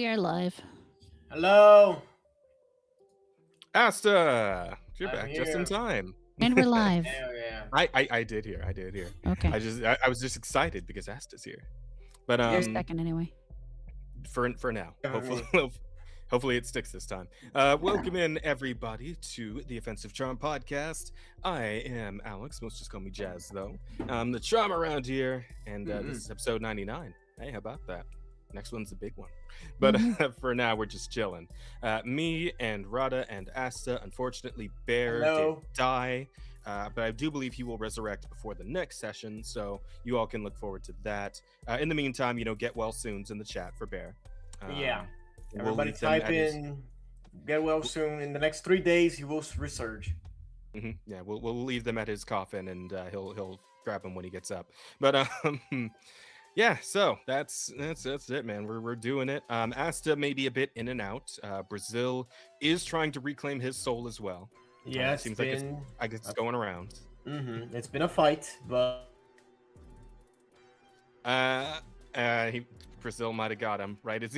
we are live. Hello. Asta, you're I'm back just in here. time. And we're live. Hell yeah. I did hear. Okay. I was just excited because Asta's here. But Yes. Second anyway. for now, hopefully it sticks this time. Welcome in everybody to the Offensive Charm podcast. I am Alex. Most just call me Jazz though. I'm the charm around here, and this is episode 99. Hey, how about that? Next one's the big one. But for now, we're just chilling. Me and Rada and Asta, unfortunately, Bear Hello. did die. But I do believe he will resurrect before the next session, so you all can look forward to that. In the meantime, get well soons in the chat for Bear. Yeah. We'll Everybody leave them type at his- in get well soon. In the next 3 days, he will resurge. Yeah, we'll leave them at his coffin, and he'll grab him when he gets up. But yeah, so that's it, man. We're doing it. Asta may be a bit in and out. Brazil is trying to reclaim his soul as well. Yeah, seems like it's going around. It's been a fight, but Brazil might have got him right as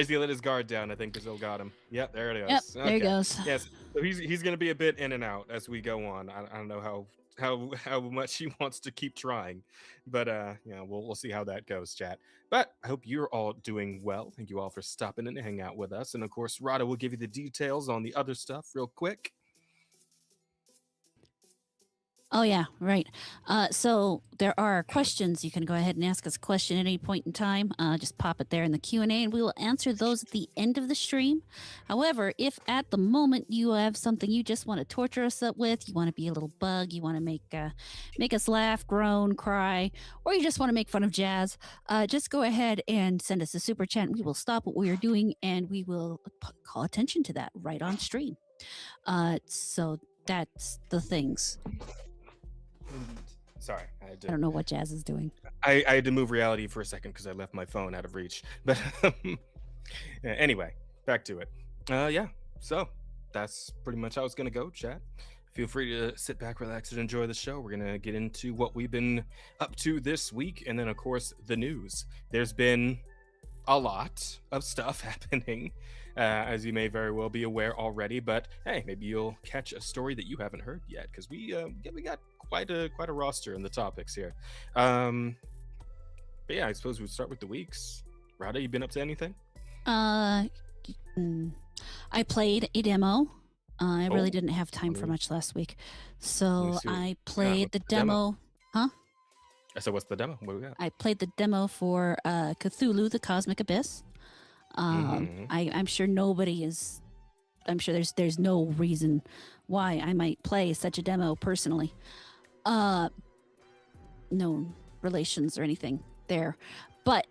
he let his guard down. I think Brazil got him. Yep, there it is. Yep, there he goes. Yes, so he's gonna be a bit in and out as we go on. I don't know how much he wants to keep trying, but we'll see how that goes, chat. But I hope you're all doing well. Thank you all for stopping in to hang out with us, and of course, Rada will give you the details on the other stuff real quick. Oh yeah, right. So there are questions. You can go ahead and ask us a question at any point in time. Just pop it there in the Q&A, and we will answer those at the end of the stream. However, if at the moment you have something you just want to torture us up with, you want to be a little bug, you want to make us laugh, groan, cry, or you just want to make fun of Jazz, just go ahead and send us a super chat. We will stop what we are doing, and we will call attention to that right on stream. So that's the things. Sorry, I don't know what Jazz is doing. I had to move reality for a second because I left my phone out of reach. But anyway, back to it. Yeah, so that's pretty much how it's gonna go, chat. Feel free to sit back, relax, and enjoy the show. We're gonna get into what we've been up to this week, and then of course the news. There's been a lot of stuff happening, as you may very well be aware already. But hey, maybe you'll catch a story that you haven't heard yet, because we got quite a roster in the topics here. But yeah, I suppose we'd start with the weeks. Rada, you been up to anything? I played a demo. I really didn't have time for much last week, so I played the demo. Huh? So what's the demo? What we got? I played the demo for Cthulhu: The Cosmic Abyss. I'm sure nobody is. I'm sure there's no reason why I might play such a demo personally. No relations or anything there, but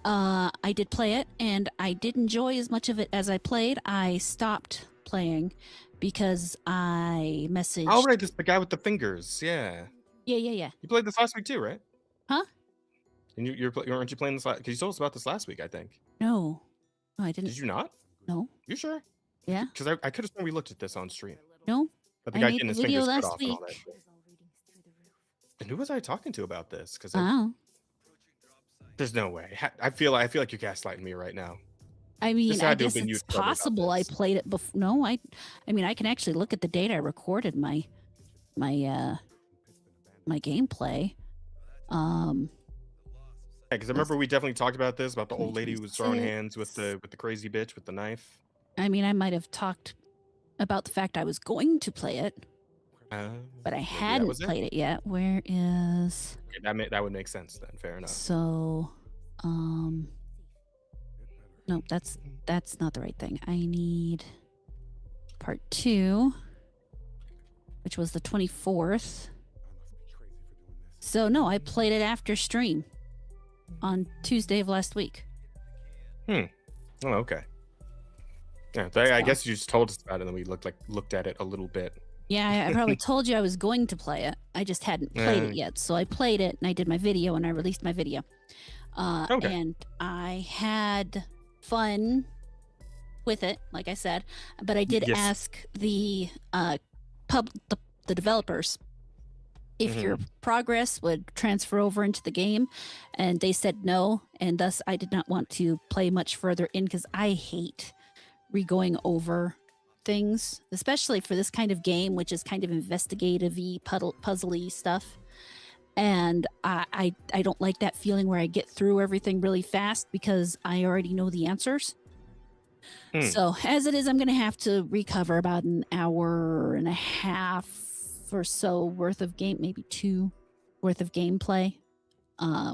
I did play it, and I did enjoy as much of it as I played. I stopped playing because I messaged. Oh right, this the guy with the fingers. Yeah. Yeah. You played this last week too, right? Huh? And aren't you playing this? Because you told us about this last week, I think. No, I didn't. Did you not? No. You sure? Yeah. Because I could have sworn we looked at this on stream. No. But the I guy made getting the his video fingers cut last off and all that week. shit. And who was I talking to about this? Because Oh. there's no way. I feel like you're gaslighting me right now. I mean, This I had to have guess been you it's told me about possible I this. played it before. No, I mean, I can actually look at the date I recorded my gameplay. Because I remember we definitely talked about this, about the old lady who was throwing hands with the crazy bitch with the knife. I mean, I might have talked about the fact I was going to play it, but I maybe that hadn't was it. played it yet. Where is Okay, that would make sense then. Fair enough. so? No, that's not the right thing. I need part 2, which was the 24th. So no, I played it after stream on Tuesday of last week. Oh, okay. Yeah, I guess you just told us about it, and then we looked at it a little bit. Yeah, I probably told you I was going to play it. I just hadn't played it yet. So I played it, and I did my video, and I released my video. Okay. And I had fun with it, like I said. But I did Yes. ask the developers if your progress would transfer over into the game, and they said no, and thus I did not want to play much further in because I hate re-going over things, especially for this kind of game, which is kind of investigative-y, puzzly stuff. And I don't like that feeling where I get through everything really fast because I already know the answers. So as it is, I'm going to have to recover about an hour and a half or so worth of game, maybe 2 worth of gameplay,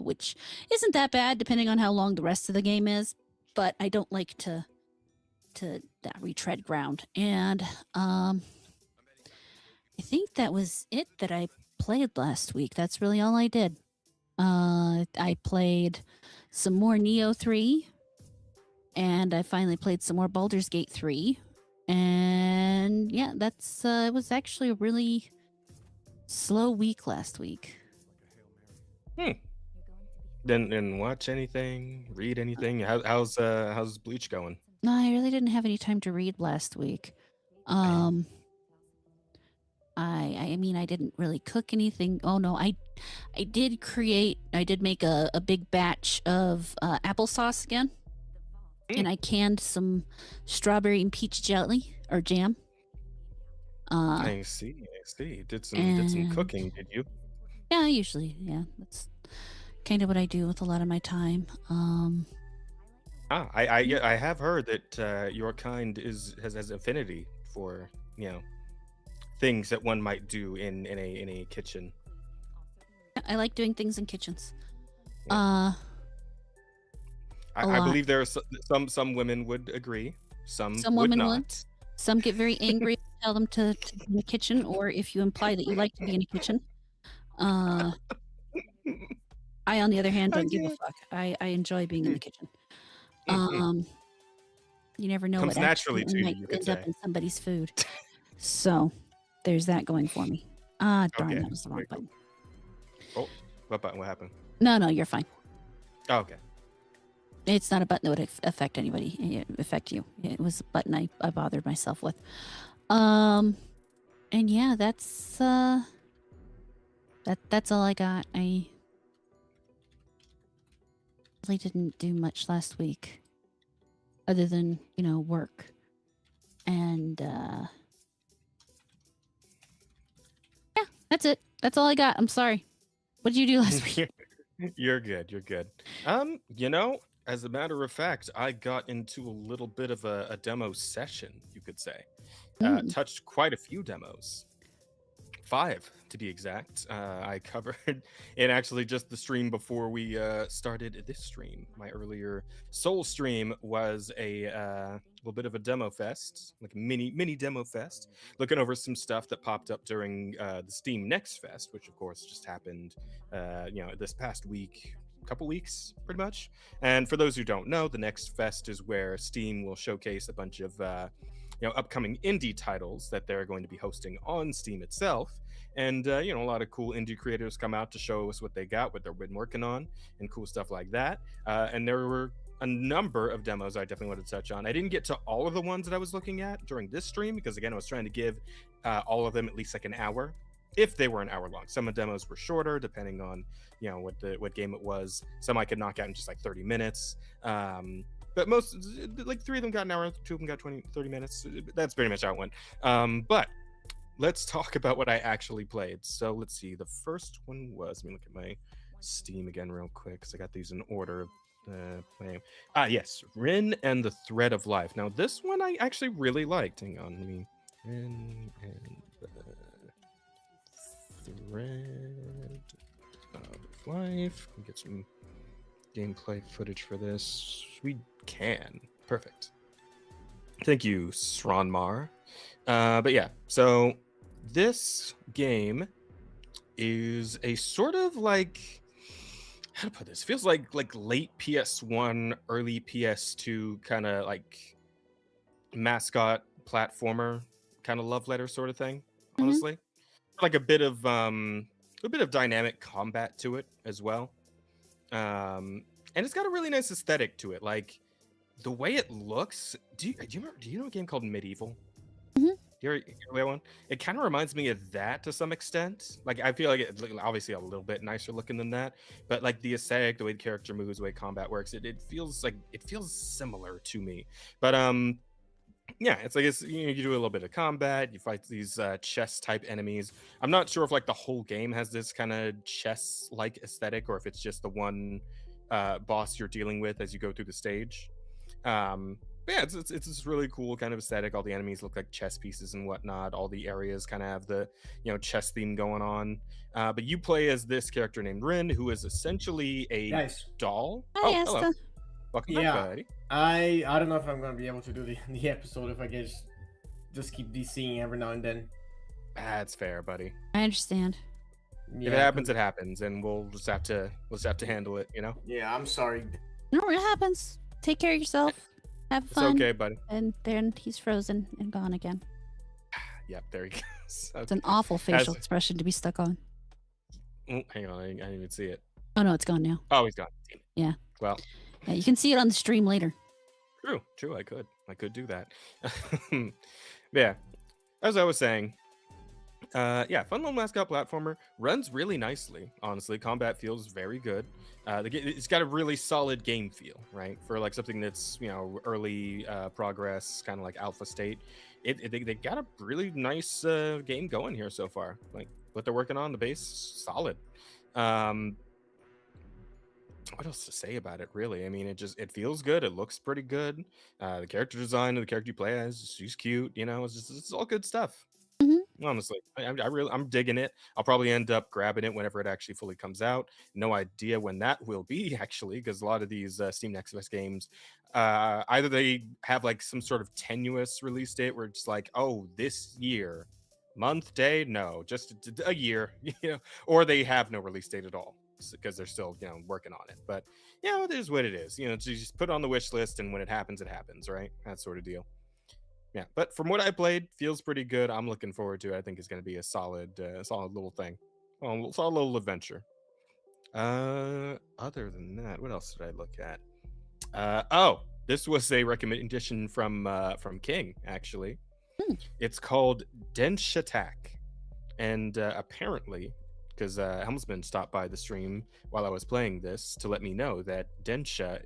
which isn't that bad depending on how long the rest of the game is. But I don't like to retread ground. And I think that was it that I played last week. That's really all I did. I played some more Neo 3, and I finally played some more Baldur's Gate 3. And yeah, that's it was actually a really slow week last week. Didn't watch anything, read anything. How's Bleach going? No, I really didn't have any time to read last week. I mean, I didn't really cook anything. Oh no, I did make a big batch of applesauce again, and I canned some strawberry and peach jelly or jam. I see. Did some cooking, did you? Yeah, usually, yeah. That's kind of what I do with a lot of my time. I have heard that your kind has affinity for, things that one might do in a kitchen. I like doing things in kitchens. I believe there are some women would agree, some would women not. would. Some get very angry. Tell them to be in the kitchen, or if you imply that you like to be in a kitchen. I, on the other hand, don't give a fuck. I enjoy being in the kitchen. You never know Comes what naturally actually to you, might you could end up say. in somebody's food. So there's that going for me. Darn, Okay, that was the wrong button. Oh, what button? What happened? No, you're fine. Oh, okay. It's not a button that would affect anybody, affect you. It was a button I bothered myself with. And yeah, that's all I got. I really didn't do much last week, other than work. And yeah, that's it. That's all I got. I'm sorry. What did you do last week? You're good. As a matter of fact, I got into a little bit of a demo session, you could say. Touched quite a few demos. 5 to be exact. I covered in actually just the stream before we started this stream. My earlier Soul stream was a little bit of a demo fest, like a mini demo fest, looking over some stuff that popped up during the Steam Next Fest, which of course just happened, this past week. Couple weeks, pretty much. And for those who don't know, the Next Fest is where Steam will showcase a bunch of upcoming indie titles that they're going to be hosting on Steam itself. And a lot of cool indie creators come out to show us what they got, what they've been working on, and cool stuff like that. And there were a number of demos I definitely wanted to touch on. I didn't get to all of the ones that I was looking at during this stream because, again, I was trying to give all of them at least like an hour, if they were an hour long. Some of the demos were shorter, depending on what game it was. Some I could knock out in just like 30 minutes. But most, like 3 of them got an hour, 2 of them got 30 minutes. That's pretty much how it went. But let's talk about what I actually played. So let's see. The first one was, let me look at my Steam again real quick, because I got these in order of playing. Yes, Rin and the Thread of Life. Now, this one I actually really liked. Hang on, let me... Rin and the Thread of Life. Let me get some gameplay footage for this. We can. Perfect. Thank you, Sranmar. But yeah, so this game is a sort of like, how to put this? Feels like late PS1, early PS2 kind of like mascot platformer kind of love letter sort of thing. Honestly, like a bit of dynamic combat to it as well. And it's got a really nice aesthetic to it. Like the way it looks. Do you know a game called Medieval? Your way one. It kind of reminds me of that to some extent. Like I feel like it's obviously a little bit nicer looking than that, but like the aesthetic, the way the character moves, the way combat works, it feels like it feels similar to me. But yeah, it's like you do a little bit of combat, you fight these chess type enemies. I'm not sure if like the whole game has this kind of chess like aesthetic or if it's just the one boss you're dealing with as you go through the stage. But yeah, it's this really cool kind of aesthetic. All the enemies look like chess pieces and whatnot. All the areas kind of have the chess theme going on. But you play as this character named Rin, who is essentially a Guys, doll. Hi, Oh, hello. Asta. Welcome back, yeah, buddy. I don't know if I'm gonna be able to do the episode if I just keep DCing every now and then. That's fair, buddy. I understand. If Yeah, it happens, it happens, and we'll just have to handle it. Yeah, I'm sorry. No, it happens. Take care of yourself. Have It's fun. okay, buddy. And then he's frozen and gone again. Yep, there he goes. It's an awful facial expression to be stuck on. Oh, hang on, I didn't even see it. Oh no, it's gone now. Oh, he's gone. Damn it. Yeah. Well, Yeah, you can see it on the stream later. true. I could do that. Yeah, as I was saying, yeah, fun little mascot platformer, runs really nicely. Honestly, combat feels very good. It's got a really solid game feel, right? For like something that's early progress, kind of like alpha state. They got a really nice game going here so far. Like what they're working on, the base solid. What else to say about it, really? I mean, it feels good. It looks pretty good. The character design of the character you play as, she's cute. It's all good stuff. Mhm. Honestly, I'm digging it. I'll probably end up grabbing it whenever it actually fully comes out. No idea when that will be, actually, because a lot of these Steam Next Fest games, either they have like some sort of tenuous release date where it's like, oh, this year, month, day, no, just a year, or they have no release date at all because they're still working on it. But it is what it is. You just put it on the wish list, and when it happens, right? That sort of deal. Yeah, but from what I played, feels pretty good. I'm looking forward to it. I think it's going to be a solid little thing, solid little adventure. Other than that, what else did I look at? Oh, this was a recommendation from King, actually. It's called Dense Attack, and apparently, because Helmsman stopped by the stream while I was playing this to let me know that Densha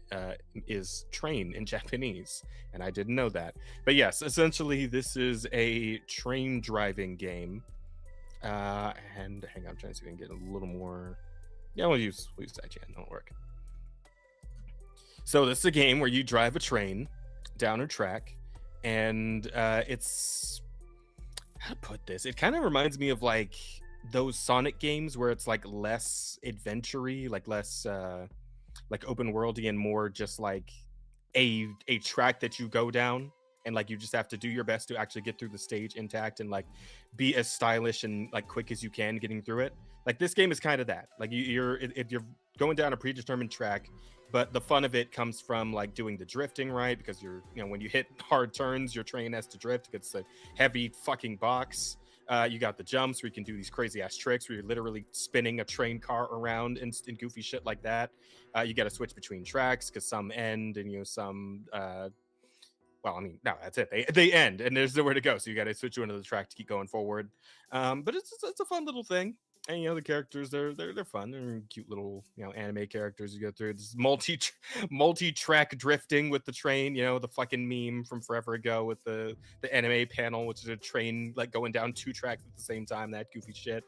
is train in Japanese, and I didn't know that. But yes, essentially, this is a train driving game. And hang on, I'm trying to see if I can get a little more. Yeah, we'll use IGN. That'll work. So this is a game where you drive a train down a track, and it's, how to put this? It kind of reminds me of like those Sonic games where it's like less adventure-y, like less like open worldy, and more just like a track that you go down, and like you just have to do your best to actually get through the stage intact and like be as stylish and like quick as you can getting through it. Like this game is kind of that. Like you're going down a predetermined track, but the fun of it comes from like doing the drifting right, because you're when you hit hard turns, your train has to drift. It's a heavy fucking box. You got the jumps where you can do these crazy ass tricks where you're literally spinning a train car around and goofy shit like that. You got to switch between tracks because some end and some well, I mean, no, that's it. They end and there's nowhere to go, so you got to switch to another track to keep going forward. But it's a fun little thing. And the characters, they're fun. They're cute little anime characters you go through. This multi-track drifting with the train. The fucking meme from forever ago with the anime panel, which is a train like going down two tracks at the same time. That goofy shit.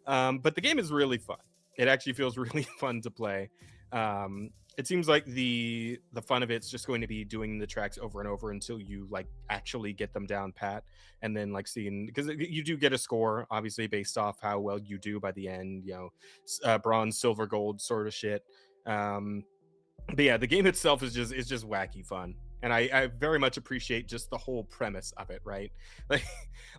But the game is really fun. It actually feels really fun to play. It seems like the fun of it's just going to be doing the tracks over and over until you like actually get them down pat, and then like seeing, because you do get a score obviously based off how well you do by the end, bronze, silver, gold sort of shit. But yeah, the game itself is just wacky fun, and I very much appreciate just the whole premise of it, right? Like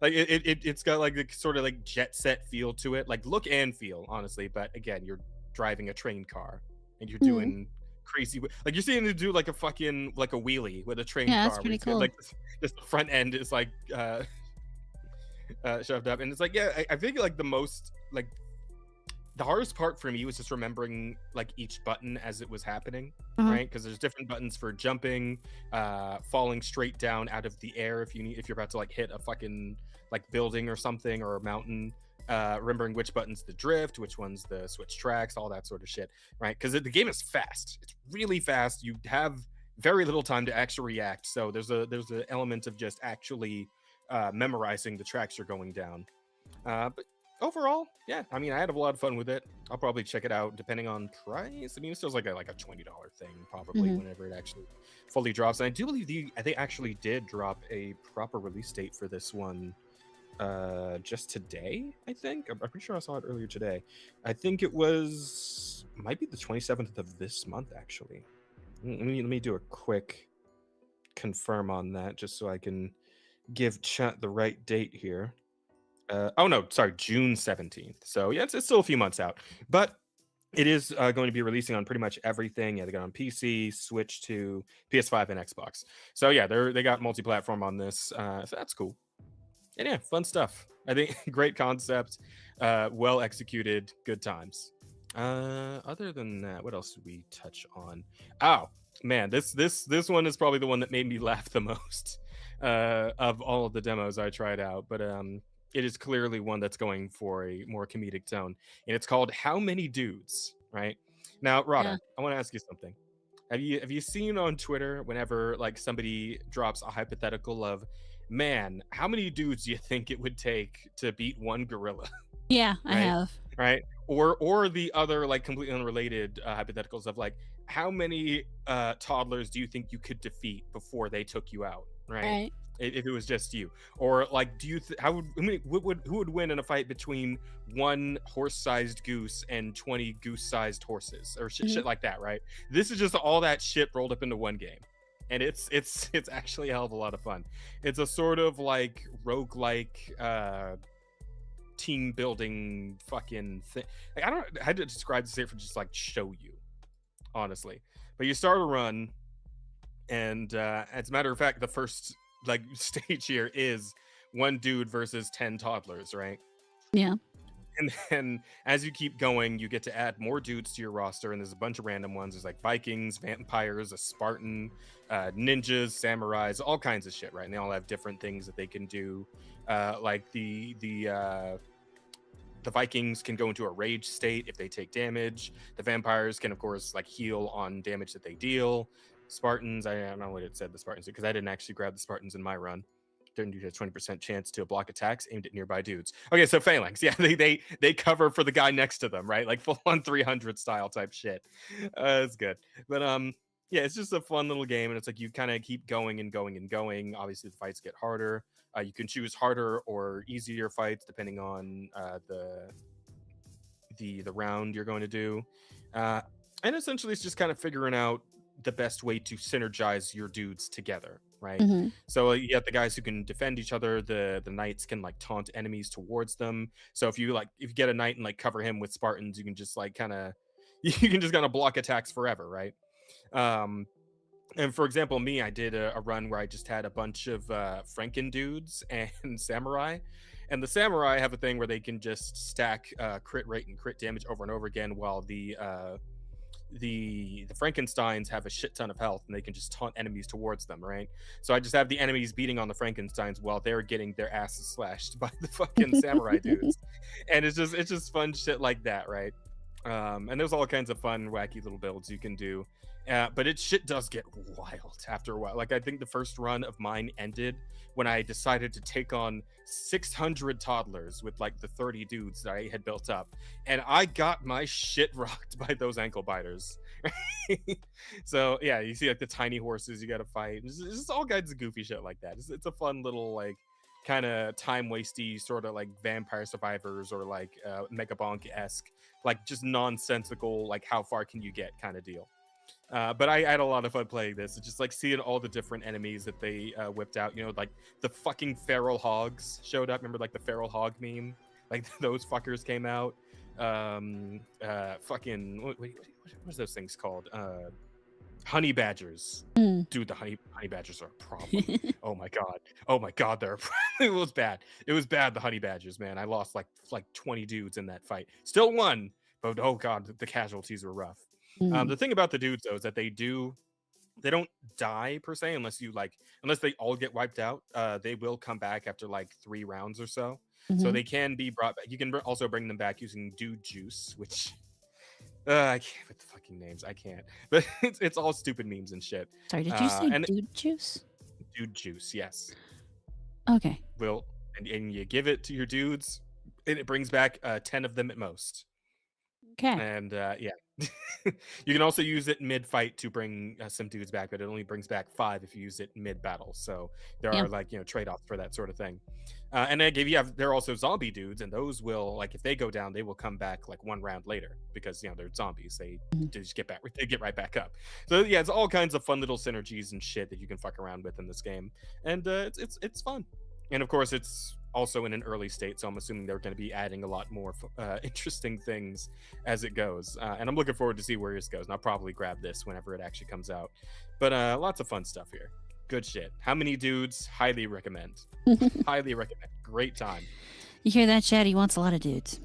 it's got like the sort of like jet set feel to it, like look and feel, honestly. But again, you're driving a train car and you're doing crazy, like you're seeing them do like a fucking like a wheelie with a train car. That's pretty cool. Like just the front end is like shoved up, and it's like, yeah, I think like the most like the hardest part for me was just remembering like each button as it was happening, Mhm. right? Because there's different buttons for jumping, falling straight down out of the air if you're about to like hit a fucking like building or something or a mountain. Remembering which buttons the drift, which ones the switch tracks, all that sort of shit, right? Because the game is fast. It's really fast. You have very little time to actually react. So there's an element of just actually memorizing the tracks you're going down. But overall, yeah, I mean, I had a lot of fun with it. I'll probably check it out depending on price. I mean, it still like a $20 thing probably Mhm. whenever it actually fully drops. And I do believe they actually did drop a proper release date for this one just today. I think I'm pretty sure I saw it earlier today. I think it might be the 27th of this month actually. Let me do a quick confirm on that just so I can give chat the right date here. Oh no, sorry, June 17th. So yeah, it's still a few months out, but it is going to be releasing on pretty much everything. Yeah, they got on PC, Switch 2, PS5, and Xbox. So yeah, they got multi-platform on this. So that's cool. And yeah, fun stuff. I think great concept, well executed, good times. Other than that, what else did we touch on? Oh man, this one is probably the one that made me laugh the most of all of the demos I tried out. But it is clearly one that's going for a more comedic tone, and it's called "How Many Dudes?" Right now, Yeah. Rada, I want to ask you something. Have you seen on Twitter whenever like somebody drops a hypothetical of, man, how many dudes do you think it would take to beat one gorilla? Yeah, I Right? have. Right? Or the other like completely unrelated hypotheticals of like how many toddlers do you think you could defeat before they took you out? Right? Right. If it was just you, or like, do you how would I mean, who would win in a fight between one horse-sized goose and 20 goose-sized horses, or Mhm. shit like that, right? This is just all that shit rolled up into one game, and it's actually a hell of a lot of fun. It's a sort of like roguelike team building fucking thing. Like, I don't know how to describe this for just like show you, honestly. But you start a run, and as a matter of fact, the first like stage here is one dude versus 10 toddlers, right? Yeah. And then as you keep going, you get to add more dudes to your roster, and there's a bunch of random ones. There's like Vikings, vampires, a Spartan, ninjas, samurais, all kinds of shit, right? And they all have different things that they can do. Like the Vikings can go into a rage state if they take damage. The vampires can, of course, like heal on damage that they deal. Spartans, I don't know what it said the Spartans because I didn't actually grab the Spartans in my run. Didn't do a 20% chance to block attacks aimed at nearby dudes. Okay, so phalanx, yeah, they cover for the guy next to them, right? Like full on 300 style type shit. It's good, but yeah, it's just a fun little game, and it's like you kind of keep going and going and going. Obviously, the fights get harder. You can choose harder or easier fights depending on the round you're going to do, and essentially it's just kind of figuring out the best way to synergize your dudes together, right? Hmm. So you got the guys who can defend each other. The knights can like taunt enemies towards them. So if you get a knight and like cover him with Spartans, you can just like kind of you can just kind of block attacks forever, right? Um, and for example, me, I did a run where I just had a bunch of Franken dudes and samurai. And the samurai have a thing where they can just stack crit rate and crit damage over and over again, while the Frankensteins have a shit ton of health and they can just taunt enemies towards them, right? So I just have the enemies beating on the Frankensteins while they're getting their asses slashed by the fucking samurai dudes. And it's just fun shit like that, right? And there's all kinds of fun, wacky little builds you can do. But shit does get wild after a while. Like I think the first run of mine ended when I decided to take on 600 toddlers with like the 30 dudes that I had built up, and I got my shit rocked by those ankle biters. So yeah, you see like the tiny horses you got to fight. It's just all kinds of goofy shit like that. It's a fun little like kind of time wasty sort of like Vampire Survivors or like Megabonk esque, like just nonsensical like how far can you get kind of deal. But I had a lot of fun playing this. It's just like seeing all the different enemies that they whipped out. You know, like the fucking feral hogs showed up. Remember, like the feral hog meme? Like those fuckers came out. Fucking what's those things called? Honey badgers. Mm. Dude, the honey badgers are a problem. Oh my god. Oh my god, they're it was bad. It was bad. The honey badgers, man. I lost like 20 dudes in that fight. Still won, but oh god, the casualties were rough. Mm. The thing about the dudes though is that they don't die per se unless they all get wiped out. They will come back after like 3 rounds or so. So Mhm. they can be brought back. You can also bring them back using dude juice, which I can't with the fucking names. I can't. But it's all stupid memes and shit. Sorry, did you say And dude juice? dude juice, yes. Okay. Will and you give it to your dudes, and it brings back 10 of them at most. Okay. And yeah, you can also use it mid-fight to bring some dudes back, but it only brings back 5 if you use it mid-battle. So there Yeah. are like trade-offs for that sort of thing. And then there are also zombie dudes, and those will like if they go down, they will come back like 1 round later because they're zombies. They Mhm. just they get right back up. So yeah, it's all kinds of fun little synergies and shit that you can fuck around with in this game, and it's fun. And of course, it's also in an early state, so I'm assuming they're going to be adding a lot more interesting things as it goes. And I'm looking forward to see where this goes. And I'll probably grab this whenever it actually comes out. But lots of fun stuff here. Good shit. How many dudes? Highly recommend. Highly recommend. Great time. You hear that, Chad? He wants a lot of dudes.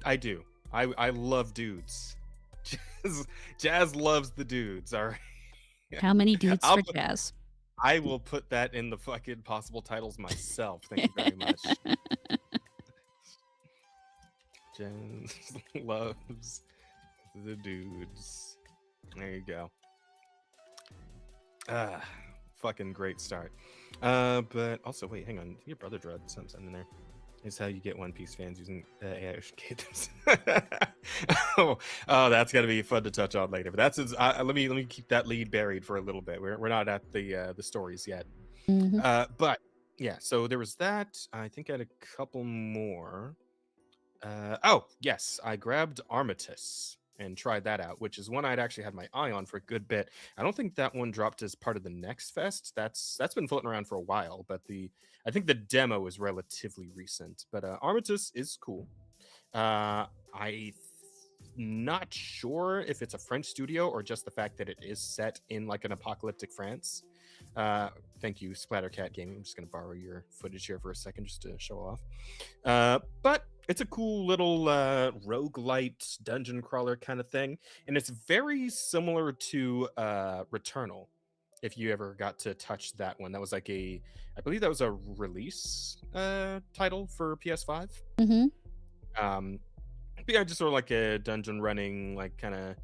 I do. I love dudes. Jazz loves the dudes. All right. How many dudes I'll for put- Jazz? I will put that in the fucking possible titles myself. Thank you very much. Jazz loves the dudes. There you go. Fucking great start. But also, wait, hang on. Your brother drew something in there. Is how you get One Piece fans using AI cadence. oh, that's gonna be fun to touch on later. But that's let me keep that lead buried for a little bit. We're not at the stories yet. Mhm. But yeah, so there was that. I think I had a couple more. Oh yes, I grabbed Armistice and tried that out, which is one I'd actually had my eye on for a good bit. I don't think that one dropped as part of the next fest. That's been floating around for a while, but I think the demo is relatively recent. But Armistice is cool. Not sure if it's a French studio or just the fact that it is set in like an apocalyptic France. Thank you, Splattercat Gaming. I'm just going to borrow your footage here for a second just to show off. But it's a cool little roguelite dungeon crawler kind of thing. And it's very similar to Returnal, if you ever got to touch that one. That was like I believe that was a release title for PS5. Mhm. But yeah, just sort of like a dungeon running, like kind of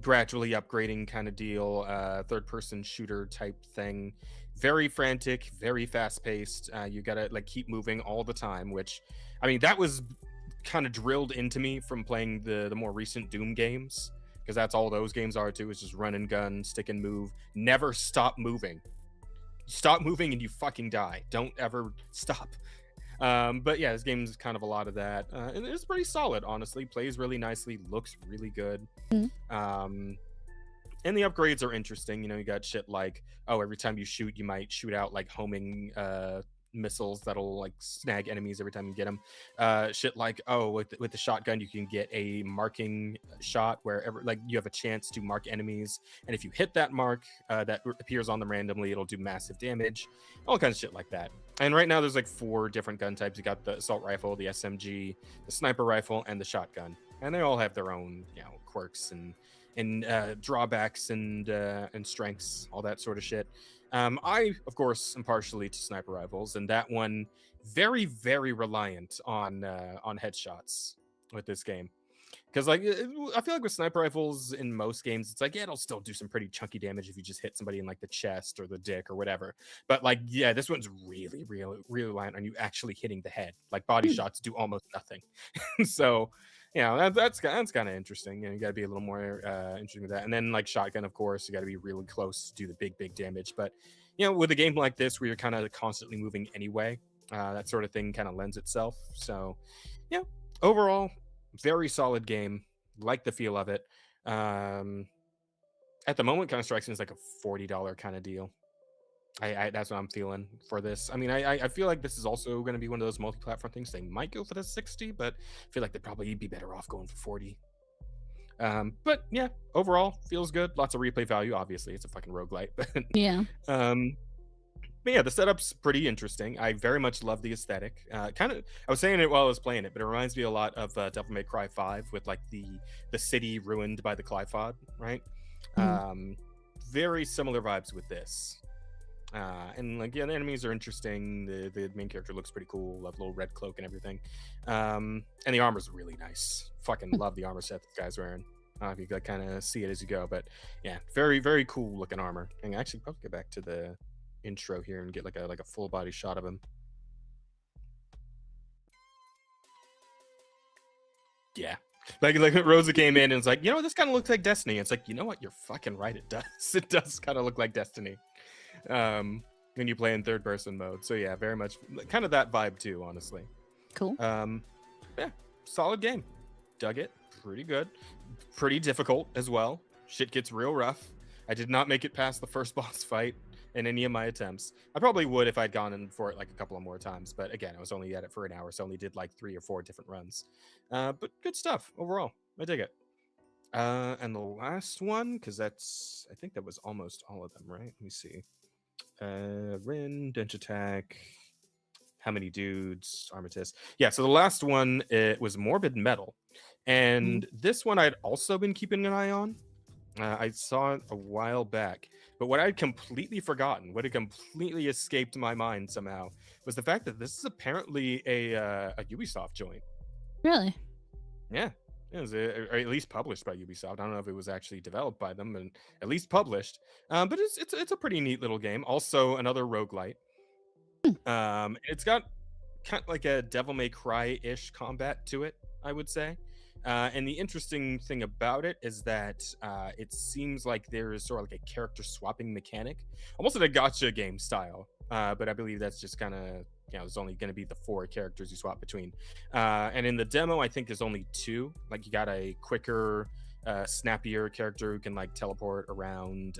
gradually upgrading kind of deal, third person shooter type thing. Very frantic, very fast paced. You gotta like keep moving all the time, which I mean that was kind of drilled into me from playing the more recent Doom games, because that's all those games are too, is just run and gun, stick and move, never stop moving. Stop moving and you fucking die. Don't ever stop. But yeah, this game's kind of a lot of that, and it's pretty solid, honestly. Plays really nicely, looks really good. Mhm. And the upgrades are interesting. You got shit like, every time you shoot, you might shoot out like homing missiles that'll like snag enemies every time you get them. Shit like, with the shotgun, you can get a marking shot wherever, like, you have a chance to mark enemies, and if you hit that mark that appears on them randomly, it'll do massive damage. All kinds of shit like that. And right now, there's like 4 different gun types. You got the assault rifle, the SMG, the sniper rifle, and the shotgun, and they all have their own, quirks and drawbacks and strengths, all that sort of shit. I, of course, am partially to sniper rifles, and that one very, very reliant on headshots with this game. Because like I feel like with sniper rifles in most games, it's like, yeah, it'll still do some pretty chunky damage if you just hit somebody in like the chest or the dick or whatever. But like, yeah, this one's really, really, really reliant on you actually hitting the head. Like body shots do almost nothing. So that's kind of interesting. You got to be a little more interesting with that. And then like shotgun, of course, you got to be really close to do the big damage. But with a game like this where you're kind of constantly moving anyway, that sort of thing kind of lends itself. So overall, very solid game. Like the feel of it. At the moment, kind of strikes me as like a $40 kind of deal. I that's what I'm feeling for this. I mean, I feel like this is also going to be one of those multi-platform things. They might go for the 60, but I feel like they'd probably be better off going for 40. But yeah, overall feels good. Lots of replay value. Obviously, it's a fucking roguelite. But Yeah. But yeah, the setup's pretty interesting. I very much love the aesthetic. I was saying it while I was playing it, but it reminds me a lot of Devil May Cry 5 with like the city ruined by the Qliphoth, right? Mhm. Very similar vibes with this. And like, yeah, the enemies are interesting. The main character looks pretty cool. Love little red cloak and everything. And the armor's really nice. Fucking love the armor set this guy's wearing. If you like, kind of see it as you go, but yeah, very very cool looking armor. And actually, probably get back to the intro here and get like a full body shot of him. Yeah. Like Rosa came in and was like, this kind of looks like Destiny. It's like, you know what? You're fucking right. It does. It does kind of look like Destiny. When you play in third person mode. So yeah, very much kind of that vibe too, honestly. Cool. Yeah, solid game. Dug it. Pretty good. Pretty difficult as well. Shit gets real rough. I did not make it past the first boss fight in any of my attempts. I probably would if I'd gone in for it like a couple of more times, but again, I was only at it for an hour, so I only did like 3 or 4 different runs. But good stuff overall. I dig it. And the last one, because I think that was almost all of them, right? Let me see. Rin, Dench Attack, how many dudes, Armistice. Yeah, so the last one, it was Morbid Metal. And this one I'd also been keeping an eye on. I saw it a while back, but what I'd completely forgotten, what had completely escaped my mind somehow, was the fact that this is apparently a Ubisoft joint. Really? Yeah, it was or at least published by Ubisoft. I don't know if it was actually developed by them, and at least published. But it's a pretty neat little game. Also, another roguelite. It's got kind of like a Devil May Cry-ish combat to it, I would say. And the interesting thing about it is that it seems like there is sort of like a character swapping mechanic, almost like a gacha game style. But I believe that's just kind of, there's only going to be the 4 characters you swap between. And in the demo, I think there's only 2. Like you got a quicker, snappier character who can like teleport around,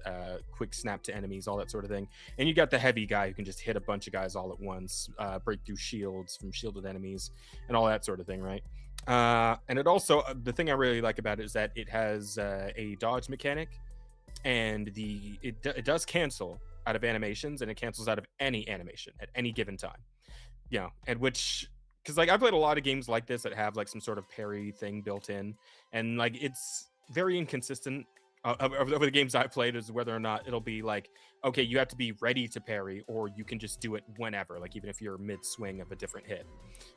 quick snap to enemies, all that sort of thing. And you got the heavy guy who can just hit a bunch of guys all at once, break through shields from shielded enemies, and all that sort of thing, right? And it also, the thing I really like about it is that it has a dodge mechanic, and it does cancel out of animations, and it cancels out of any animation at any given time. And which, because like I played a lot of games like this that have like some sort of parry thing built in, and like it's very inconsistent over the games I've played is whether or not it'll be like, okay, you have to be ready to parry, or you can just do it whenever, like even if you're mid swing of a different hit.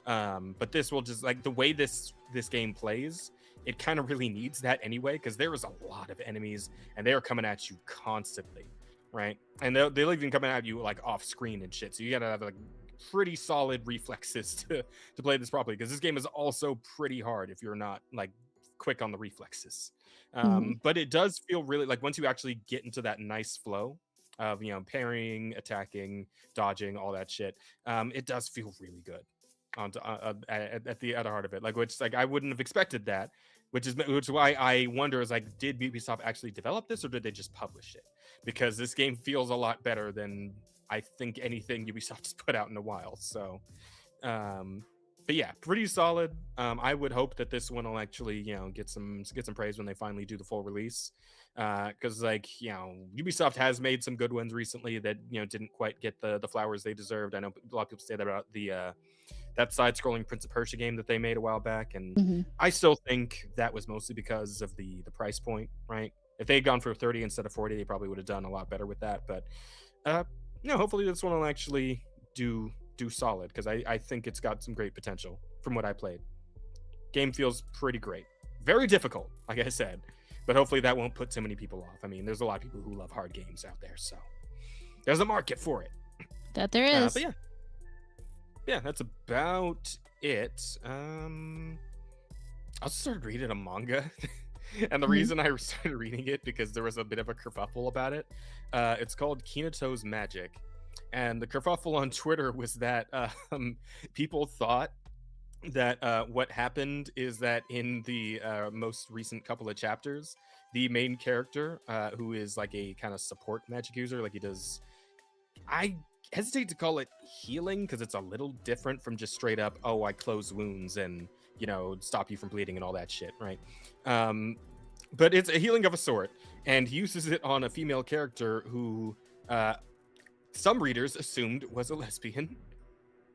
But this will just, like, the way this game plays, it kind of really needs that anyway, because there is a lot of enemies and they are coming at you constantly, right? And they'll even coming at you like off screen and shit, so you gotta have like pretty solid reflexes to play this properly, because this game is also pretty hard if you're not like quick on the reflexes. But it does feel really like, once you actually get into that nice flow of parrying, attacking, dodging, all that shit, it does feel really good at the heart of it, like, which, like, I wouldn't have expected that, which is why I wonder, is like, did Ubisoft actually develop this, or did they just publish it? Because this game feels a lot better than I think anything Ubisoft has put out in a while. So but yeah, pretty solid. I would hope that this one will actually, get some praise when they finally do the full release. Because like, Ubisoft has made some good ones recently that didn't quite get the flowers they deserved. I know a lot of people say that about that side-scrolling Prince of Persia game that they made a while back, and I still think that was mostly because of the price point, right? If they had gone for 30 instead of 40, they probably would have done a lot better with that. But hopefully this one will actually do solid, because I think it's got some great potential from what I played. Game feels pretty great. Very difficult, like I said, but hopefully that won't put too many people off. I mean, there's a lot of people who love hard games out there, so there's a market for it. That there is. But yeah, that's about it. I started reading a manga. And the reason I started reading it, because there was a bit of a kerfuffle about it. It's called Kinato's Magic. And the kerfuffle on Twitter was that people thought that what happened is that in the most recent couple of chapters, the main character, who is like a kind of support magic user, like he does, I hesitate to call it healing, because it's a little different from just straight up, oh, I close wounds and stop you from bleeding and all that shit, right? But it's a healing of a sort, and he uses it on a female character who some readers assumed was a lesbian.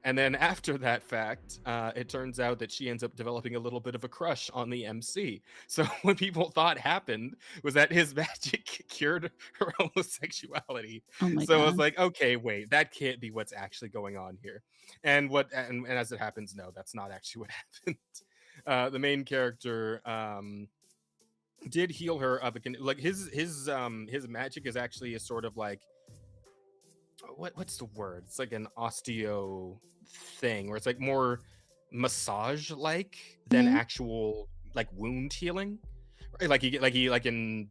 And then after that fact, it turns out that she ends up developing a little bit of a crush on the MC. So what people thought happened was that his magic cured her homosexuality. Oh my So I was god. like, okay, wait, that can't be what's actually going on here. And as it happens, no, that's not actually what happened. The main character did heal her up again. Like his magic is actually a sort of like what's the word? It's like an osteo thing where it's like more massage like than Mhm. actual like wound healing. Right? Like he can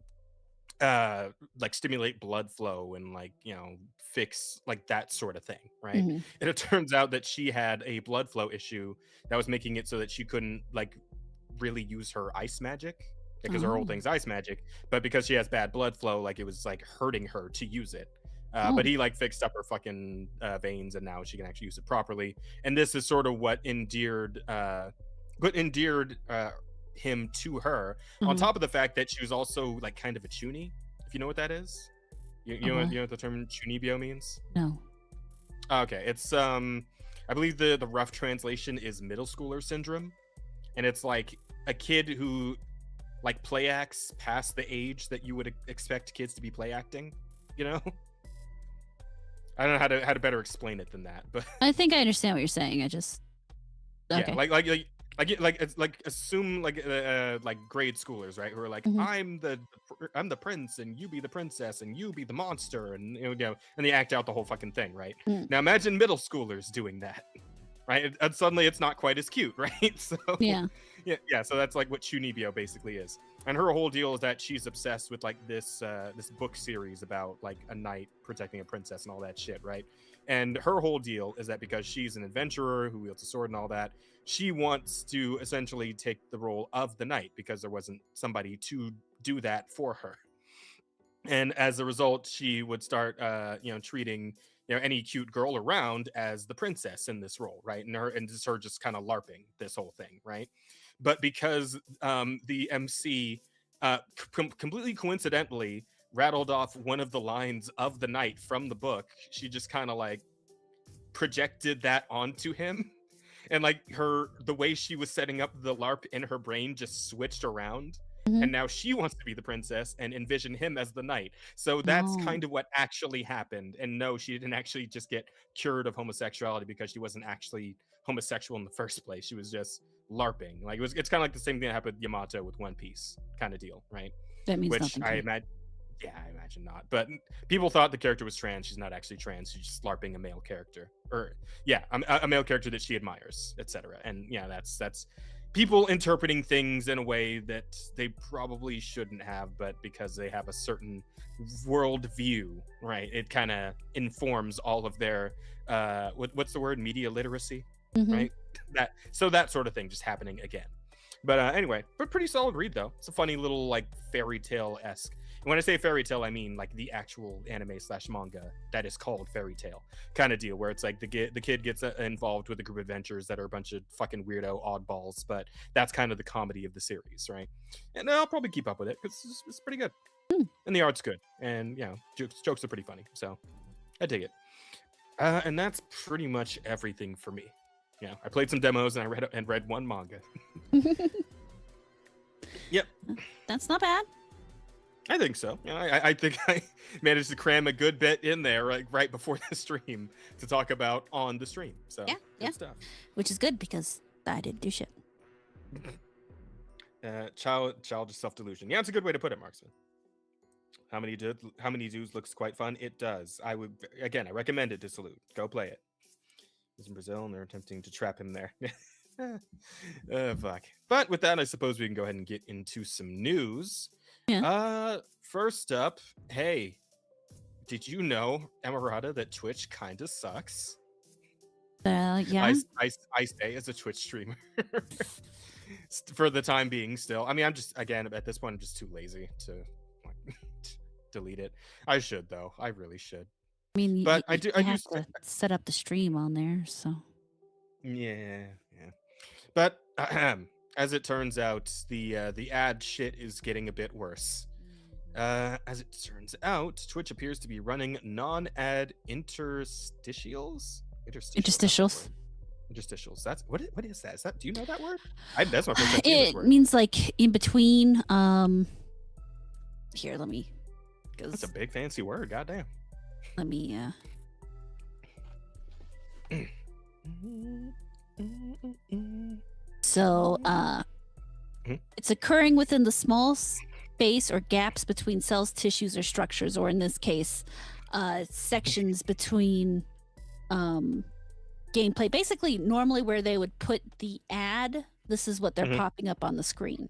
like stimulate blood flow and like, you know, fix like that sort of thing, right? Mhm. And it turns out that she had a blood flow issue that was making it so that she couldn't like really use her ice magic because her whole Oh. thing's ice magic, but because she has bad blood flow, like it was like hurting her to use it. But Oh. he like fixed up her fucking veins, and now she can actually use it properly. And this is sort of what endeared him to her. On Mhm. top of the fact that she was also like kind of a chuny, if you know what that is. What? You know what the term chunibyo means? No. Okay, it's I believe the rough translation is middle schooler syndrome, and it's like a kid who like play acts past the age that you would expect kids to be play acting, you know. I don't know how to better explain it than that, but I think I understand what you're saying. I just yeah, okay. it's like assume like grade schoolers, right? Who are like, Mhm. I'm the prince, and you be the princess, and you be the monster, and you know, and they act out the whole fucking thing, right? Mm. Now imagine middle schoolers doing that, right? And suddenly it's not quite as cute, right? So Yeah. yeah. So that's like what Chunibyo basically is, and her whole deal is that she's obsessed with like this book series about like a knight protecting a princess and all that shit, right? And her whole deal is that because she's an adventurer who wields a sword and all that, she wants to essentially take the role of the knight because there wasn't somebody to do that for her. And as a result, she would start you know, treating, you know, any cute girl around as the princess in this role, right? And just her just kind of larping this whole thing, right? But because the MC completely coincidentally rattled off one of the lines of the knight from the book, she just kind of like projected that onto him. And like the way she was setting up the LARP in her brain just switched around, Mhm. and now she wants to be the princess and envision him as the knight. So that's Oh. kind of what actually happened. And no, she didn't actually just get cured of homosexuality because she wasn't actually homosexual in the first place. She was just LARPing. Like it's kind of like the same thing that happened with Yamato with One Piece kind of deal, right? That means Which nothing to I me. imagine, yeah, I imagine not. But people thought the character was trans. She's not actually trans. She's just LARPing a male character, or yeah, a male character that she admires, etc. And yeah, that's people interpreting things in a way that they probably shouldn't have, but because they have a certain world view, right? It kind of informs all of their what's the word? Media literacy, Mhm. right? That sort of thing just happening again. But anyway, but pretty solid read though. It's a funny little like fairy tale esque. And when I say fairy tale, I mean like the actual anime / manga that is called fairy tale kind of deal, where it's like the kid gets involved with a group of adventures that are a bunch of fucking weirdo oddballs, but that's kind of the comedy of the series, right? And I'll probably keep up with it because it's pretty good, Mm. and the art's good, and you know, jokes are pretty funny, so I dig it. And that's pretty much everything for me. Yeah, I played some demos and I read one manga. Yep. That's not bad. I think so. You know, I think I managed to cram a good bit in there right before the stream to talk about on the stream. So Yeah, good yeah. stuff. Which is good because I didn't do shit. Childish self delusion. Yeah, it's a good way to put it, Marksman. How many dudes looks quite fun. It does. I recommend it to Salute. Go play it. He's in Brazil and they're attempting to trap him there. Fuck. But with that, I suppose we can go ahead and get into some news. Yeah. First up, hey, did you know, Emirata, that Twitch kind of sucks? Yeah. I say as a Twitch streamer for the time being. Still, I mean, I'm just again at this point, I'm just too lazy to like, delete it. I should though. I really should. I mean, But I you have to set up the stream on there, so. Yeah. But as it turns out, the ad shit is getting a bit worse. As it turns out, Twitch appears to be running non-ad interstitials. That's the Interstitials. word. Interstitials. That's what is that? Is that, do you know that word? That's my first time seeing this It word. means like in between. Here, let me. That's a big fancy word. Goddamn. Let me. So, it's occurring within the small space or gaps between cells, tissues, or structures, or in this case, sections between gameplay. Basically, normally where they would put the ad, this is what they're popping up on the screen.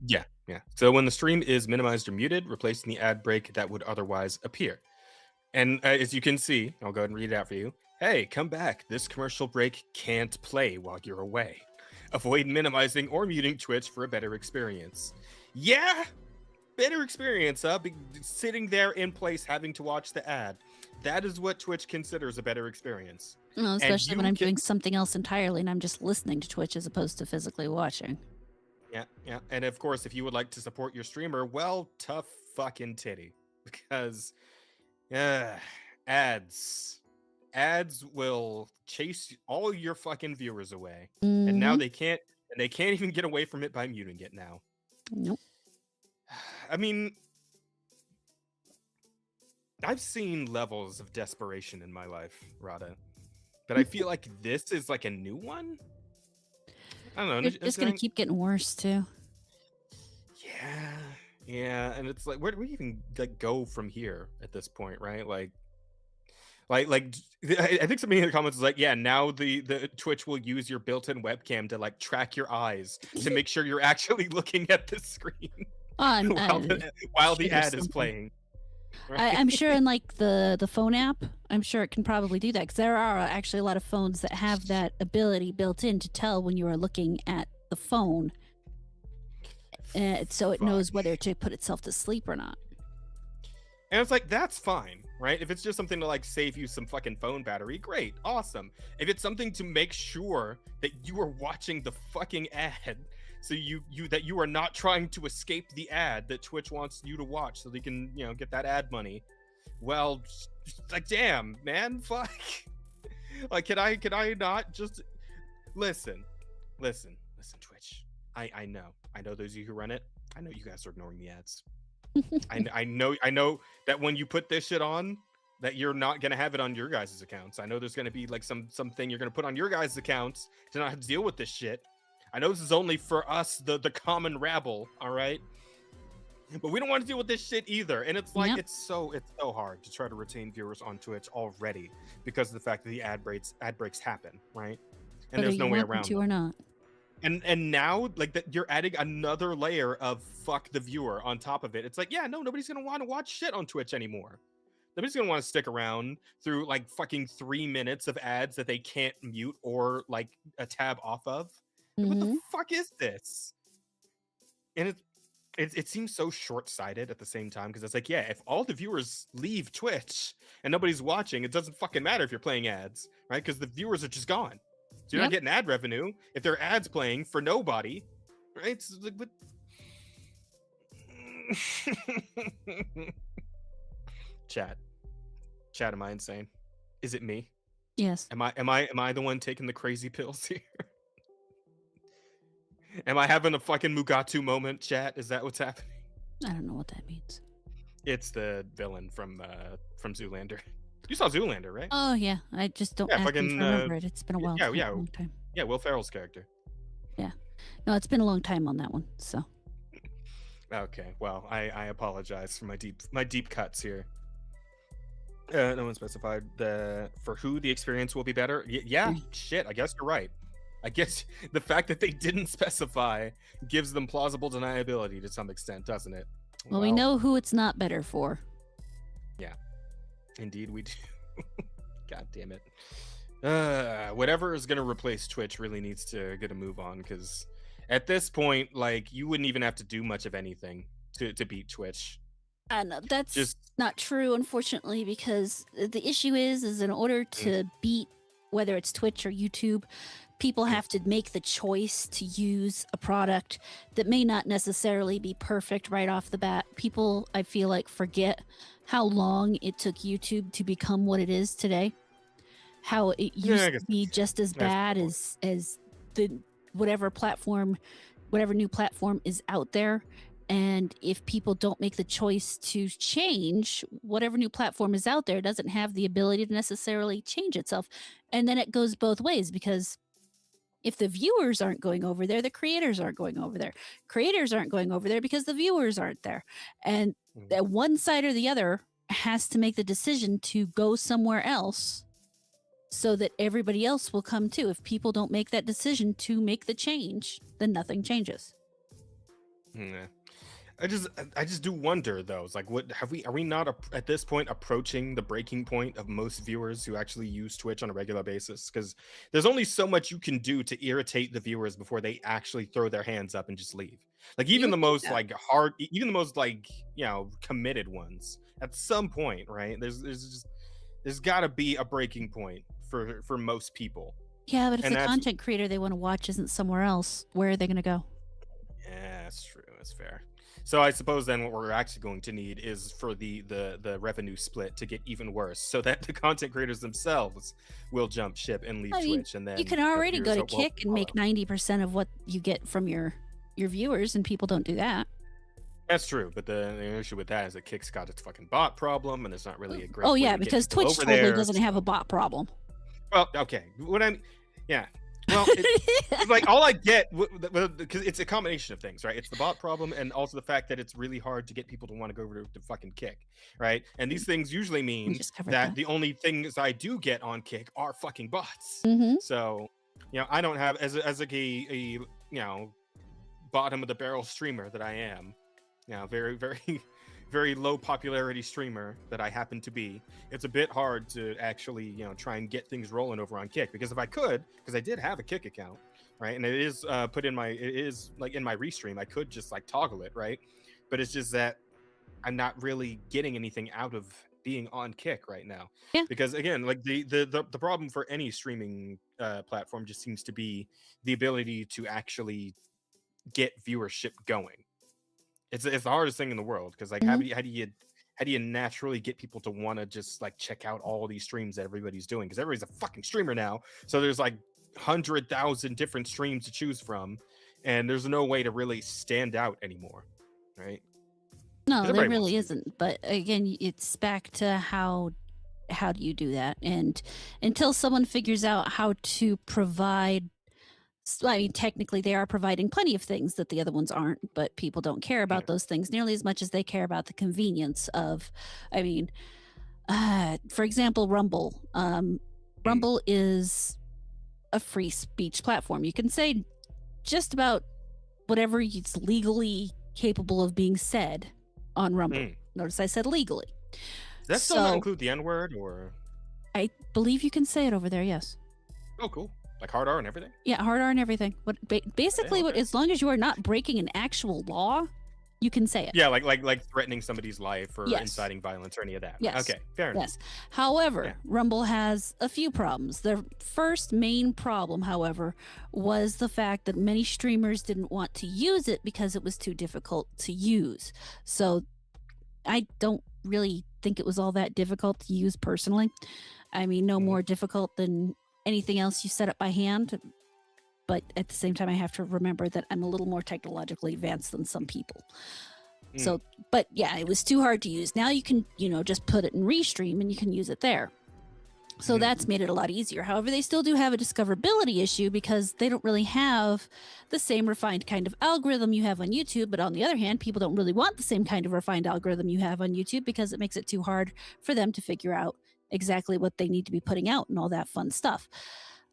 Yeah. So when the stream is minimized or muted, replacing the ad break that would otherwise appear. And as you can see, I'll go ahead and read it out for you. Hey, come back. This commercial break can't play while you're away. Avoid minimizing or muting Twitch for a better experience. Yeah, better experience, huh? Sitting there in place having to watch the ad. That is what Twitch considers a better experience. Well, especially when I'm doing something else entirely and I'm just listening to Twitch as opposed to physically watching. Yeah. And of course, if you would like to support your streamer, well, tough fucking titty. Because ads will chase all your fucking viewers away. And now they can't even get away from it by muting it now. Nope. I mean, I've seen levels of desperation in my life, Rada. But I feel like this is like a new one. I don't know. It's going to keep getting worse too. Yeah, and it's like, where do we even like go from here at this point, right? Like I think somebody in the comments is like, yeah, now the Twitch will use your built-in webcam to like track your eyes to make sure you're actually looking at the screen while the ad is playing. Right? I'm sure in like the phone app, I'm sure it can probably do that because there are actually a lot of phones that have that ability built in to tell when you are looking at the phone, so it knows whether to put itself to sleep or not. And it's like, that's fine, right? If it's just something to like save you some fucking phone battery, great, awesome. If it's something to make sure that you are watching the fucking ad, so that you are not trying to escape the ad that Twitch wants you to watch so they can, get that ad money. Well, like, damn, man, fuck. Like, can I not just listen, Twitch. I know those of you who run it. I know you guys are ignoring the ads. I know that when you put this shit on, that you're not gonna have it on your guys' accounts. I know there's gonna be like something you're gonna put on your guys' accounts to not have to deal with this shit. I know this is only for us, the common rabble, all right? But we don't want to deal with this shit either. And it's like, it's so hard to try to retain viewers on Twitch already because of the fact that the ad breaks happen, right? And Whether there's no way around it or not. And now, like, that you're adding another layer of fuck the viewer on top of it. It's like, yeah, no, nobody's gonna want to watch shit on Twitch anymore. Nobody's gonna want to stick around through like fucking 3 minutes of ads that they can't mute or like a tab off of. What the fuck is this? And it seems so short-sighted at the same time because it's like, yeah, if all the viewers leave Twitch and nobody's watching, it doesn't fucking matter if you're playing ads, right? Because the viewers are just gone. So you're not getting ad revenue if there are ads playing for nobody, right? So like, but... Chat, am I insane? Is it me? Yes. Am I the one taking the crazy pills here? Am I having a fucking Mugatu moment, chat? Is that what's happening? I don't know what that means. It's the villain from Zoolander. You saw Zoolander, right? Oh yeah, I just don't remember it. It's been a while. Yeah, a long time. Yeah, Will Ferrell's character. Yeah, no, it's been a long time on that one. So. Okay, well, I apologize for my deep cuts here. No one specified for who the experience will be better. Yeah, shit. I guess you're right. I guess the fact that they didn't specify gives them plausible deniability to some extent, doesn't it? Well, we know who it's not better for. Yeah, indeed we do. God damn it. Whatever is going to replace Twitch really needs to get a move on, because at this point, like, you wouldn't even have to do much of anything to beat Twitch. No, that's just not true, unfortunately, because the issue is in order to beat, whether it's Twitch or YouTube, people have to make the choice to use a product that may not necessarily be perfect right off the bat. People, I feel like, forget how long it took YouTube to become what it is today. How it used to be just as bad as the whatever new platform is out there. And if people don't make the choice to change, whatever new platform is out there doesn't have the ability to necessarily change itself. And then it goes both ways, because if the viewers aren't going over there, the creators aren't going over there. Creators aren't going over there because the viewers aren't there. And that one side or the other has to make the decision to go somewhere else so that everybody else will come too. If people don't make that decision to make the change, then nothing changes. Yeah. I just do wonder though. It's like, are we not at this point approaching the breaking point of most viewers who actually use Twitch on a regular basis? Because there's only so much you can do to irritate the viewers before they actually throw their hands up and just leave. Like even the most even the most committed ones, at some point, right? There's got to be a breaking point for most people. Yeah, but if the content creator they want to watch isn't somewhere else, where are they going to go? Yeah, that's true. That's fair. So I suppose then what we're actually going to need is for the revenue split to get even worse, so that the content creators themselves will jump ship and leave Twitch. And then you can already go to Kick and make 90% of what you get from your viewers, and people don't do that. That's true, but the issue with that is that Kick's got its fucking bot problem, and it's not really a great. Oh yeah, because Twitch totally doesn't have a bot problem. Well, okay, yeah. Well, it's like all I get, because it's a combination of things, right? It's the bot problem, and also the fact that it's really hard to get people to want to go over to fucking Kick, right? And these things usually mean that the only things I do get on Kick are fucking bots. So, I don't have as a bottom of the barrel streamer that I am, very very very low popularity streamer that I happen to be. It's a bit hard to actually, try and get things rolling over on Kick, because if I could, because I did have a Kick account, right? And it is in my restream, I could just like toggle it, right? But it's just that I'm not really getting anything out of being on Kick right now. Yeah. Because again, like the problem for any streaming platform just seems to be the ability to actually get viewership going. It's the hardest thing in the world, because like how do you naturally get people to want to just like check out all these streams that everybody's doing? Because everybody's a fucking streamer now, so there's like 100,000 different streams to choose from, and there's no way to really stand out anymore, right? No, there really isn't. But again, it's back to how do you do that? And until someone figures out how to provide, I mean, technically they are providing plenty of things that the other ones aren't, but people don't care about those things nearly as much as they care about the convenience of, I mean, for example, Rumble. Rumble is a free speech platform. You can say just about whatever is legally capable of being said on Rumble. Notice I said legally. Does that still not include the N-word, or? I believe you can say it over there, yes. Oh, cool. Like hard R and everything? Yeah, hard R and everything. But basically, as long as you are not breaking an actual law, you can say it. Yeah, like threatening somebody's life or inciting violence or any of that. Yes. Okay, fair enough. Yes. However, Rumble has a few problems. The first main problem, however, was the fact that many streamers didn't want to use it because it was too difficult to use. So I don't really think it was all that difficult to use personally. I mean, no more difficult than anything else you set up by hand, but at the same time I have to remember that I'm a little more technologically advanced than some people. So, but yeah, it was too hard to use. Now you can, just put it in Restream and you can use it there. So that's made it a lot easier. However, they still do have a discoverability issue because they don't really have the same refined kind of algorithm you have on YouTube. But on the other hand, people don't really want the same kind of refined algorithm you have on YouTube because it makes it too hard for them to figure out exactly what they need to be putting out and all that fun stuff.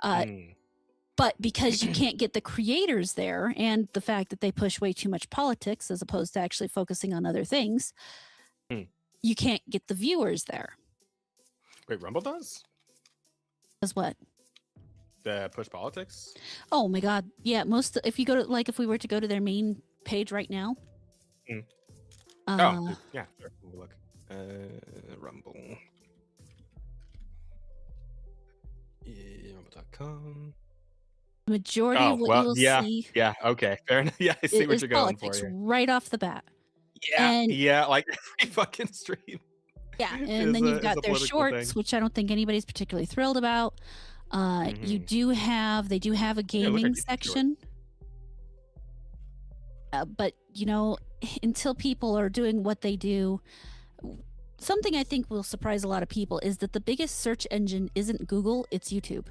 But because you can't get the creators there, and the fact that they push way too much politics as opposed to actually focusing on other things, you can't get the viewers there. Wait, Rumble does? Does what? The push politics? Oh my god. Yeah, if you go to, like, if we were to go to their main page right now. Yeah, sure. We'll look. Rumble. Rumble.com. Majority Oh of what you well, will yeah, see yeah, okay, fair enough. Yeah, I see what is you're going for politics here. right off the bat. Yeah, And yeah, like every fucking stream yeah, and then you've is got a their political shorts, thing. which I don't think anybody's particularly thrilled about. Hmm. They do have a Yeah, look at gaming YouTube Shorts. section, but until people are doing what they do, something I think will surprise a lot of people is that the biggest search engine isn't Google, it's YouTube.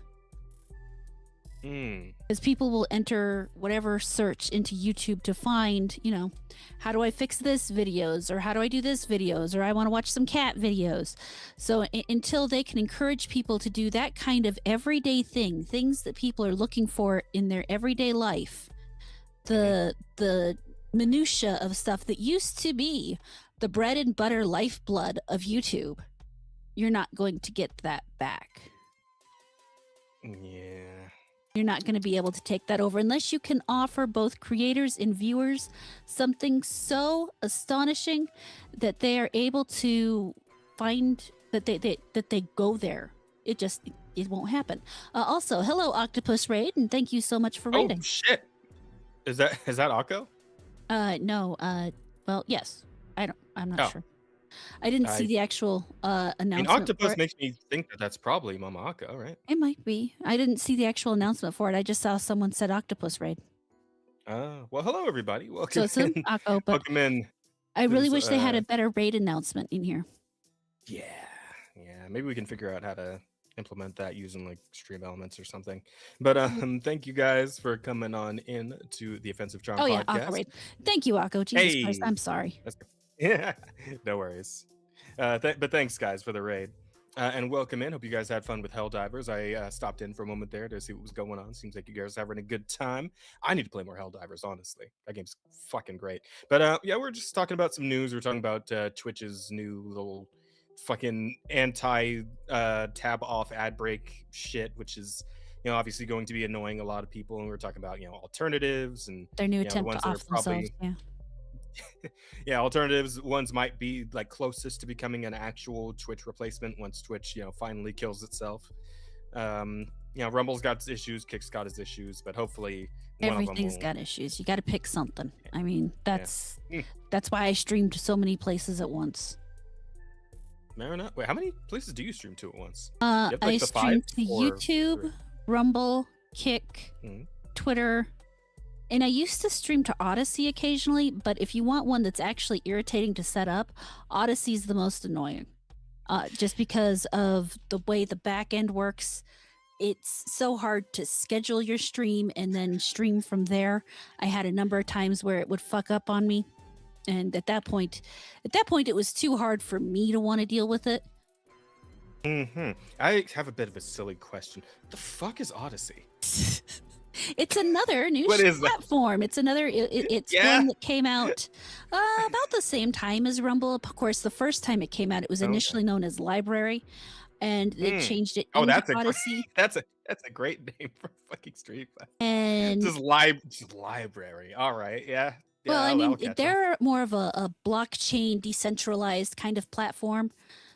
Mm. Because people will enter whatever search into YouTube to find, how do I fix this videos, or how do I do this videos, or I want to watch some cat videos. So until they can encourage people to do that kind of everyday things that people are looking for in their everyday life, the minutia of stuff that used to be the bread and butter lifeblood of YouTube, you're not going to get that back. Yeah. You're not going to be able to take that over unless you can offer both creators and viewers something so astonishing that they are able to find that they go there. It won't happen. Also, hello Octopus Raid, and thank you so much for Oh raiding. shit! Is that Akko? No. Well, yes. I'm not Oh. sure. I didn't see the actual I mean, announcement. Octopus makes me think that that's probably Mama Akko, right? It might be. I didn't see the actual announcement for it. I just saw someone said Octopus Raid. Well, hello everybody. So Welcome it's an in. Akko, but Welcome in. I really This, wish they had a better raid announcement in here. Yeah. Maybe we can figure out how to implement that using like stream elements or something. But thank you guys for coming on in to the Offensive Charm Yeah, podcast. Akko raid. Thank you, Akko. Jesus Hey. Christ, I'm sorry. Yeah, no worries. But thanks guys for the raid. And welcome in. Hope you guys had fun with Helldivers. I stopped in for a moment there to see what was going on. Seems like you guys are having a good time. I need to play more Helldivers, honestly. That game's fucking great. But yeah, we're just talking about some news. We're talking about Twitch's new little fucking anti tab off ad break shit, which is obviously going to be annoying a lot of people. And we're talking about alternatives and Their new the attempt ones to that are off themselves. Yeah. yeah, alternatives ones might be like closest to becoming an actual Twitch replacement once Twitch finally kills itself. Rumble's got its issues, Kick's got its issues, but hopefully everything's got issues. You got to pick something. I mean, that's why I streamed so many places at once. Marina, wait, how many places do you stream to at once? I stream to YouTube, Rumble, Kick, Twitter. And I used to stream to Odyssey occasionally, but if you want one that's actually irritating to set up, Odyssey's the most annoying. Just because of the way the back end works. It's so hard to schedule your stream and then stream from there. I had a number of times where it would fuck up on me. And at that point, it was too hard for me to want to deal with it. I have a bit of a silly question. The fuck is Odyssey? It's another new platform. It's another. It's one that came out about the same time as Rumble. Of course, the first time it came out, it was initially known as Library, and they changed it into Odyssey. That's a great name for a fucking stream. And just library. All right, yeah. Well, I mean, they're more of a blockchain, decentralized kind of platform.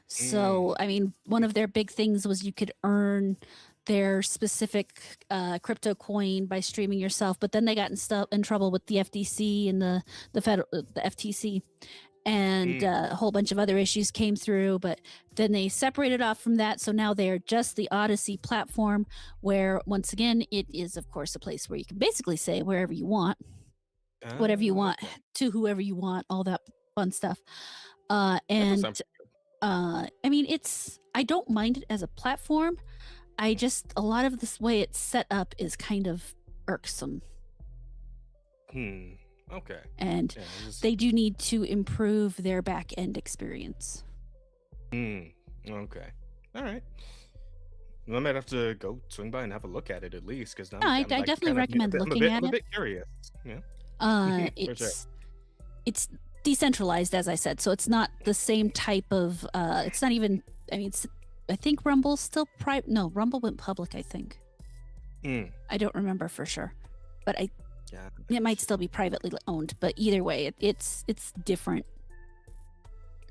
So, I mean, one of their big things was you could earn their specific crypto coin by streaming yourself, but then they got in trouble with the FTC and the FTC, and a whole bunch of other issues came through. But then they separated off from that, so now they are just the Odyssey platform, where once again it is, of course, a place where you can basically say wherever you want, whatever you want, to whoever you want, all that fun stuff. I mean, I don't mind it as a platform. A lot of this way it's set up is kind of irksome. Okay. And they do need to improve their back end experience. Okay. All right. Well, I might have to go swing by and have a look at it at least, because I definitely recommend looking at it. I'm a bit curious. Yeah. It's decentralized, as I said, so it's not the same type of. It's not even. I mean, I think Rumble's still private. No, Rumble went public, I think. I don't remember for sure, but it might still be privately owned. But either way, it's different.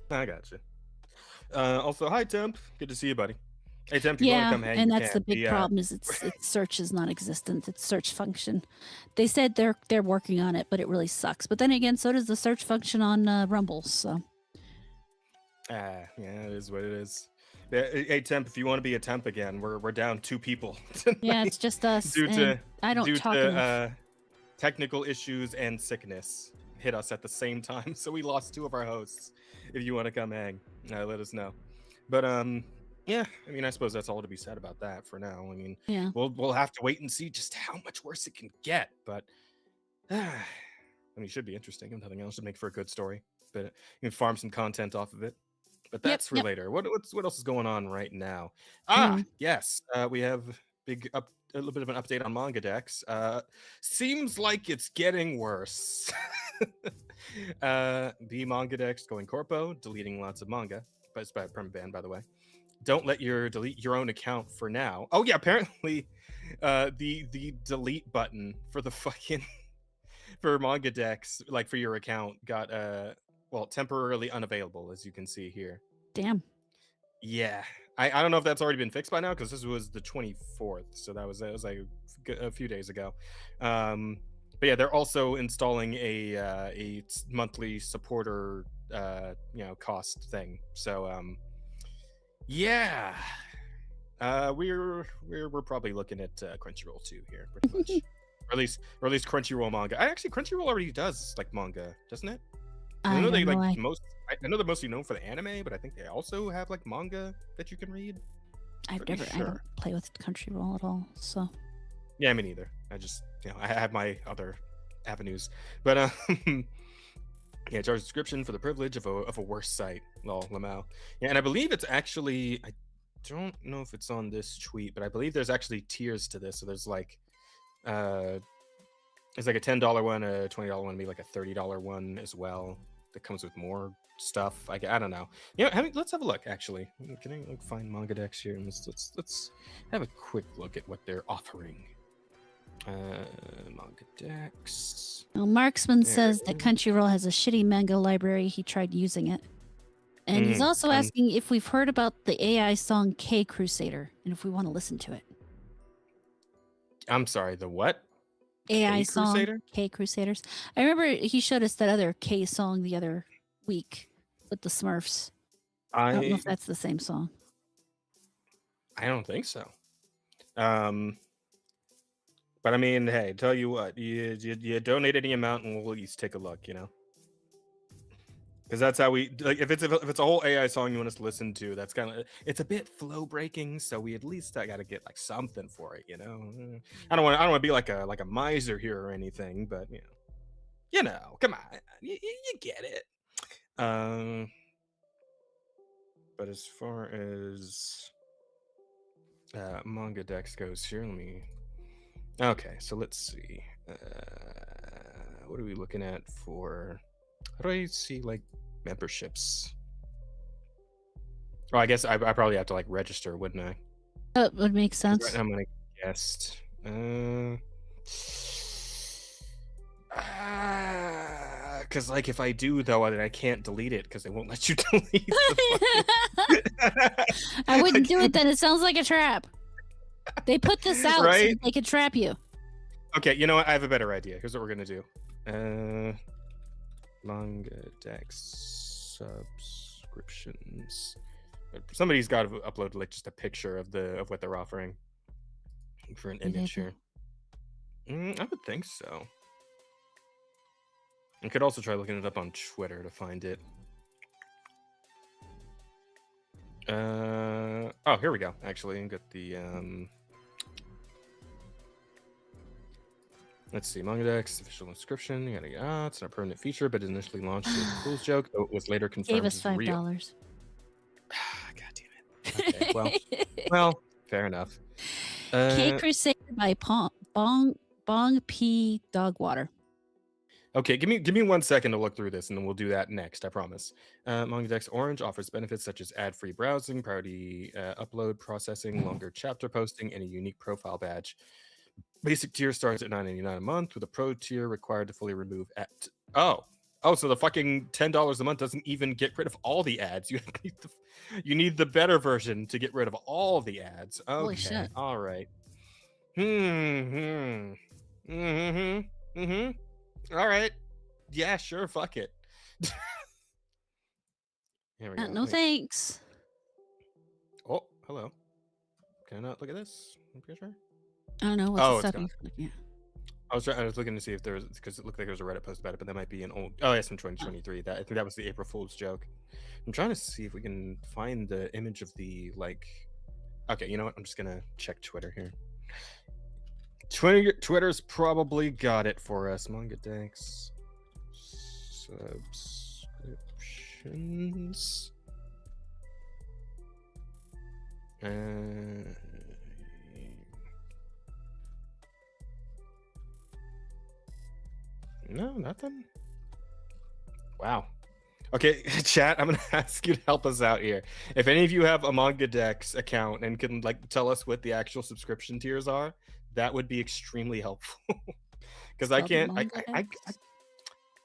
I gotcha. Also, hi Temp, good to see you, buddy. Hey Tim, if you want to come hang, and you that's the can. big problem is its search is non-existent. Its search function. They said they're working on it, but it really sucks. But then again, so does the search function on Rumble. So yeah, it is what it is. Yeah, hey Temp, if you want to be a temp again, we're down 2 people yeah, it's just us. due to I don't talk enough. technical issues and sickness hit us at the same time, so we lost 2 of our hosts. If you want to come hang, let us know. But yeah, I mean, I suppose that's all to be said about that for now. I mean, Yeah. we'll have to wait and see just how much worse it can get. But I mean, it should be interesting. If nothing else, should make for a good story. But you can farm some content off of it. But that's for later. What else is going on right now? Yes, we have a little bit of an update on Manga Dex. Seems like it's getting worse. The Manga Dex going corpo, deleting lots of manga, but it's by permaban, by the way. Don't let delete your own account for now. Oh yeah, apparently, the delete button for the fucking for Manga Dex, like for your account, got temporarily unavailable, as you can see here. Damn. Yeah, I don't know if that's already been fixed by now, because this was the 24th, so that was like a few days ago. But yeah, they're also installing a monthly supporter cost thing. So yeah, we're probably looking at Crunchyroll too here, pretty much. or at least Crunchyroll manga. Crunchyroll already does like manga, doesn't it? I know they like most. I know they're mostly known for the anime, but I think they also have like manga that you can read. I don't play with Crunchyroll at all, so. Yeah, me neither. I just I have my other avenues, but yeah, charge subscription for the privilege of a worse site. Lol, Lamau. Yeah, and I believe it's actually, I don't know if it's on this tweet, but I believe there's actually tiers to this. So there's like it's like a $10 one, a $20 one, maybe like a $30 one as well that comes with more stuff. I don't know. Let's have a look. Actually, can I find Manga Dex here and let's have a quick look at what they're offering. Manga Dex. Well, Marksman says that Crunchyroll has a shitty manga library. He tried using it, and he's also asking if we've heard about the AI song K Crusader and if we want to listen to it. I'm sorry, the what? AI K song Crusader? K Crusaders. I remember he showed us that other K song the other week with the Smurfs. I don't know if that's the same song. I don't think so. But I mean, hey, tell you what, you donate any amount and we'll at least take a look, because that's how we like. If it's a whole AI song you want us to listen to, that's kind of, it's a bit flow breaking, so we at least got to get like something for it, I don't want to be like a miser here or anything, but come on, you get it. But as far as Manga Dex goes here, let me. Okay, so let's see. What are we looking at for? How do I see like memberships? Oh, I guess I probably have to like register, wouldn't I? That would make sense. Right now I'm gonna guess. Because like if I do though, then I can't delete it because they won't let you delete. I wouldn't do it then. It sounds like a trap. They put this out so they could trap you. Okay, you know what? I have a better idea. Here's what we're gonna do. Manga Dex subscriptions. Somebody's got to upload like just a picture of what they're offering for an image here. I would think so. You could also try looking it up on Twitter to find it. Oh, here we go. Actually, got the let's see, Manga Dex official inscription. It's not a permanent feature, but initially launched as a fool's joke, though it was later confirmed. Gave us $5. God damn it. Okay, well, fair enough. K Crusader by Bong P Dogwater. Okay, give me 1 second to look through this, and then we'll do that next. I promise. Manga Dex Orange offers benefits such as ad-free browsing, priority upload processing, longer chapter posting, and a unique profile badge. Basic tier starts at $9.99 a month, with a pro tier required to fully remove Oh, so the fucking $10 a month doesn't even get rid of all the ads. You need the better version to get rid of all the ads. Holy Okay, shit. all right. All right. Yeah, sure. Fuck it. Here we go. No Wait. thanks. Oh, hello. Can I not look at this? I'm pretty sure. I don't know what's Oh, the it's stuff. gone. Yeah. I was looking to see if there was, because it looked like there was a Reddit post about it, but that might be an old. Oh, yes, from 2023. That I think that was the April Fool's joke. I'm trying to see if we can find the image of the like. Okay, you know what? I'm just gonna check Twitter here. Twitter's probably got it for us. Manga Dex subscriptions. No, nothing. Wow. Okay, chat, I'm gonna ask you to help us out here. If any of you have a Manga Dex account and can like tell us what the actual subscription tiers are, that would be extremely helpful. Because I can't.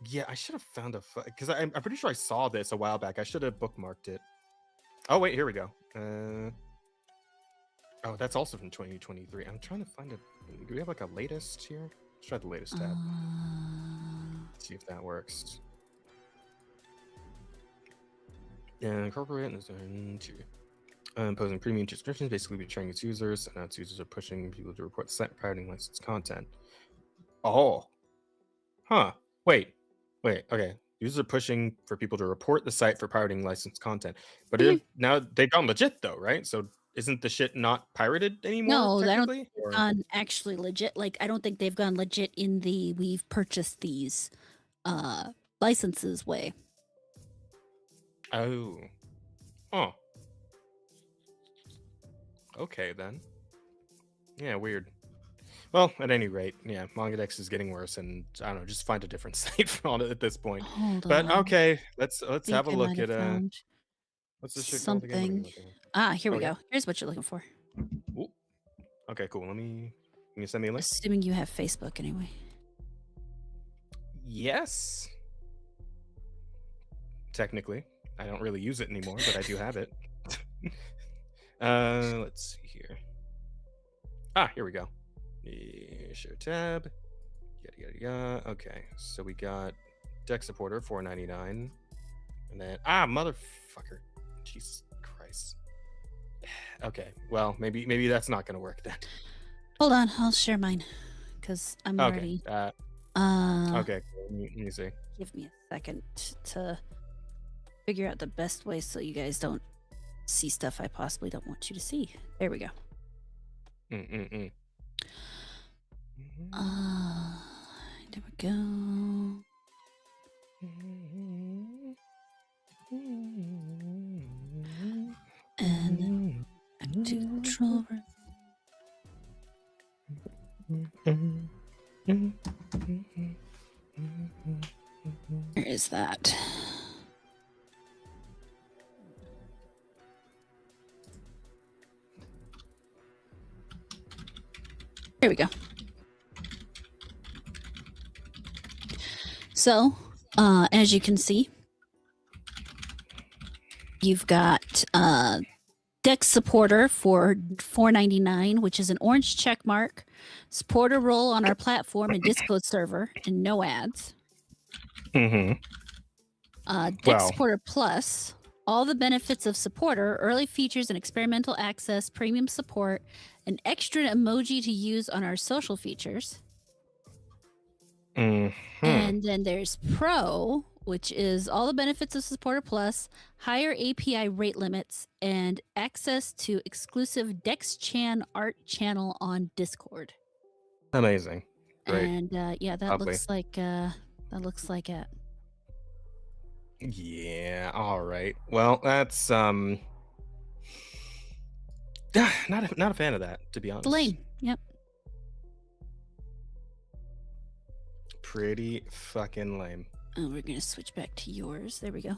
Yeah, I should have found a because I'm pretty sure I saw this a while back. I should have bookmarked it. Oh wait, here we go. Oh, that's also from 2023. I'm trying to find a. Do we have like a latest here? Let's try the latest tab. See if that works. And incorporate imposing premium subscriptions, basically betraying its users, and its users are pushing people to report site pirating licensed content. Oh, huh. Wait. Okay. Users are pushing for people to report the site for pirating licensed content, but now they've gone legit though, right? So isn't the shit not pirated anymore? No, I don't technically? think they've gone actually legit. Like, I don't think they've gone legit in the we've purchased these licenses way. Oh. Oh. Okay then. Yeah, weird. Well, at any rate, yeah, MangaDex is getting worse, and I don't know, just find a different site on it at this point. Hold But on. okay, let's Think have a I look might have at found what's this shit called again? What are we something. looking Here we Oh, yeah? go. Here's what you're looking for. Ooh. Okay, cool. Can you send me a link? Assuming you have Facebook anyway. Yes. Technically, I don't really use it anymore, but I do have it. Let's see here. Here we go. Share tab. Yada. Okay, so we got Deck Supporter $4.99, and then motherfucker, Jesus Christ. Okay, well maybe that's not gonna work then. Hold on, I'll share mine because I'm Okay. already. Okay. Cool. Let me see. Give me a second to figure out the best way so you guys don't see stuff I possibly don't want you to see. There we go. There we go. And back to control. Where is that? There we go. So, as you can see, you've got Dex Supporter for $4.99, which is an orange check mark, supporter role on our platform and Discord server, and no ads. Dex Supporter Plus, all the benefits of supporter, early features and experimental access, premium support, an extra emoji to use on our social features. And then there's Pro, which is all the benefits of Supporter Plus, higher API rate limits, and access to exclusive DexChan art channel on Discord. Amazing. Great. And that Lovely. looks like it. Yeah, all right. Well, that's not a fan of that, to be honest. Lame. Yep. Pretty fucking lame. Oh, we're gonna switch back to yours. There we go.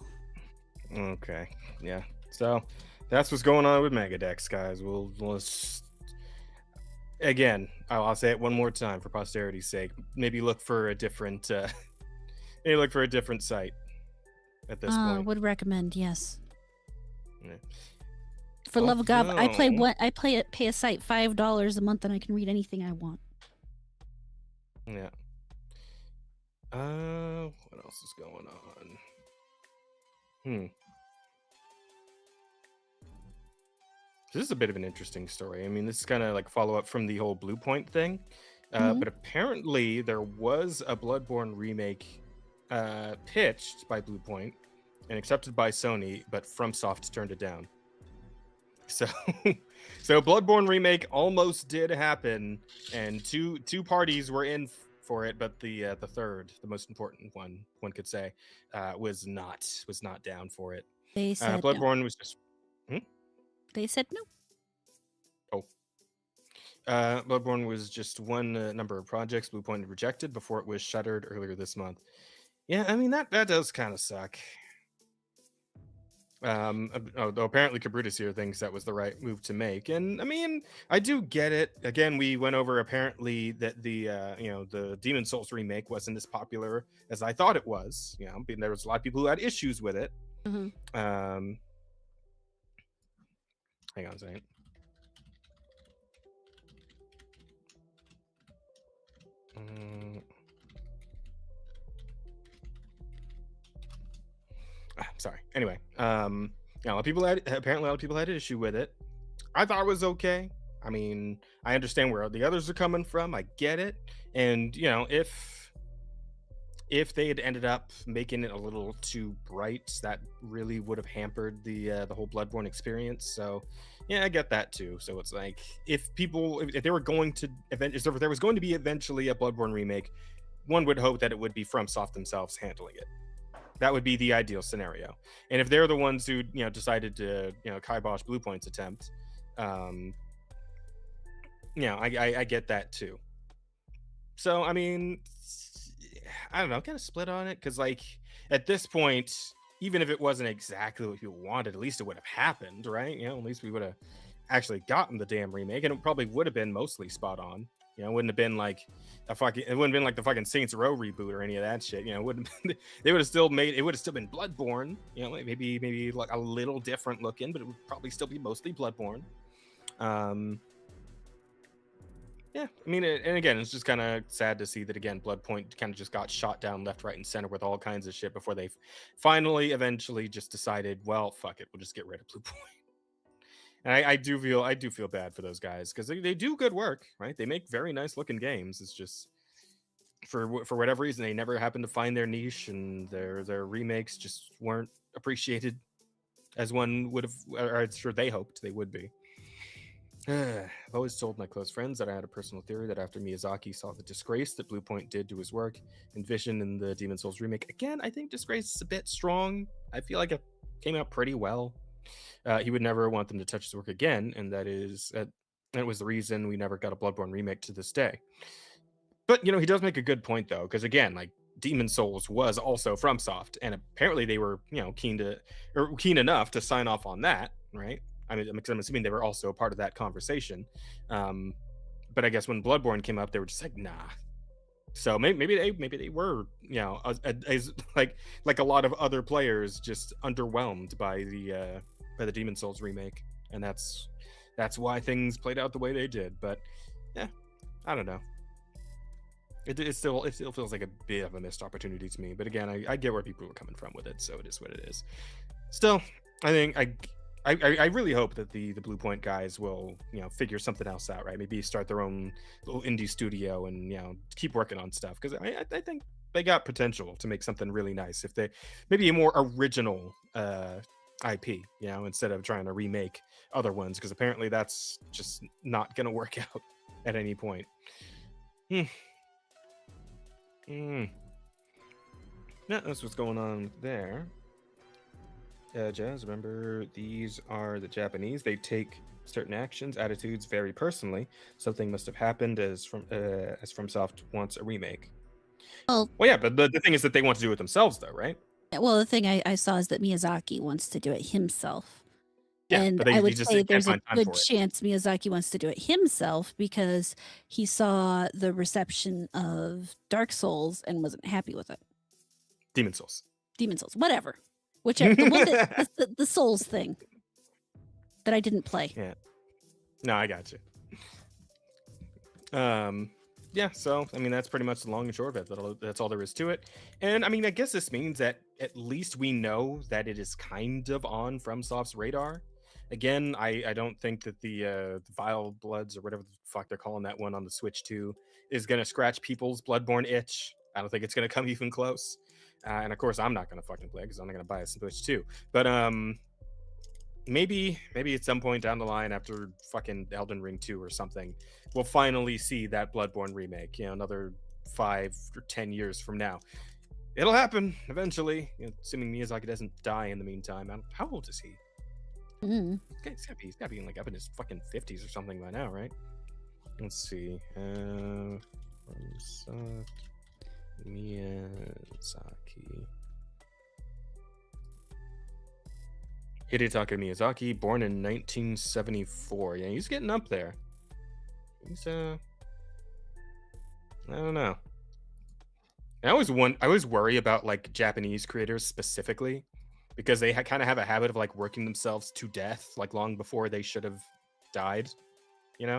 Okay. Yeah. So that's what's going on with MegaDex, guys. Let's again, I'll say it one more time for posterity's sake. Maybe look for a different maybe look for a different site at this point. Would recommend, yes. Yeah. For love of God, I play Although- pay a site $5 a month and I can read anything I want. Yeah. What else is going on? This is a bit of an interesting story. I mean, this is kind of like follow up from the whole Blue Point thing. Mhm. But apparently there was a Bloodborne remake pitched by Blue Point and accepted by Sony, but FromSoft turned it down. So, so Bloodborne remake almost did happen, and two parties were in for it, but the third, the most important one could say, was not down for it. They said Bloodborne no. was just. They said no. Bloodborne was just one number of projects Blue Point had rejected before it was shuttered earlier this month. Yeah, I mean that does kind of suck. Though apparently Cabrutus here thinks that was the right move to make, and I mean I do get it. Again, we went over apparently that the the Demon Souls remake wasn't as popular as I thought it was. There was a lot of people who had issues with it. Mm-hmm. Hang on a second. Sorry. Anyway, a lot of people had an issue with it. I thought it was okay. I mean, I understand where the others are coming from. I get it. And if they had ended up making it a little too bright, that really would have hampered the whole Bloodborne experience. So, yeah, I get that too. So it's like if there was going to be eventually a Bloodborne remake, one would hope that it would be FromSoft themselves handling it. That would be the ideal scenario. And if they're the ones who decided to kibosh Blue Point's attempt, I get that too. So I mean, I don't know, kind of split on it, because like at this point, even if it wasn't exactly what people wanted, at least it would have happened, right? At least we would have actually gotten the damn remake, and it probably would have been mostly spot on. It wouldn't have been like the fucking Saints Row reboot or any of that shit. It wouldn't. It would have still been Bloodborne. Maybe like a little different looking, but it would probably still be mostly Bloodborne. Yeah, I mean, and again, it's just kind of sad to see that again, Bloodpoint kind of just got shot down left, right, and center with all kinds of shit before they eventually just decided, well, fuck it, we'll just get rid of Blue Point. And I do feel bad for those guys, because they do good work, right? They make very nice looking games. It's just for whatever reason they never happened to find their niche, and their remakes just weren't appreciated as one would have, or I'm sure they hoped they would be. I've always told my close friends that I had a personal theory that after Miyazaki saw the disgrace that Blue Point did to his work and vision in the Demon Souls remake, again, I think disgrace is a bit strong. I feel like it came out pretty well. He would never want them to touch his work again, and that was the reason we never got a Bloodborne remake to this day. But he does make a good point though, because again, like Demon Souls was also FromSoft, and apparently they were keen enough to sign off on that, right? I mean, I'm assuming they were also a part of that conversation. But I guess when Bloodborne came up, they were just like, nah. So maybe they were, as like a lot of other players, just underwhelmed by the Demon Souls remake, and that's why things played out the way they did. But yeah, I don't know. It still feels like a bit of a missed opportunity to me. But again, I get where people were coming from with it, so it is what it is. Still, I think I really hope that the Blue Point guys will figure something else out, right? Maybe start their own little indie studio and keep working on stuff, because I think they got potential to make something really nice if they maybe a more original IP, instead of trying to remake other ones, because apparently that's just not gonna work out at any point. Yeah, that's what's going on there. Jazz, remember, these are the Japanese. They take certain actions, attitudes very personally. Something must have happened as FromSoft wants a remake. Well, yeah, but the thing is that they want to do it themselves, though, right? Well, the thing I saw is that Miyazaki wants to do it himself. Yeah, and but I would say there's a good for it. chance Miyazaki wants to do it himself because he saw the reception of Dark Souls and wasn't happy with it. Demon Souls. Demon Souls, whatever, whichever the one that the Souls thing that I didn't play. Yeah. No, I got you. Yeah, so I mean that's pretty much the long and short of it. That's all there is to it. And I mean, I guess this means that at least we know that it is kind of on FromSoft's radar. Again, I don't think that the Vile Bloods or whatever the fuck they're calling that one on the Switch 2 is gonna scratch people's Bloodborne itch. I don't think it's gonna come even close. And of course, I'm not gonna fucking play because I'm not gonna buy a Switch 2. But maybe at some point down the line after fucking Elden Ring 2 or something, we'll finally see that Bloodborne remake, another 5 or 10 years from now. It'll happen eventually, assuming Miyazaki doesn't die in the meantime. How old is he? Mm. He's gotta be like up in his fucking 50s or something by now, right? Let's see. Miyazaki. Hidetaka Miyazaki, born in 1974. Yeah, he's getting up there. He's I don't know. I always worry about like Japanese creators specifically because they kind of have a habit of like working themselves to death like long before they should have died, Mm-hmm.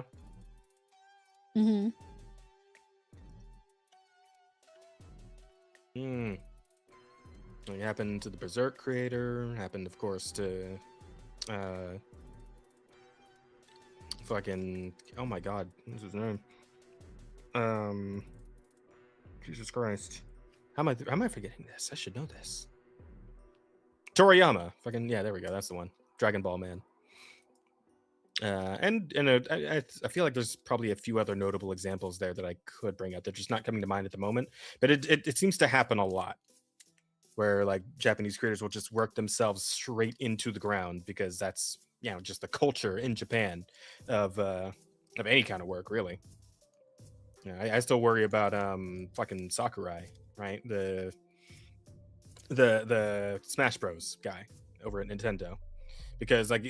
It happened to the Berserk creator, happened of course to fucking, oh my god, what's his name? Jesus Christ. How am I forgetting this? I should know this. Toriyama. Fucking, yeah, there we go. That's the one. Dragon Ball Man. I feel like there's probably a few other notable examples there that I could bring up. They're just not coming to mind at the moment. But it seems to happen a lot, where like Japanese creators will just work themselves straight into the ground because that's just the culture in Japan of any kind of work, really. I still worry about fucking Sakurai, right? The Smash Bros guy over at Nintendo, because like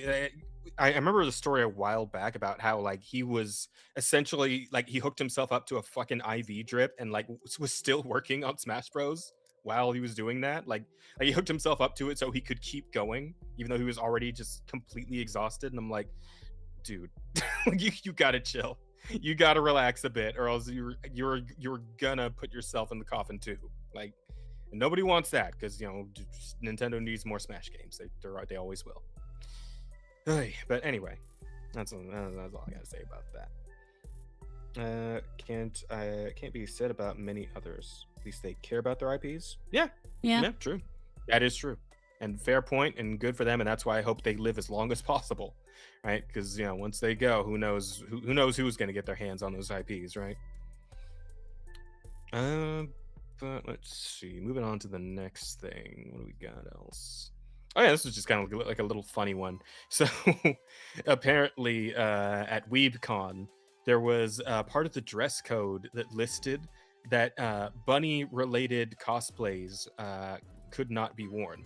I remember the story a while back about how like he was essentially like he hooked himself up to a fucking IV drip and like was still working on Smash Bros while he was doing that. Like he hooked himself up to it so he could keep going even though he was already just completely exhausted. And I'm like, dude, you gotta chill. You gotta relax a bit, or else you're gonna put yourself in the coffin too. Like, and nobody wants that because Nintendo needs more Smash games. They always will. But anyway, that's all I gotta say about that. Can't be said about many others. At least they care about their IPs. Yeah, true. That is true, and fair point, and good for them. And that's why I hope they live as long as possible, right? Because once they go, who knows who's gonna get their hands on those IPs, right? But let's see. Moving on to the next thing. What do we got else? Oh yeah, this was just kind of like a little funny one. So apparently at WeebCon, there was part of the dress code that listed that bunny-related cosplays could not be worn.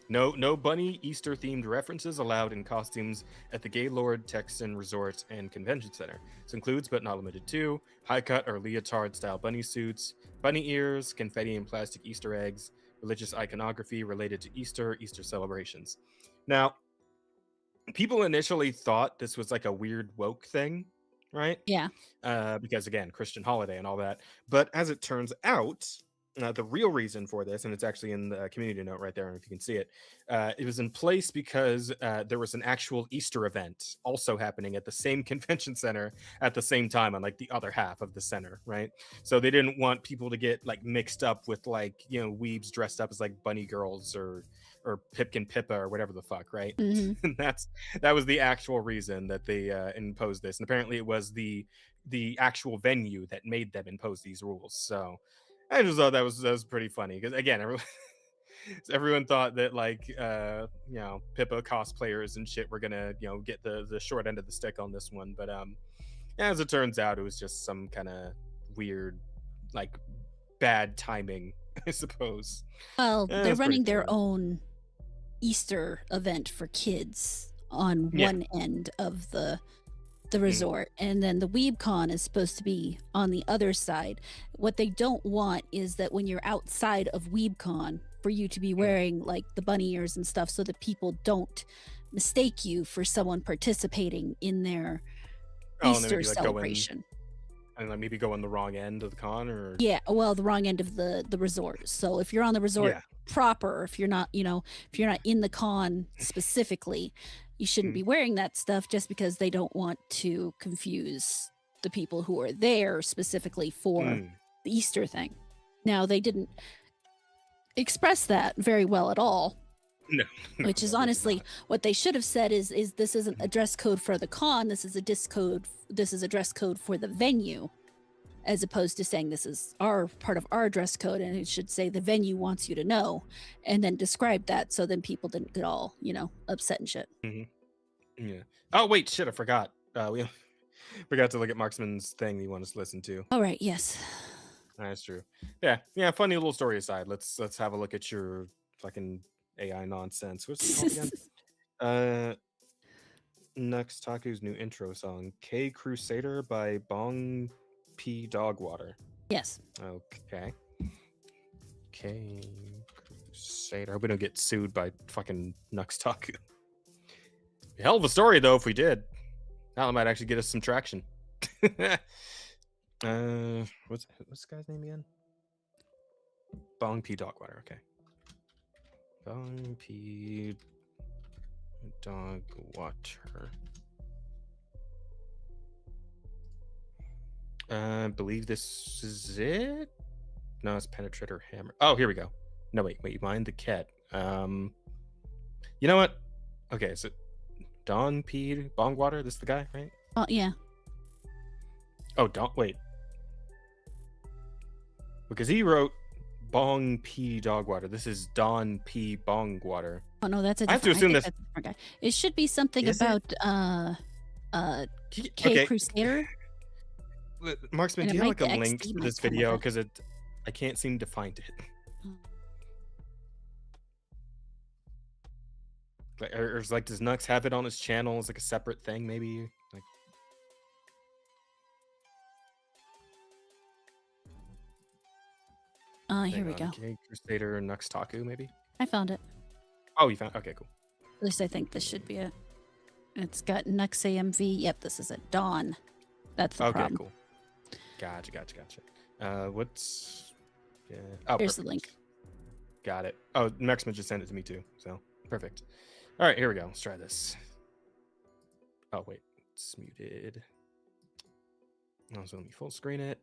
No bunny Easter themed references allowed in costumes at the Gaylord Texan Resort and Convention Center. This includes, but not limited to, high cut or leotard style bunny suits, bunny ears, confetti and plastic Easter eggs, religious iconography related to Easter celebrations. Now, people initially thought this was like a weird woke thing, right? Yeah. Because again, Christian holiday and all that. But as it turns out, the real reason for this, and it's actually in the community note right there, if you can see it, it was in place because there was an actual Easter event also happening at the same convention center at the same time on like the other half of the center, right? So they didn't want people to get like mixed up with like weebs dressed up as like bunny girls or Pipkin Pippa or whatever the fuck, right? Mm-hmm. And that was the actual reason that they imposed this, and apparently it was the actual venue that made them impose these rules. So I just thought that was pretty funny because again, everyone thought that like Pippa cosplayers and shit were gonna get the short end of the stick on this one, but as it turns out, it was just some kind of weird like bad timing, I suppose. Well, Yeah, they're it's running pretty their funny. own Easter event for kids on one end of the the resort, and then the WeebCon is supposed to be on the other side. What they don't want is that when you're outside of WeebCon, for you to be wearing like the bunny ears and stuff, so that people don't mistake you for someone participating in their Oh, and then Easter maybe like go in celebration. and like maybe go on the wrong end of the con, or Yeah, well, the wrong end of the resort. So if you're on the resort yeah. proper, if you're not, if you're not in the con specifically, you shouldn't be wearing that stuff, just because they don't want to confuse the people who are there specifically for the Easter thing. Now, they didn't express that very well at all. No, which is no, they did honestly not. what they should have said is this isn't a dress code for the con, this is a dress code for the venue, as opposed to saying this is our part of our dress code, and it should say the venue wants you to know, and then describe that, so then people didn't get all upset and shit. Yeah. Oh wait, shit! I forgot. We forgot to look at Marksman's thing that you want us to listen to. All right, yes. That's true. Yeah. Funny little story aside. Let's have a look at your fucking AI nonsense. What's it called again? Nux Taku's new intro song, K Crusader by Bong P Dogwater. Yes. Okay. K Crusader. I hope we don't get sued by fucking Nux Taku. Hell of a story though if we did. That might actually get us some traction. What's this guy's name again? Bong P Dogwater, okay. Bong P Dogwater. I believe this is it. No, it's Penetrator Hammer. Oh, here we go. No, wait, mind the cat. You know what? Okay, is it Don P Bongwater? This is the guy, right? Oh yeah. Oh, wait. Because he wrote Bong P Dogwater. This is Don P Bongwater. Oh no, that's a I have to assume that's a different guy. It should be something Is about K Okay. Crusader. Marksman, And do it you have might- like a the link XD to might this come with video? it. Because I can't seem to find it. Or is, like, does Nux have it on his channel as like a separate thing? Maybe like. Here we go. K Crusader Nux Taku, maybe. I found it. Oh, you found? Okay, cool. At least I think this should be it. It's got Nux AMV. Yep, this is it. Dawn. That's the Okay, problem. cool. Gotcha. What's? Yeah. Oh, Here's the perfect. link. Got it. Oh, Maxman just sent it to me too. So perfect. All right, here we go. Let's try this. Oh wait, it's muted. Also, let me full screen it.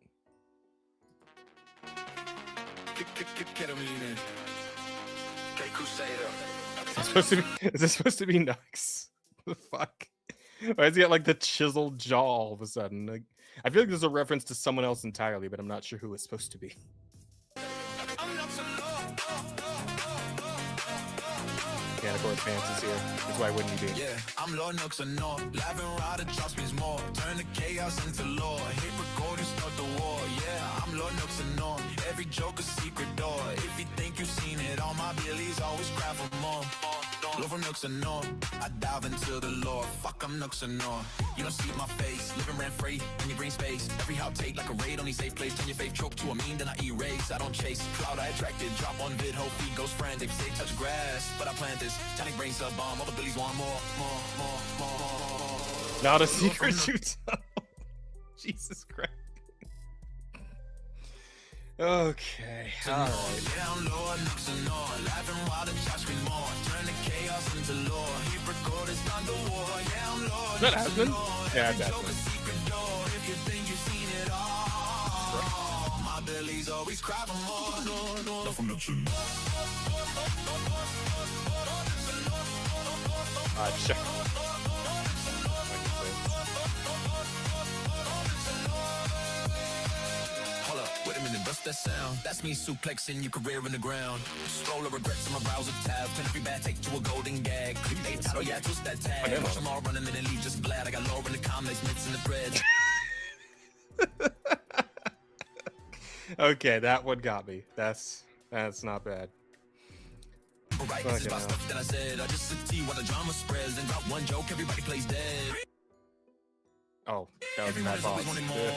Is this supposed to be Nux? The fuck? Why has he got like the chiseled jaw all of a sudden? Like, I feel like there's a reference to someone else entirely, but I'm not sure who it's supposed to be. Yeah, of course, Vance is here. That's why wouldn't he be? Yeah, I'm Lord Nux and all. Live and ride, trust means more. Turn the chaos into law. Hit recording, start the war. Yeah, I'm Lord Nux and all. Every joke a secret door. If you think you've seen it, all my billies always cry for more. Love from Nux and all. I dive into the lore. Fuck, I'm Nux and all. You don't see my face. Living rent free in your green space. Every hot take like a raid on these safe place. Turn your faith choke to a mean, then I erase. I don't chase. Cloud I attracted. Drop on vid, whole feet goes frantic. Say touch grass, but I plant this. Tiny brain sub bomb. All the billies want more. Not a secret you tell. Jesus Christ. Okay. All right. Yeah, I'm Lord Nux and all. Laughing while the shots scream more. Turn the chaos into law. Hit recorders on the war. Yeah, I'm Lord Is that Nux Aspen? and all. Yeah, Every that's joke a Aspen. secret door. If you think you've seen it all. My belly's always cry for more. No, from Nux and all. Check. Hold up, wait a minute, what's that sound? That's me suplexing your career in the ground. Scroll of regrets on my browser tab. Turn every bad take to a golden gag. Click they title, yeah, twist that tag. Okay, Watch them all running and then leave just glad. I got lore in the comments, mix in the threads. Okay, that one got me. That's not bad. Right, Fucking this is my hell. stuff that I said. I just see while the drama spreads and drop one joke, everybody plays dead. Oh, that was my Everybody's always boss. wanting more.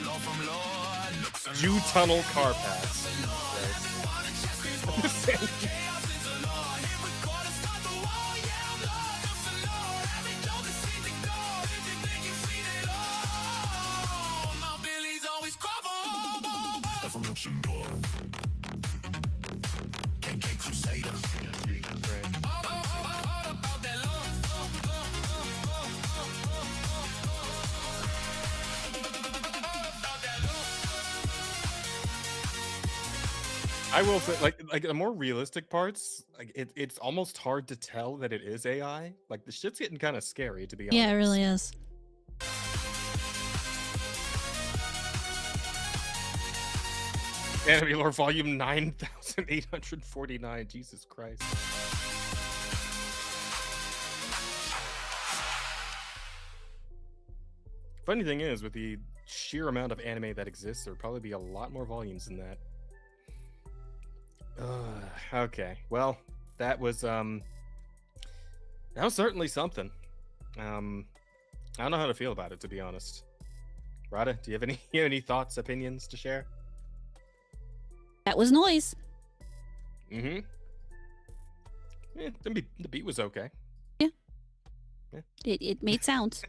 Love from Lord. Looks and Jew tunnel car pass. I will say, like the more realistic parts, like it's almost hard to tell that it is AI. Like the shit's getting kind of scary, to be honest. Yeah, it really is. Anime Lore Volume 9849. Jesus Christ. Funny thing is, with the sheer amount of anime that exists, there would probably be a lot more volumes than that. Okay, well, that was certainly something. I don't know how to feel about it, to be honest. Rada, do you have any thoughts, opinions to share? That was noise. Mm-hmm. Yeah, the beat was okay. It made sounds.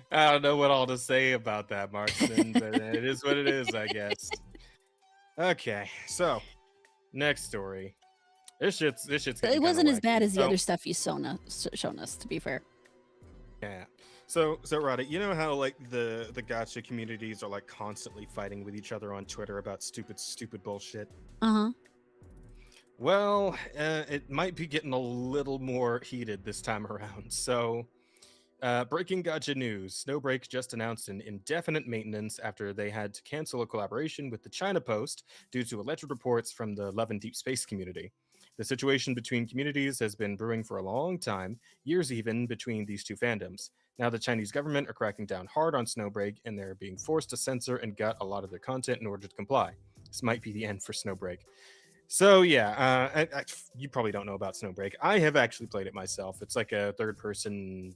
I don't know what all to say about that, Marksman, but it is what it is, I guess. Okay, so next story. This shit's It wasn't as bad wacky. as the other stuff you shown us, to be fair. Yeah. So Rada, you know how like the gacha communities are like constantly fighting with each other on Twitter about stupid bullshit? Uh-huh. Well, it might be getting a little more heated this time around. So, breaking gacha news: Snowbreak just announced an indefinite maintenance after they had to cancel a collaboration with the China Post due to alleged reports from the Love and Deep Space community. The situation between communities has been brewing for a long time, years even, between these two fandoms. Now the Chinese government are cracking down hard on Snowbreak, and they're being forced to censor and gut a lot of their content in order to comply. This might be the end for Snowbreak. So yeah, you probably don't know about Snowbreak. I have actually played it myself. It's like a third-person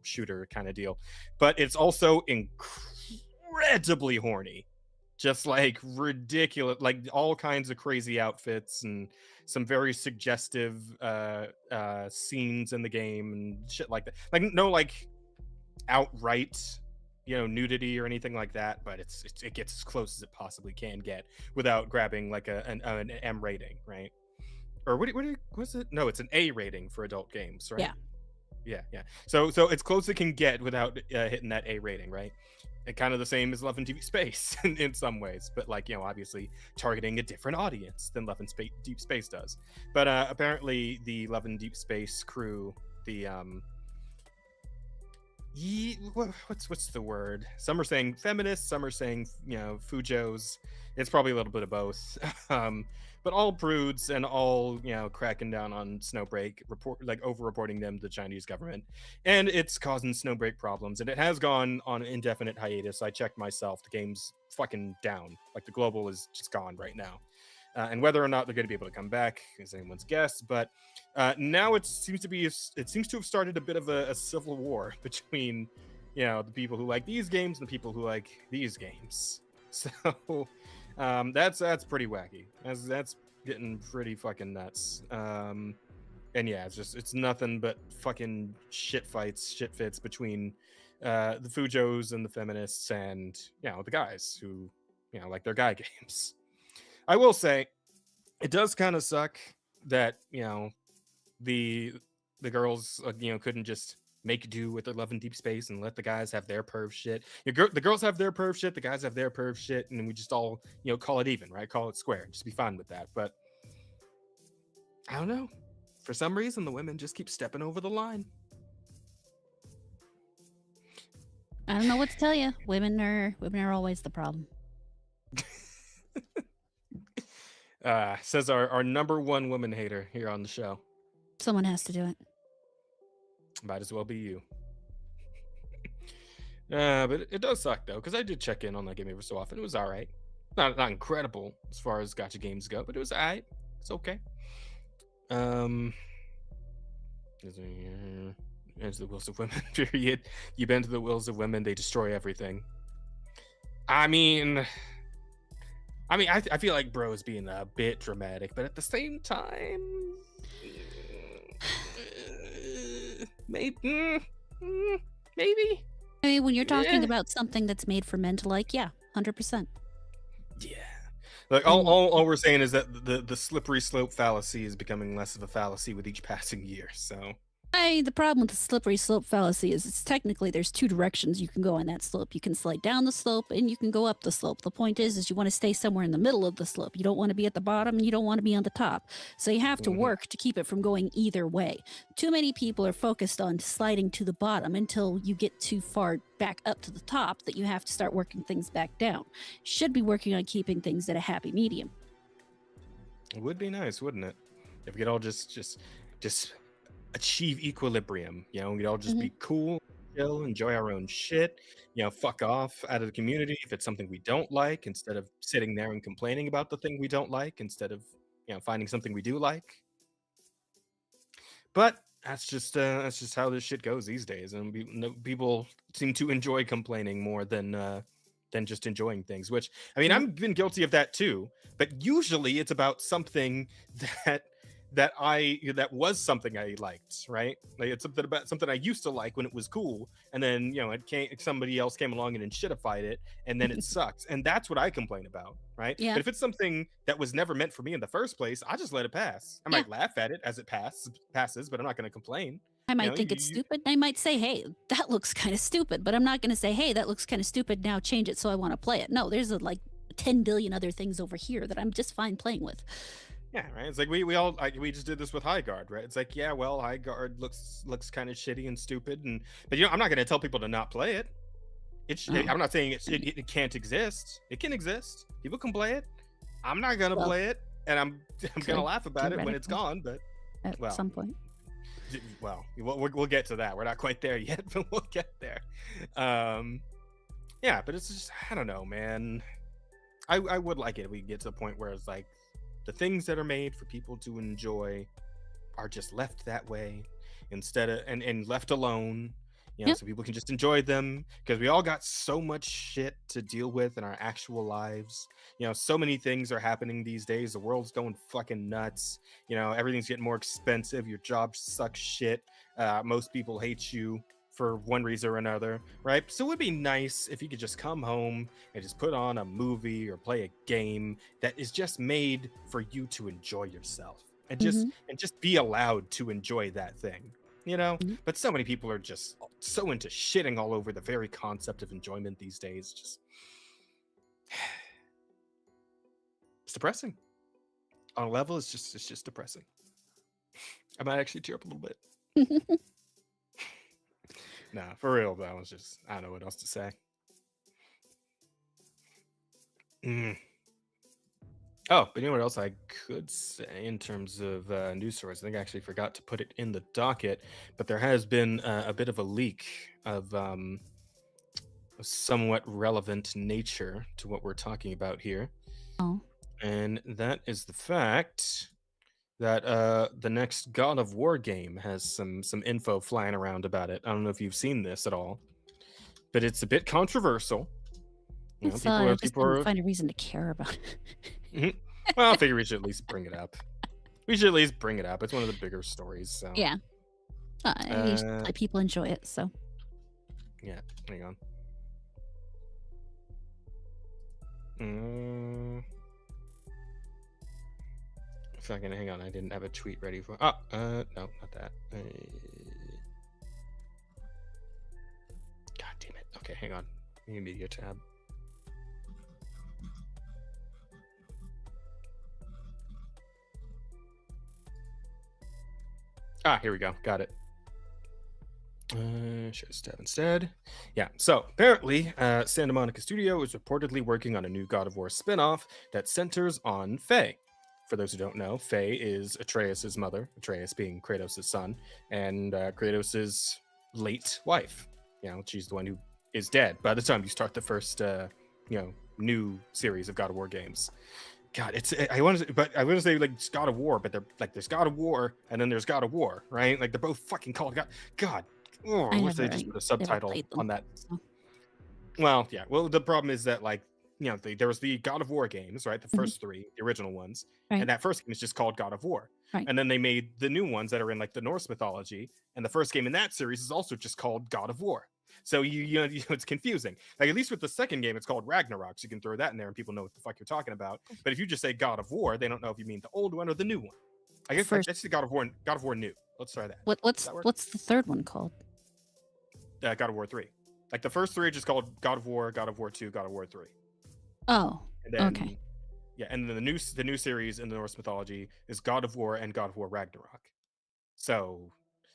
shooter kind of deal, but it's also incredibly horny, just like ridiculous, like all kinds of crazy outfits and some very suggestive scenes in the game and shit like that. Like no like outright nudity or anything like that, but it gets as close as it possibly can get without grabbing like an M rating, right? Or what was it? No, it's an A rating for adult games, right? Yeah. So it's close as it can get without hitting that A rating, right? And kind of the same as Love and Deep Space in some ways, but like obviously targeting a different audience than Love and Deep Space does. But apparently the Love and Deep Space crew, the what's the word? Some are saying feminists, some are saying fujos. It's probably a little bit of both. But all prudes and all cracking down on Snowbreak, over-reporting them to the Chinese government, and it's causing Snowbreak problems. And it has gone on an indefinite hiatus. I checked myself; the game's fucking down. Like the global is just gone right now. And whether or not they're going to be able to come back is anyone's guess. But now it seems to have started a bit of a civil war between, the people who like these games and the people who like these games. So that's pretty wacky. That's getting pretty fucking nuts. And yeah, it's nothing but fucking shit fits between the Fujos and the feminists and the guys who like their guy games. I will say, it does kind of suck that the girls couldn't just make do with their Love and Deep Space and let the guys have their perv shit. The girls have their perv shit, the guys have their perv shit, and we just all call it even, right? Call it square. Just be fine with that. But I don't know. For some reason, the women just keep stepping over the line. I don't know what to tell you. Women are always the problem. Says our number one woman hater here on the show. Someone has to do it. Might as well be you. But it does suck though, because I did check in on that game every so often. It was all right. Not incredible as far as gacha games go, but it was all right. It's okay. to the wills of women. Period. You bend to the wills of women, they destroy everything. I feel like bro is being a bit dramatic, but at the same time, maybe. I mean, when you're talking Yeah. about something that's made for men to like, yeah, 100%. Yeah. Like all we're saying is that the slippery slope fallacy is becoming less of a fallacy with each passing year. So The problem with the slippery slope fallacy is it's technically there's two directions you can go on that slope. You can slide down the slope and you can go up the slope. The point is you want to stay somewhere in the middle of the slope. You don't want to be at the bottom and you don't want to be on the top. So you have to work to keep it from going either way. Too many people are focused on sliding to the bottom until you get too far back up to the top that you have to start working things back down. You should be working on keeping things at a happy medium. it would be nice, wouldn't it? If we could all just achieve equilibrium. You know, we'd all just be cool, chill, enjoy our own shit. You know, fuck off out of the community if it's something we don't like, instead of sitting there and complaining about the thing we don't like, instead of finding something we do like. But that's just how this shit goes these days, and people seem to enjoy complaining more than just enjoying things. Which I've been guilty of that too. But usually it's about something that was something I liked, right? Like it's something I used to like when it was cool, and then somebody else came along and then shitified it, and then it sucks, and that's what I complain about, right? Yeah. But if it's something that was never meant for me in the first place, I just let it pass. I might laugh at it as it passes, but I'm not going to complain. I might think it's stupid. I might say, hey, that looks kind of stupid, but I'm not going to say, hey, that looks kind of stupid, now change it so I want to play it. No, there's like 10 billion other things over here that I'm just fine playing with. Yeah, right. It's like we just did this with High Guard, right? It's like, yeah, well, High Guard looks kind of shitty and stupid, but I'm not going to tell people to not play it. I'm not saying it can't exist. It can exist. People can play it. I'm not going to play it, and I'm going to laugh about it when it's gone. But at some point. Well, we'll get to that. We're not quite there yet, but we'll get there. Yeah, but it's just, I don't know, man. I would like it if we get to the point where it's like the things that are made for people to enjoy are just left that way instead of and left alone, so people can just enjoy them, because we all got so much shit to deal with in our actual lives. So many things are happening these days. The world's going fucking nuts. Everything's getting more expensive. Your job sucks shit. Most people hate you for one reason or another, right? So it would be nice if you could just come home and just put on a movie or play a game that is just made for you to enjoy yourself, and just be allowed to enjoy that thing, But so many people are just so into shitting all over the very concept of enjoyment these days. Just it's depressing. On a level, it's just depressing. I might actually tear up a little bit. Nah, for real, though. I don't know what else to say. Oh, but you know what else I could say in terms of news stories? I think I actually forgot to put it in the docket, but there has been a bit of a leak of a somewhat relevant nature to what we're talking about here. Oh. And that is the fact that the next God of War game has some info flying around about it. I don't know if you've seen this at all, but it's a bit controversial. People are find a reason to care about it. Well, I figure we should at least bring it up. It's one of the bigger stories. So yeah, people enjoy it. So yeah, hang on. Second, hang on. I didn't have a tweet ready for. No, not that. God damn it. Okay, hang on. New media tab. Here we go. Got it. Share this tab instead. Yeah, so apparently Santa Monica Studio is reportedly working on a new God of War spin-off that centers on Faye. For those who don't know, Faye is Atreus' mother, Atreus being Kratos' son, and Kratos' late wife. She's the one who is dead by the time you start the first new series of God of War games. God, I want to say like it's God of War, but they're like there's God of War and then there's God of War, right? Like they're both fucking called God. God, Oh, I I wish they never, just I put a never subtitle played them. on that. So. Well, yeah. Well, the problem is that, like, there was the God of War games, right? The Mhm. first three, the original ones, Right. and that first game is just called God of War. Right. And then they made the new ones that are in like the Norse mythology, and the first game in that series is also just called God of War. So it's confusing. Like, at least with the second game, it's called Ragnarok, so you can throw that in there and people know what the fuck you're talking about. But if you just say God of War, they don't know if you mean the old one or the new one. I guess First, let's say God of War New. Let's try that. what's that work? what's the third one called? God of War 3. Like, the first three are just called God of War 2, God of War 3. Oh, And then, okay. yeah, and then the new series in the Norse mythology is God of War and God of War Ragnarok. So,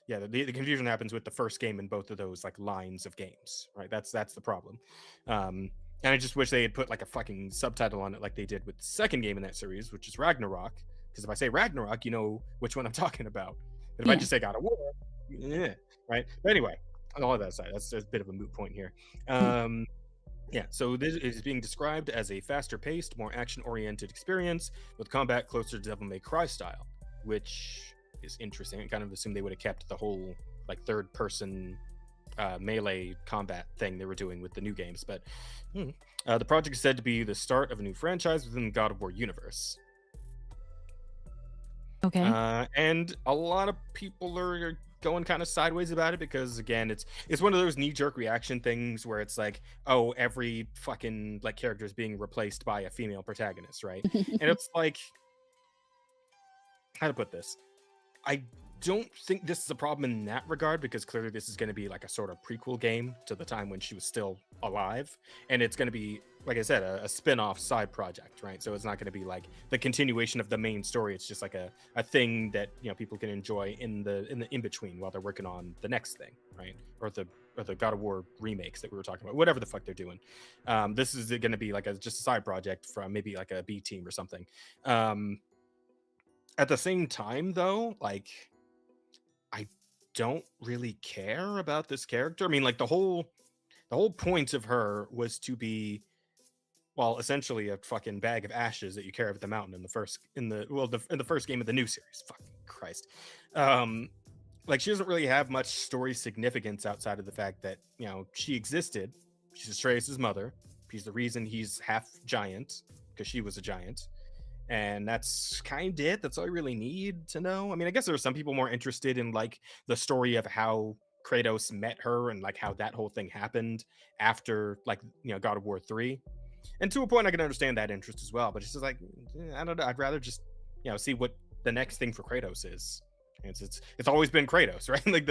yeah, the confusion happens with the first game in both of those like lines of games, right? That's the problem. And I just wish they had put like a fucking subtitle on it, like they did with the second game in that series, which is Ragnarok. Because if I say Ragnarok, you know which one I'm talking about. But if I Yeah. just say God of War, yeah, right? But anyway, all of that aside, that's a bit of a moot point here. Yeah, so this is being described as a faster-paced, more action-oriented experience with combat closer to Devil May Cry style, which is interesting. I kind of assumed they would have kept the whole like third-person melee combat thing they were doing with the new games, but the project is said to be the start of a new franchise within the God of War universe. Okay. And a lot of people are going kind of sideways about it because, again, it's one of those knee-jerk reaction things where it's like, oh, every fucking like character is being replaced by a female protagonist, right? And it's like, how to put this? I don't think this is a problem in that regard, because clearly this is going to be like a sort of prequel game to the time when she was still alive, and it's going to be, like I said, a spin-off side project, right? So it's not going to be like the continuation of the main story. It's just like a thing that people can enjoy in the in-between while they're working on the next thing, right? Or the God of War remakes that we were talking about, whatever the fuck they're doing. This is going to be like just a side project from maybe like a B team or something. At the same time, though, like, I don't really care about this character. I mean, like, the whole point of her was to be, well, essentially a fucking bag of ashes that you carry up the mountain in the first game of the new series. Fucking Christ. Like, she doesn't really have much story significance outside of the fact that, she existed. She's Atreus' mother. She's the reason he's half giant, because she was a giant. And that's kind of it. That's all you really need to know. I mean, I guess there are some people more interested in like the story of how Kratos met her and like how that whole thing happened after like God of War 3. And to a point, I can understand that interest as well. But it's just like, I don't know. I'd rather just see what the next thing for Kratos is. And it's always been Kratos, right? Like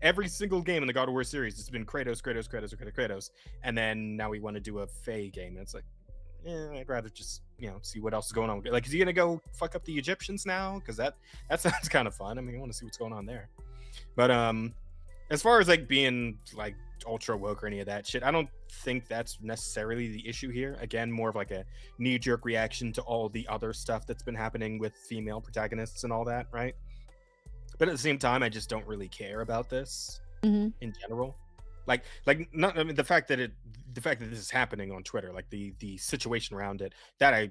every single game in the God of War series, it's been Kratos, and then now we want to do a Faye game, and it's like, I'd rather just see what else is going on. Like, is he gonna go fuck up the Egyptians now? Because that sounds kind of fun. I mean, I want to see what's going on there. But as far as like being like ultra woke or any of that shit, I don't think that's necessarily the issue here. Again, more of like a knee-jerk reaction to all the other stuff that's been happening with female protagonists and all that, right? But at the same time, I just don't really care about this in general. Like not, I mean, the fact that this is happening on Twitter, like the situation around it, that I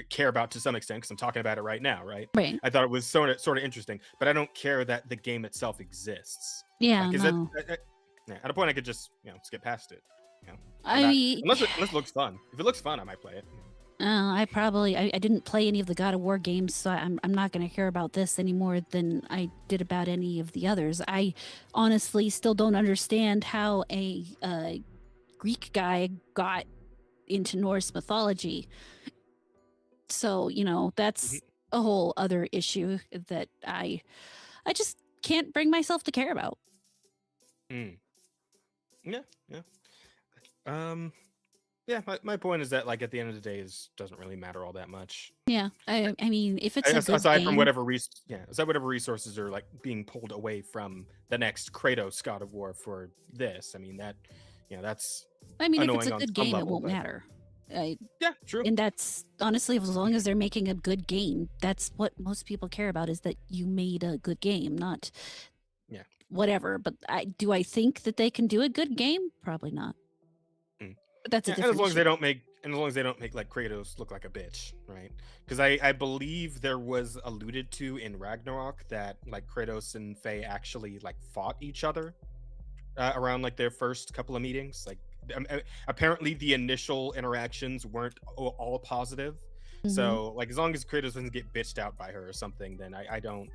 care about to some extent because I'm talking about it right now, right? Right. I thought it was sort of interesting, but I don't care that the game itself exists. Yeah. Because No. at a point I could just skip past it. Unless it looks fun. If it looks fun, I might play it. I didn't play any of the God of War games, so I'm not going to care about this any more than I did about any of the others. I honestly still don't understand how a Greek guy got into Norse mythology. So, that's a whole other issue that I just can't bring myself to care about. Yeah. Yeah, my point is that, like, at the end of the day, it doesn't really matter all that much. Yeah, I mean, if it's a good aside game, from whatever resources are like being pulled away from the next Kratos God of War for this, I mean that's. I mean, if annoying it's a on good some game, it level, won't but- matter. Yeah, true. And that's honestly, as long as they're making a good game, that's what most people care about, is that you made a good game, not whatever. But do I think that they can do a good game? Probably not. But that's a And different as long as issue. they don't make like Kratos look like a bitch, right? Because I believe there was alluded to in Ragnarok that like Kratos and Faye actually like fought each other around like their first couple of meetings. Like apparently the initial interactions weren't all positive. So like as long as Kratos doesn't get bitched out by her or something, then I don't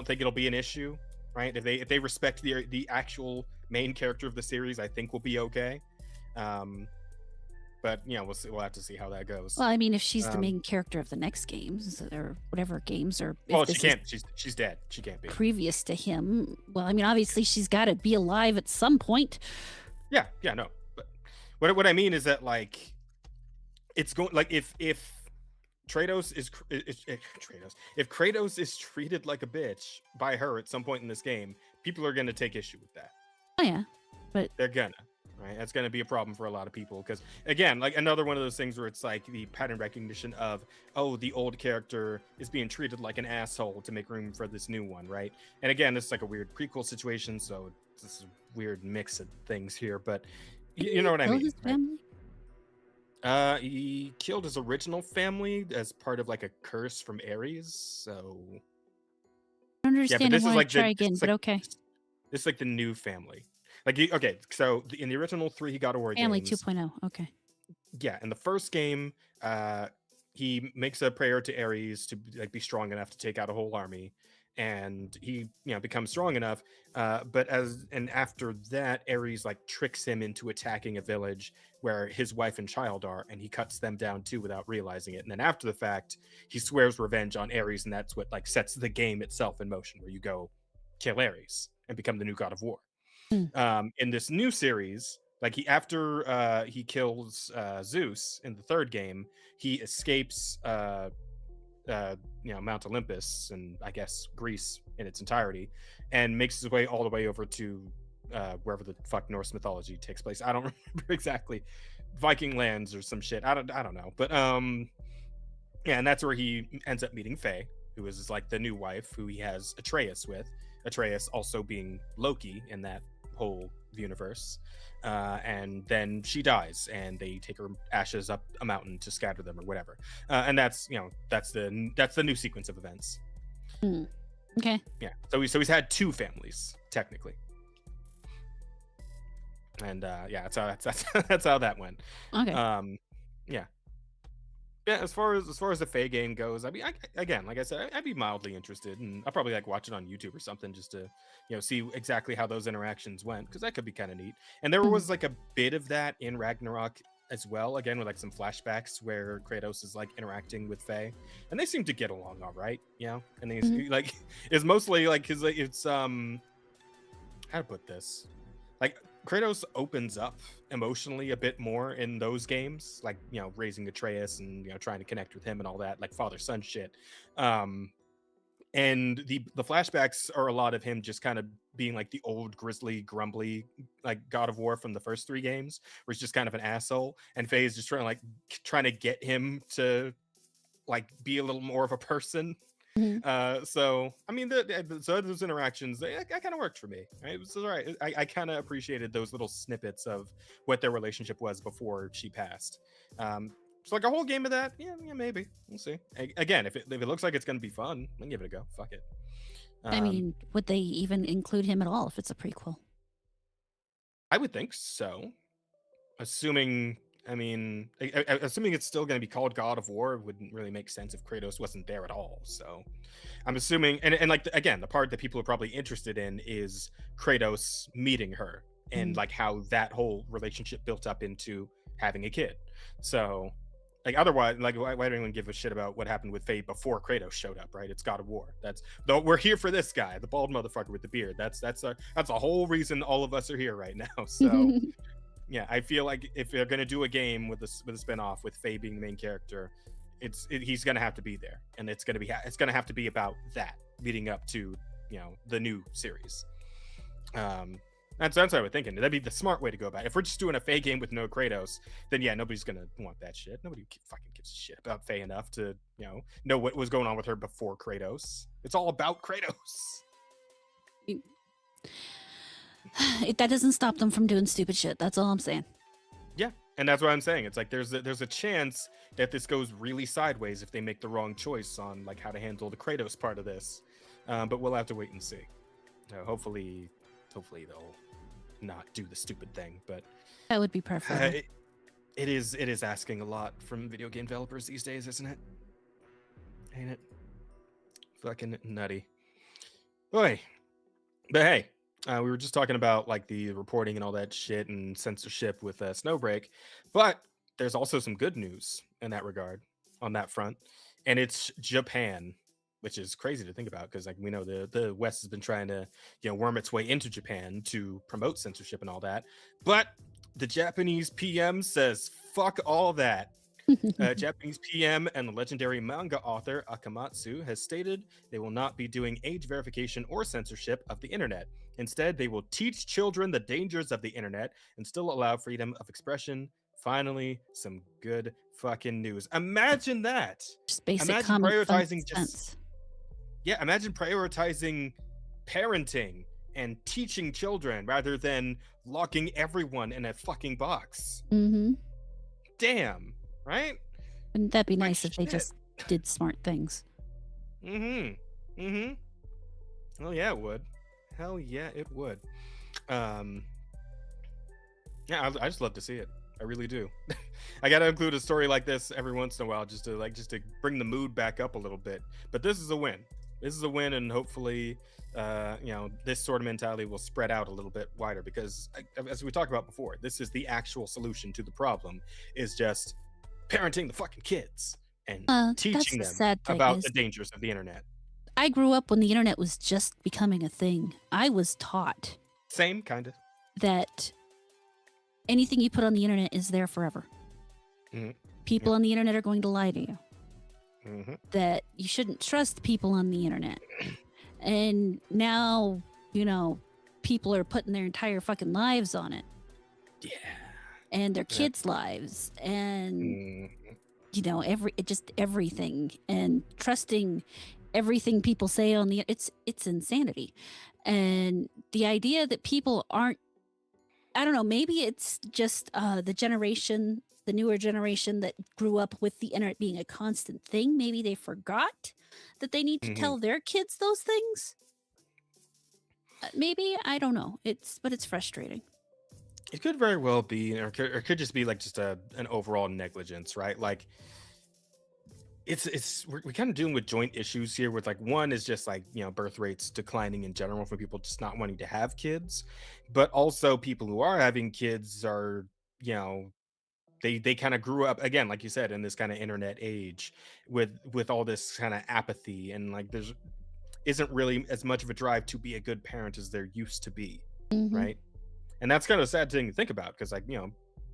think it'll be an issue, right? If they respect the actual main character of the series, I think we'll be okay. But you know, we'll have to see how that goes. Well, I mean, if she's the main character of the next games or whatever games, or if well, she this can't. She's dead. She can't be. previous to him. Well, I mean, obviously she's got to be alive at some point. Yeah, no. But what I mean is that like, it's going like if Kratos is Kratos, if Kratos is treated like a bitch by her at some point in this game, people are gonna take issue with that. Oh yeah, but they're gonna. Right, that's going to be a problem for a lot of people because, again, like another one of those things where it's like the pattern recognition of, oh, the old character is being treated like an asshole to make room for this new one, right? And again, this is like a weird prequel situation, so this is a weird mix of things here, but you know what I mean. His family? Right? He killed his original family as part of like a curse from Ares, so. I don't understand why I try again, but okay. This is like the new family. Like, okay, so in the original 3 God of War Family games, 2.0, okay. Yeah, in the first game, he makes a prayer to Ares to like be strong enough to take out a whole army, and he becomes strong enough. But after that, Ares like tricks him into attacking a village where his wife and child are, and he cuts them down too without realizing it. And then after the fact, he swears revenge on Ares, and that's what like sets the game itself in motion, where you go kill Ares and become the new God of War. In this new series, like after he kills Zeus in the 3rd game, he escapes Mount Olympus and I guess Greece in its entirety, and makes his way all the way over to wherever the fuck Norse mythology takes place. I don't remember exactly, Viking lands or some shit. I don't know, but yeah, and that's where he ends up meeting Faye, who is like the new wife who he has Atreus with. Atreus also being Loki in that whole universe, and then she dies and they take her ashes up a mountain to scatter them or whatever, and that's the new sequence of events. Okay. Yeah, so he's had 2 families technically, and yeah, that's how that went. Okay. Yeah, as far as the Faye game goes, I mean, again, like I said, I'd be mildly interested, and I'll probably like watch it on YouTube or something just to, see exactly how those interactions went, because that could be kind of neat. And there was like a bit of that in Ragnarok as well, again with like some flashbacks where Kratos is like interacting with Faye, and they seem to get along all right, And he's like, it's mostly like his like it's how to put this, like Kratos opens up emotionally a bit more in those games, like raising Atreus and trying to connect with him and all that, like father-son shit. And the flashbacks are a lot of him just kind of being like the old grizzly grumbly like God of War from the first 3 games, where he's just kind of an asshole, and Faye is just trying to get him to like be a little more of a person. So I mean, those interactions, they kind of worked for me. Right? It was all right. I kind of appreciated those little snippets of what their relationship was before she passed. So like a whole game of that, yeah, maybe we'll see. Again, if it looks like it's gonna be fun, then give it a go. Fuck it. I mean, would they even include him at all if it's a prequel? I would think so, assuming it's still going to be called God of War. It wouldn't really make sense if Kratos wasn't there at all. So I'm assuming, and like, again, the part that people are probably interested in is Kratos meeting her and like how that whole relationship built up into having a kid. So like, otherwise, like, why do anyone give a shit about what happened with Faye before Kratos showed up, right? It's God of War. We're here for this guy, the bald motherfucker with the beard. That's the whole reason all of us are here right now. So yeah, I feel like if they're gonna do a game with a spinoff with Faye being the main character, he's gonna have to be there, and it's gonna have to be about that leading up to the new series. That's what I was thinking. That'd be the smart way to go about it. If we're just doing a Faye game with no Kratos, then yeah, nobody's gonna want that shit. Nobody fucking gives a shit about Faye enough to know what was going on with her before Kratos. It's all about Kratos. That doesn't stop them from doing stupid shit. That's all I'm saying. Yeah, and that's what I'm saying. It's like there's a chance that this goes really sideways if they make the wrong choice on like how to handle the Kratos part of this. But we'll have to wait and see. Hopefully they'll not do the stupid thing. But That would be preferable. it is asking a lot from video game developers these days, isn't it? Ain't it? Fucking nutty. Boy. But hey, we were just talking about like the reporting and all that shit and censorship with Snowbreak, but there's also some good news in that regard on that front, and it's Japan, which is crazy to think about because like we know the West has been trying to worm its way into Japan to promote censorship and all that, but the Japanese PM says fuck all that. Japanese PM and the legendary manga author Akamatsu has stated they will not be doing age verification or censorship of the internet. Instead, they will teach children the dangers of the internet and still allow freedom of expression. Finally, some good fucking news. Imagine that. Just basic Imagine common prioritizing sense. imagine prioritizing parenting and teaching children rather than locking everyone in a fucking box. Mm-hmm. Damn. Right? Wouldn't that be Like, nice if they shit. just did smart things? Mm-hmm. Mm-hmm. Hell yeah, it would. Hell yeah, it would. Yeah, I just love to see it. I really do. I gotta include a story like this every once in a while just to bring the mood back up a little bit. But this is a win. This is a win, and hopefully, this sort of mentality will spread out a little bit wider because, as we talked about before, this is the actual solution to the problem. Is just parenting the fucking kids and That's teaching the them sad thing about is the dangers of the internet. I grew up when the internet was just becoming a thing. I was taught Same kind of. that anything you put on the internet is there forever. Mhm. People on the internet are going to lie to you. Mm-hmm. That you shouldn't trust people on the internet. And now, people are putting their entire fucking lives on it. Yeah. And their kids' lives. And Mm-hmm. everything, and trusting everything people say on the it's insanity. And the idea that people aren't, I don't know, maybe it's just the newer generation that grew up with the internet being a constant thing. Maybe they forgot that they need to Mhm. tell their kids those things. Maybe, I don't know. But it's frustrating. It could very well be, or it could just be like just an overall negligence, right? Like we're kind of dealing with joint issues here. With like one is just like birth rates declining in general for people just not wanting to have kids, but also people who are having kids are they kind of grew up again, like you said, in this kind of internet age with all this kind of apathy, and like there's isn't really as much of a drive to be a good parent as there used to be, Mhm. right? And that's kind of a sad thing to think about because like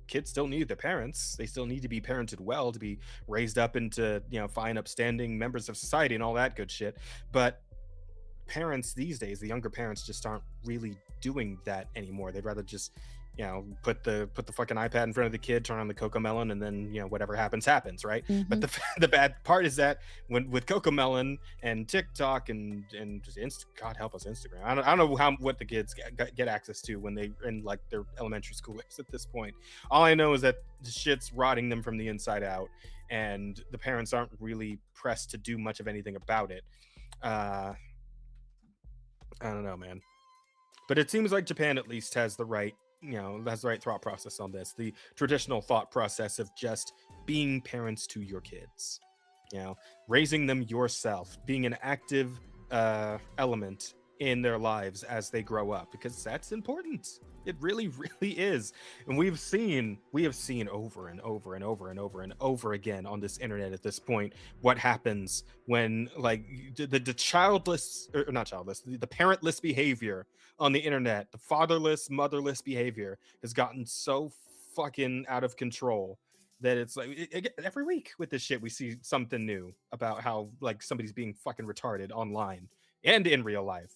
kids still need their parents. They still need to be parented well to be raised up into fine upstanding members of society and all that good shit. But parents these days, the younger parents, just aren't really doing that anymore. They'd rather just put the fucking iPad in front of the kid, turn on the Cocomelon, and then whatever happens, right? But the bad part is that when with Cocomelon and TikTok and just God help us, Instagram. I don't know what the kids get access to when they in like their elementary school age at this point. All I know is that the shit's rotting them from the inside out, and the parents aren't really pressed to do much of anything about it. I don't know, man. But it seems like Japan at least has the right thought process on this. The traditional thought process of just being parents to your kids, raising them yourself, being an active element in their lives as they grow up, because that's important. It really, really is. And we have seen over and over and over and over and over again on this internet at this point what happens when like the childless, or not childless, the parentless behavior on the internet, the fatherless, motherless behavior has gotten so fucking out of control that it's like every week with this shit we see something new about how like somebody's being fucking retarded online and in real life,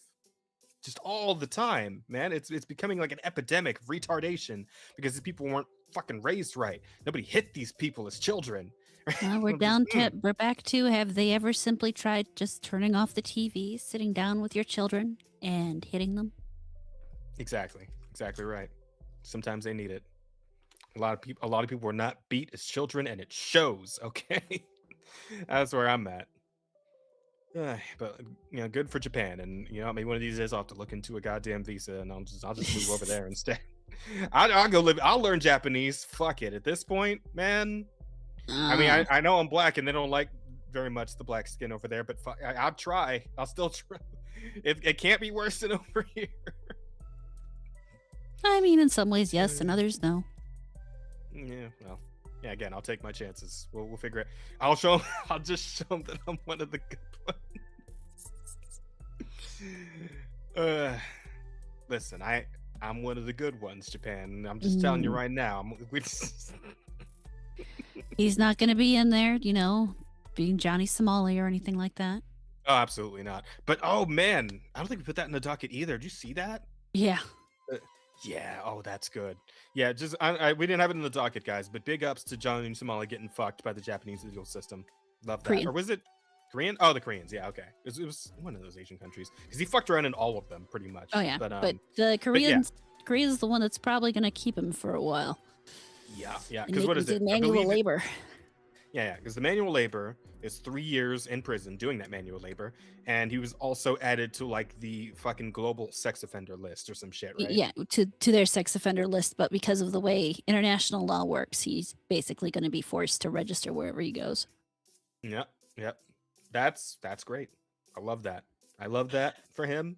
just all the time, man. It's becoming like an epidemic of retardation because these people weren't fucking raised right. Nobody hit these people as children. We're back to, have they ever simply tried just turning off the TV, sitting down with your children and hitting them? Exactly right. Sometimes they need it. A lot of people were not beat as children, and it shows. Okay. That's where I'm at. But good for Japan, and maybe one of these days I'll have to look into a goddamn visa, and I'll just move over there instead. I'll go live. I'll learn Japanese. Fuck it. At this point, man. I mean, I know I'm black, and they don't like very much the black skin over there, but I'll try. I'll still try. It can't be worse than over here. I mean, in some ways, yes, and others, no. Yeah, well, yeah. Again, I'll take my chances. We'll figure it. I'll show. I'll just show them that I'm one of the good ones. Listen, I'm one of the good ones, Japan. I'm just telling you right now. He's not going to be in there, being Johnny Somali or anything like that. Oh, absolutely not. But oh man, I don't think we put that in the docket either. Did you see that? Yeah. Yeah. Oh, that's good. Yeah. Just we didn't have it in the docket, guys. But big ups to Johnny Somali getting fucked by the Japanese legal system. Love that. Korean. Or was it Korean? Oh, the Koreans. Yeah. Okay. It was one of those Asian countries because he fucked around in all of them pretty much. Oh yeah. But the Koreans. Korea's the one that's probably going to keep him for a while. Yeah. Yeah. Because what is it? Manual labor. Yeah, because the manual labor is 3 years in prison doing that manual labor, and he was also added to like the fucking global sex offender list or some shit, right? Yeah, to their sex offender list, but because of the way international law works, he's basically going to be forced to register wherever he goes. Yep, yep. That's great. I love that. I love that for him.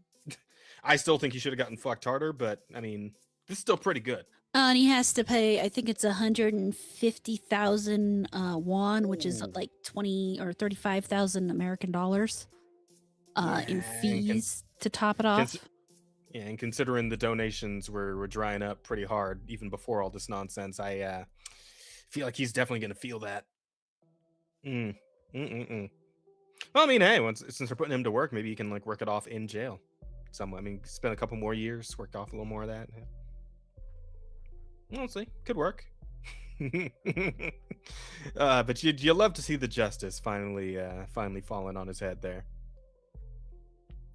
I still think he should have gotten fucked harder, but I mean, this is still pretty good. And he has to pay, I think it's 150,000 won, which is like 20 or 35,000 American dollars in fees to top it off. Yeah, and considering the donations were drying up pretty hard even before all this nonsense, I feel like he's definitely going to feel that. Well, I mean, hey, since we're putting him to work, maybe he can like work it off in jail somewhere. I mean, spend a couple more years, work off a little more of that. Yeah. We'll see. Could work. But you love to see the justice finally falling on his head there.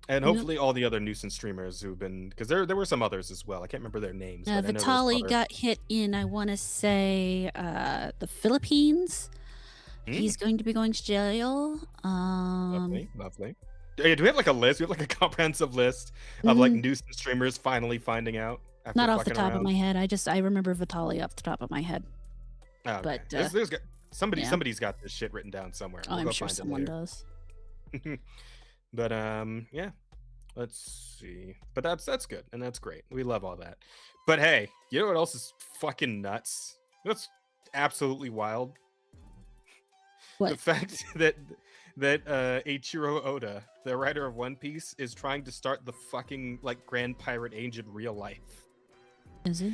And hopefully all the other nuisance streamers who've been, because there were some others as well. I can't remember their names. Vitaly got hit in, I want to say, the Philippines. He's going to be going to jail. Lovely. Do we have like a list? We have like a comprehensive list of like nuisance streamers finally finding out. Not off the top of my head. I remember Vitaly off the top of my head. Oh, okay. But somebody's got this shit written down somewhere. Oh, I'm sure someone does. But yeah. Let's see. But that's good and that's great. We love all that. But hey, you know what else is fucking nuts? That's absolutely wild. What? The fact that Eiichiro Oda, the writer of One Piece, is trying to start the fucking like Grand Pirate Age in real life. Is he?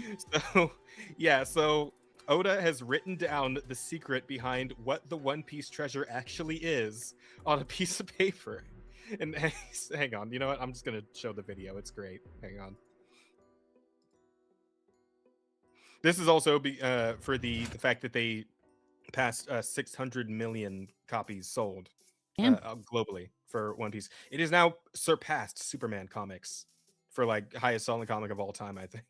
So Oda has written down the secret behind what the One Piece treasure actually is on a piece of paper. And hang on, you know what? I'm just gonna show the video. It's great. Hang on. This is also for the fact that they passed 600 million copies sold globally for One Piece. It is now surpassed Superman comics for like highest selling comic of all time, I think.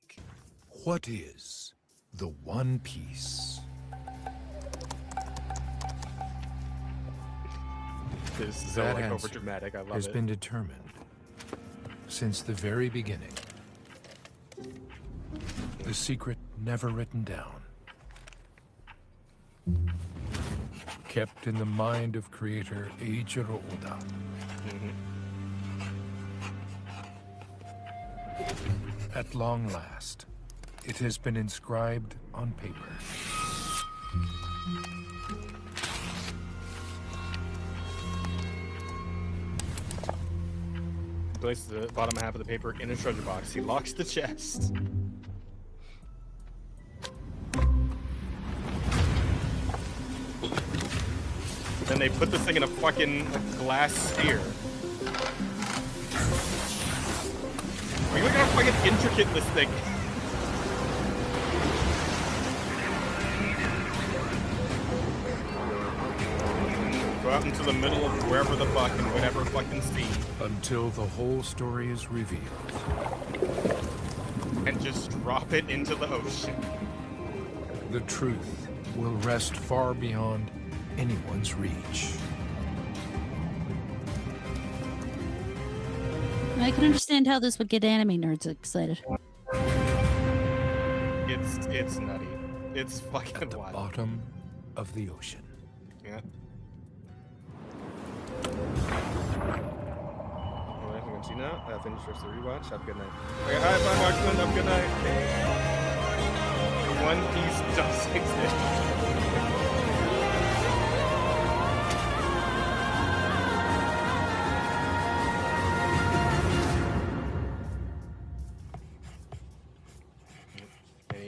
What is the One Piece? This is so like over dramatic. I love it. Has been determined since the very beginning. The secret never written down. Kept in the mind of creator Eiichiro Oda. At long last, it has been inscribed on paper. He places the bottom half of the paper in a treasure box. He locks the chest. Then they put this thing in a fucking glass sphere. I mean, look at how fucking intricate this thing is. Go out into the middle of wherever the fuck and whatever fucking sea. Until the whole story is revealed. And just drop it into the ocean. The truth will rest far beyond anyone's reach. I can understand how this would get anime nerds excited. It's nutty. It's fucking At the wild. bottom of the ocean. Yeah. Alright, I'm gonna see now. Finish the rest of the rewatch. Have a good night. Okay, hi, bye, Marksman. Have a good night. One Piece does exist.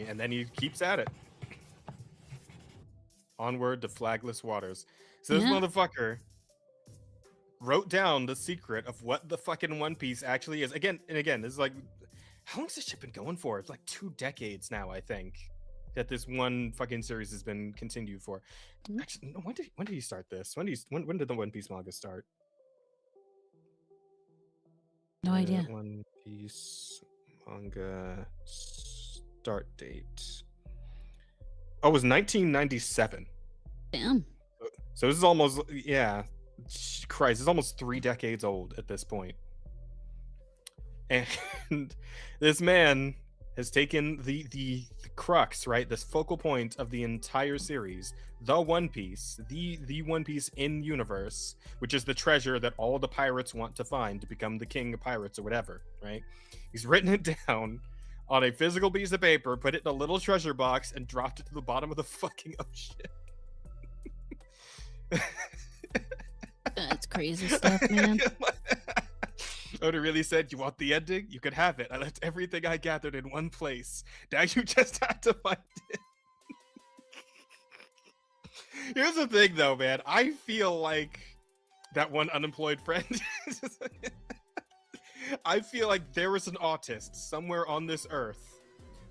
And then he keeps at it. Onward to flagless waters. So this Yeah. motherfucker wrote down the secret of what the fucking One Piece actually is. Again and again, this is like, how long's this shit been going for? It's like 2 decades now, I think, that this one fucking series has been continued for. Mhm. Actually, no, when did he start this? When did the One Piece manga start? No idea. One Piece manga start date. Oh, it was 1997. Damn. So this is almost, yeah, Christ, it's almost 3 decades old at this point. And this man has taken the crux, right? This focal point of the entire series, the One Piece, the One Piece in universe, which is the treasure that all the pirates want to find to become the king of pirates or whatever, right? He's written it down on a physical piece of paper, put it in a little treasure box, and dropped it to the bottom of the fucking ocean. That's crazy stuff, man. Oda really said, "You want the ending? You could have it. I left everything I gathered in one place. Now you just have to find it." Here's the thing, though, man. I feel like that one unemployed friend. I feel like there is an autist somewhere on this earth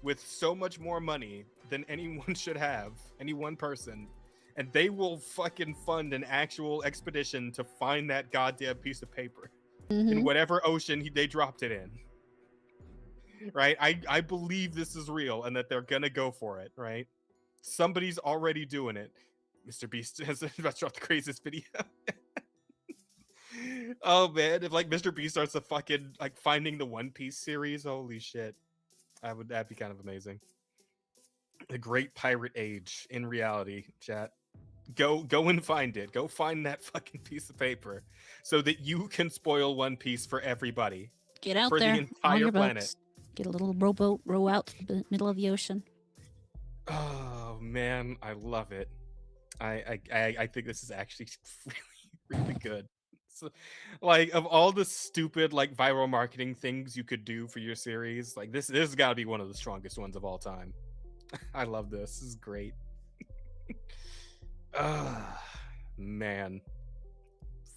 with so much more money than anyone should have, any one person, and they will fucking fund an actual expedition to find that goddamn piece of paper in whatever ocean they dropped it in. Right? I believe this is real and that they're gonna go for it, right? Somebody's already doing it. Mr. Beast has about to drop the craziest video. Oh man, if like Mr. Beast starts a fucking like finding the One Piece series, holy shit. That'd be kind of amazing. The Great Pirate Age in reality, chat. Go and find it. Go find that fucking piece of paper so that you can spoil One Piece for everybody. Get out For the there. entire on your planet. boats. Get a little rowboat, row out to the middle of the ocean. Oh man, I love it. I think this is actually really, really good. So, like, of all the stupid like viral marketing things you could do for your series, like this has got to be one of the strongest ones of all time. I love this. This is great. Man,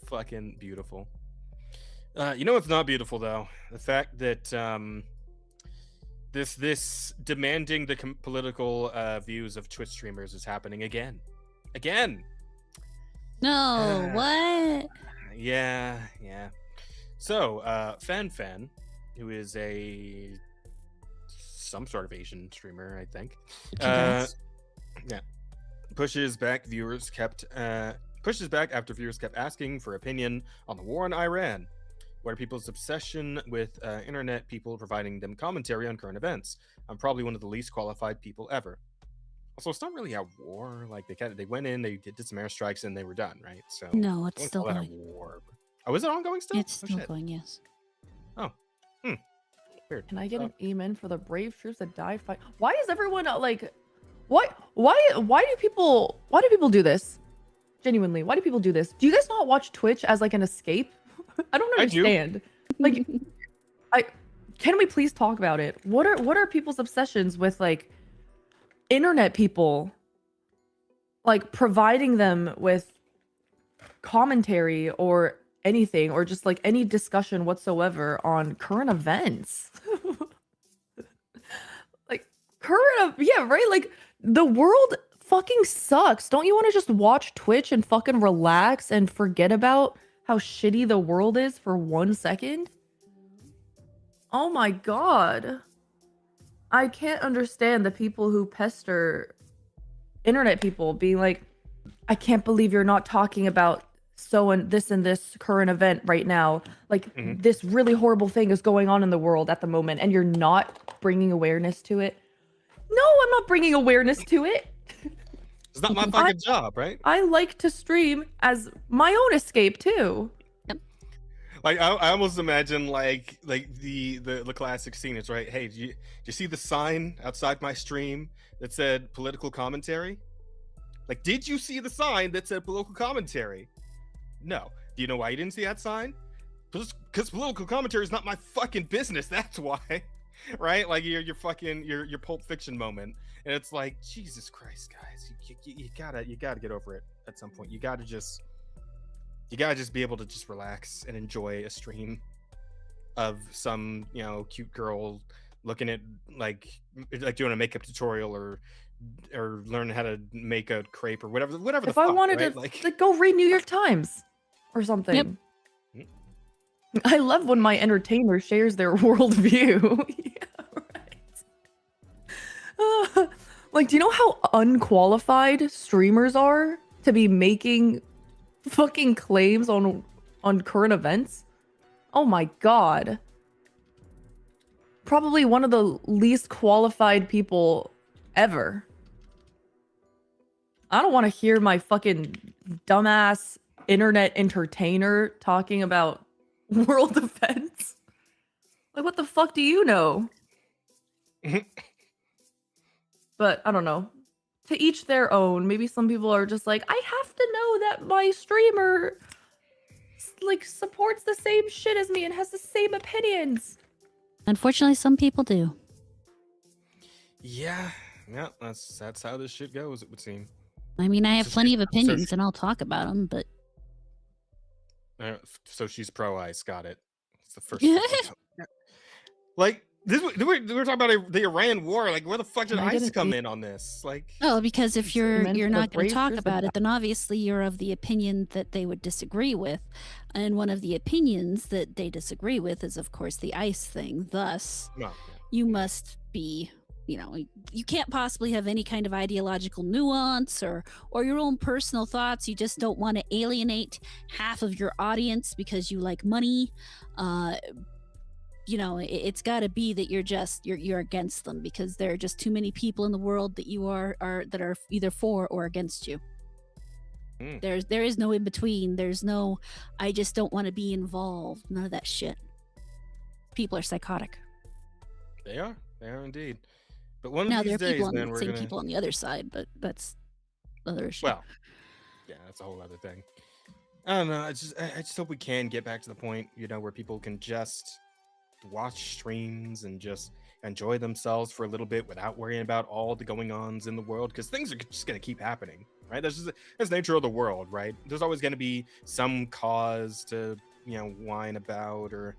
fucking beautiful. You know what's not beautiful though? The fact that this demanding the political views of Twitch streamers is happening again. No, what? Yeah. So, Fan, who is some sort of Asian streamer, I think. Congrats. Yeah. Pushes back after viewers kept asking for opinion on the war in Iran. What are people's obsession with internet people providing them commentary on current events? I'm probably one of the least qualified people ever. Also, it's not really a war. Like they went in, they did some airstrikes, and they were done, right? So No, I it's wouldn't still call that a going. war. Oh, is it ongoing still? It's Oh, still shit. going, yes. Weird. Can I get an amen for the brave troops that die fight? Why is everyone like, why do people do this? Genuinely, why do people do this? Do you guys not watch Twitch as like an escape? I don't I do. understand. Like, can we please talk about it? What are people's obsessions with like internet people, like providing them with commentary or anything, or just like any discussion whatsoever on current events? Like yeah, right? Like the world fucking sucks. Don't you want to just watch Twitch and fucking relax and forget about how shitty the world is for 1 second? Oh my god. I can't understand the people who pester internet people being like, I can't believe you're not talking about so and this current event right now, like Mhm. this really horrible thing is going on in the world at the moment, and you're not bringing awareness to it. No, I'm not bringing awareness to it. It's not my fucking job, right? I like to stream as my own escape too. Like I almost imagine like the classic scene is right. Hey, do you see the sign outside my stream that said political commentary? Like, did you see the sign that said political commentary? No. Do you know why you didn't see that sign? Because political commentary is not my fucking business. That's why, right? Like your fucking your Pulp Fiction moment, and it's like, Jesus Christ, guys, you gotta get over it at some point. You gotta just be able to just relax and enjoy a stream of some cute girl looking at like doing a makeup tutorial or learn how to make a crepe or whatever the If fuck, I wanted right? to like go read New York Times or something. Yep. I love when my entertainer shares their worldview. Yeah, right. Like, do you know how unqualified streamers are to be making fucking claims on current events? Oh my god. Probably one of the least qualified people ever. I don't want to hear my fucking dumbass internet entertainer talking about world events. Like, what the fuck do you know? But I don't know. To each their own. Maybe some people are just like, I have to know that my streamer like supports the same shit as me and has the same opinions. Unfortunately, some people do. yeah, that's how this shit goes, it would seem. I mean, I have So plenty of so opinions, she- and I'll talk about them, but so she's pro ice, got it. It's the first like this we're talking about the Iran war. Like, where the fuck did I ICE didn't come see- in on this? Like, oh, because if you're meant for not the going to talk bracers about and it, then obviously you're of the opinion that they would disagree with, and one of the opinions that they disagree with is, of course, the ICE thing. Thus, no, you must be, you can't possibly have any kind of ideological nuance or your own personal thoughts. You just don't want to alienate half of your audience because you like money. It's got to be that you're against them because there are just too many people in the world that you are either for or against you. There is no in between. There's no, I just don't want to be involved. None of that shit. People are psychotic. They are indeed. But one Now of there these are people days, on man, the we're same gonna. people on the other side, but that's another issue. Well, yeah, that's a whole other thing. I don't know. I just hope we can get back to the point, where people can just watch streams and just enjoy themselves for a little bit without worrying about all the going-ons in the world, because things are just going to keep happening, right? That's the nature of the world, right? There's always going to be some cause to whine about, or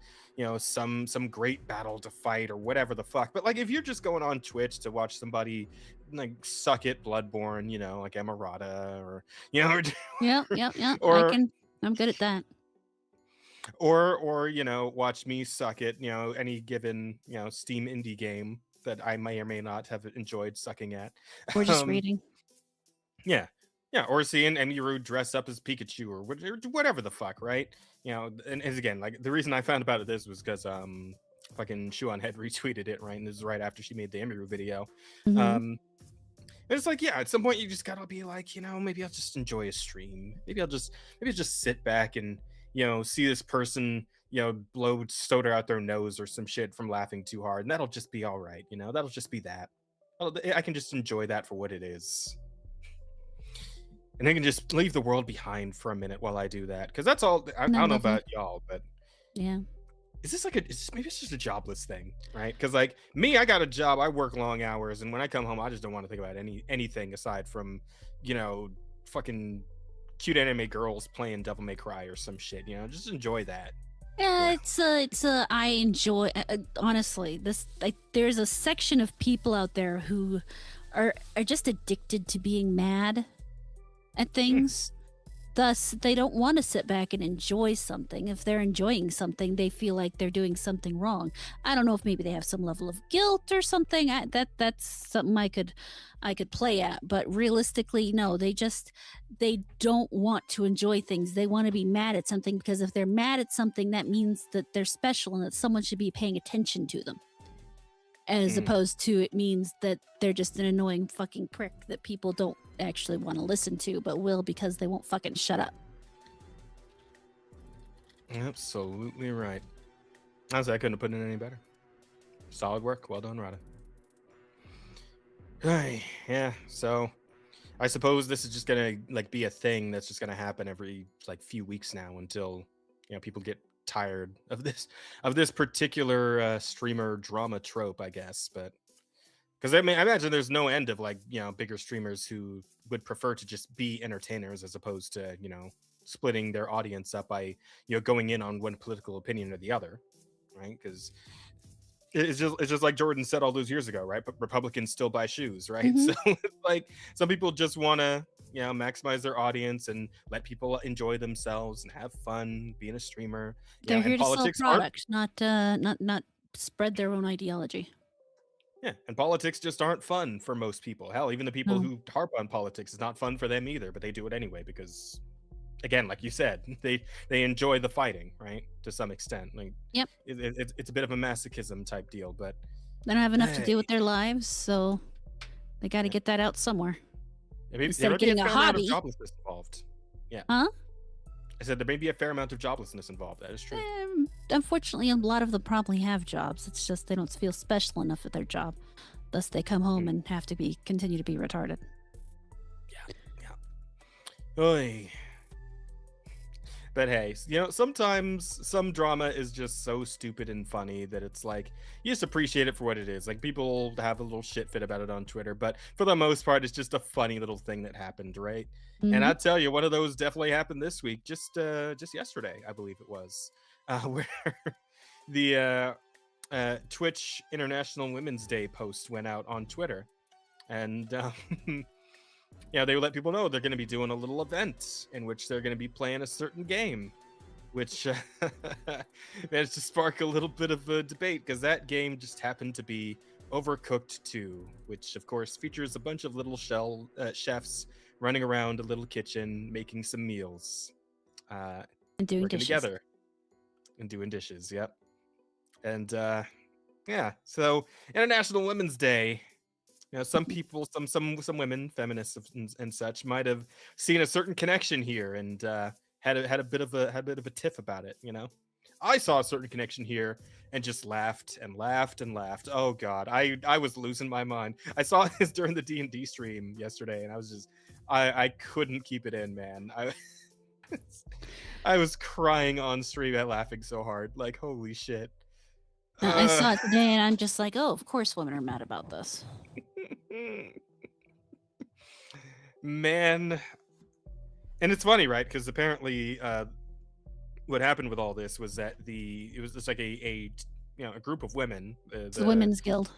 some great battle to fight, or whatever the fuck. But like, if you're just going on Twitch to watch somebody like suck it Bloodborne, like Emerata, or yeah. or I'm good at that. or watch me suck it, any given Steam indie game that I may or may not have enjoyed sucking at, Or just reading. yeah, or seeing Emiru dress up as Pikachu or whatever the fuck, right? And again, like, the reason I found about this was because fucking Shuan had retweeted it, right? And this is right after she made the Emiru video. Mhm. And it's like, yeah, at some point you just gotta be like, maybe I'll just enjoy a stream. Maybe I'll just sit back and see this person blow soda out their nose or some shit from laughing too hard, and that'll just be all right. That'll just be that. I can just enjoy that for what it is, and I can just leave the world behind for a minute while I do that, because that's all. I don't know about y'all, but Yeah. is this like maybe it's just a jobless thing, right? Because like me, I got a job, I work long hours, and when I come home, I just don't want to think about anything aside from fucking cute anime girls playing Devil May Cry or some shit. Just enjoy that. Yeah, it's I enjoy honestly there's a section of people out there who are just addicted to being mad at things. thus they don't want to sit back and enjoy something. If they're enjoying something, they feel like they're doing something wrong. I don't know if maybe they have some level of guilt or something. That's something I could play at, but realistically, no, they don't want to enjoy things. They want to be mad at something, because if they're mad at something, that means that they're special and that someone should be paying attention to them. As opposed to, it means that they're just an annoying fucking prick that people don't actually want to listen to, but will because they won't fucking shut up. Absolutely right. Honestly, I couldn't have put it any better. Solid work. Well done, Rada. Yeah, so I suppose this is just gonna like be a thing that's just gonna happen every like few weeks now until people get tired of this particular streamer drama trope, I guess. But because I imagine there's no end of like bigger streamers who would prefer to just be entertainers as opposed to splitting their audience up by going in on one political opinion or the other, right? Because it's just like Jordan said all those years ago, right? But Republicans still buy shoes, right? So it's like some people just want to maximize their audience and let people enjoy themselves and have fun being a streamer. They're here and to sell politics product, not spread their own ideology. Yeah, and politics just aren't fun for most people. Hell, even the people who harp on politics, is not fun for them either, but they do it anyway because, again, like you said, they enjoy the fighting, right? To some extent. Like, yep. It's a bit of a masochism type deal, but they don't have enough to do with their lives, so they got to get that out somewhere. Instead of getting a hobby. Of joblessness involved. Yeah. Huh? I said there may be a fair amount of joblessness involved. That is true. Unfortunately, a lot of them probably have jobs. It's just they don't feel special enough at their job. Thus, they come home and have to continue to be retarded. Yeah. Oy. But hey, sometimes some drama is just so stupid and funny that it's like, you just appreciate it for what it is. Like, people have a little shit fit about it on Twitter, but for the most part, it's just a funny little thing that happened, right? And I tell you, one of those definitely happened this week, just yesterday, I believe it was, where the Twitch International Women's Day post went out on Twitter, and they let people know they're going to be doing a little event in which they're going to be playing a certain game, which managed to spark a little bit of a debate, because that game just happened to be Overcooked 2, which of course features a bunch of little chefs running around a little kitchen making some meals, and doing working dishes together and doing dishes. Yep. And so International Women's Day. Some people, some women, feminists and such, might have seen a certain connection here and had a bit of a tiff about it. I saw a certain connection here and just laughed and laughed and laughed. Oh God, I was losing my mind. I saw this during the D&D stream yesterday, and I was just I couldn't keep it in, man. I was crying on stream at laughing so hard, like holy shit. I saw it today, and I'm just like, oh, of course women are mad about this. Man, and it's funny, right? Because apparently what happened with all this was that it was just like a group of women, the Women's Guild.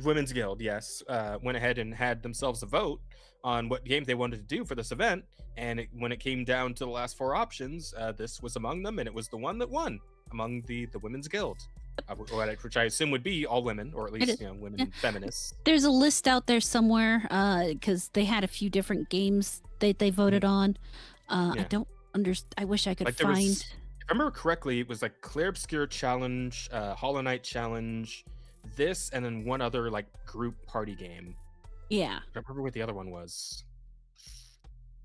Women's Guild, yes, went ahead and had themselves a vote on what game they wanted to do for this event, and when it came down to the last 4 options, this was among them, and it was the one that won among the Women's Guild, which I assume would be all women, or at least women feminists. There's a list out there somewhere, because they had a few different games that they voted on. I don't understand. I wish I could find. If I remember correctly, it was like Claire Obscure Challenge, Hollow Knight Challenge, this, and then one other like group party game. Yeah. I don't remember what the other one was.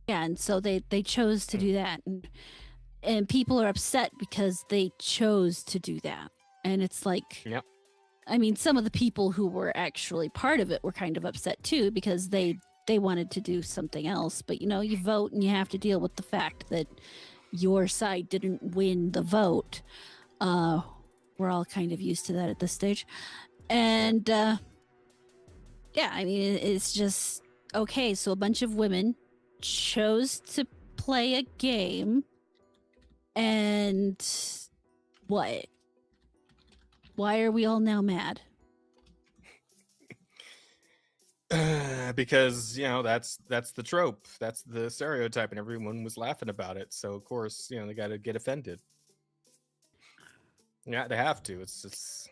Yeah, and so they chose to do that, and people are upset because they chose to do that, and it's like, yep. I mean, some of the people who were actually part of it were kind of upset too, because they wanted to do something else, but you vote and you have to deal with the fact that your side didn't win the vote. We're all kind of used to that at this stage, and yeah, I mean, it's just okay. So a bunch of women chose to play a game, and what? Why are we all now mad? because that's the trope, that's the stereotype, and everyone was laughing about it. So of course, they got to get offended. Yeah, they have to. It's just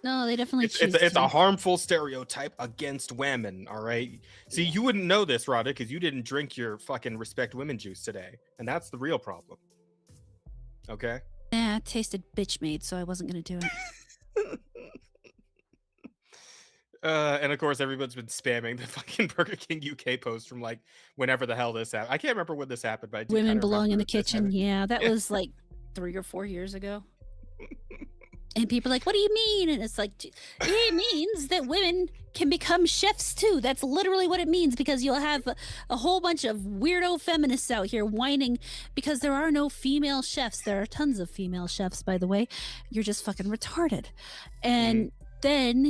No, they definitely choose it's to. a harmful stereotype against women. All right. See, you wouldn't know this, Rada, because you didn't drink your fucking respect women juice today, and that's the real problem. Okay. Yeah, it tasted bitch made, so I wasn't gonna do it. And of course, everyone's been spamming the fucking Burger King UK post from like whenever the hell this happened. I can't remember when this happened, but I do Women kinda belong in remember the this kitchen. having- Yeah, that was like 3 or 4 years ago. And people are like, what do you mean? And it's like, it means that women can become chefs too. That's literally what it means, because you'll have a whole bunch of weirdo feminists out here whining because there are no female chefs. There are tons of female chefs, by the way. You're just fucking retarded. And then,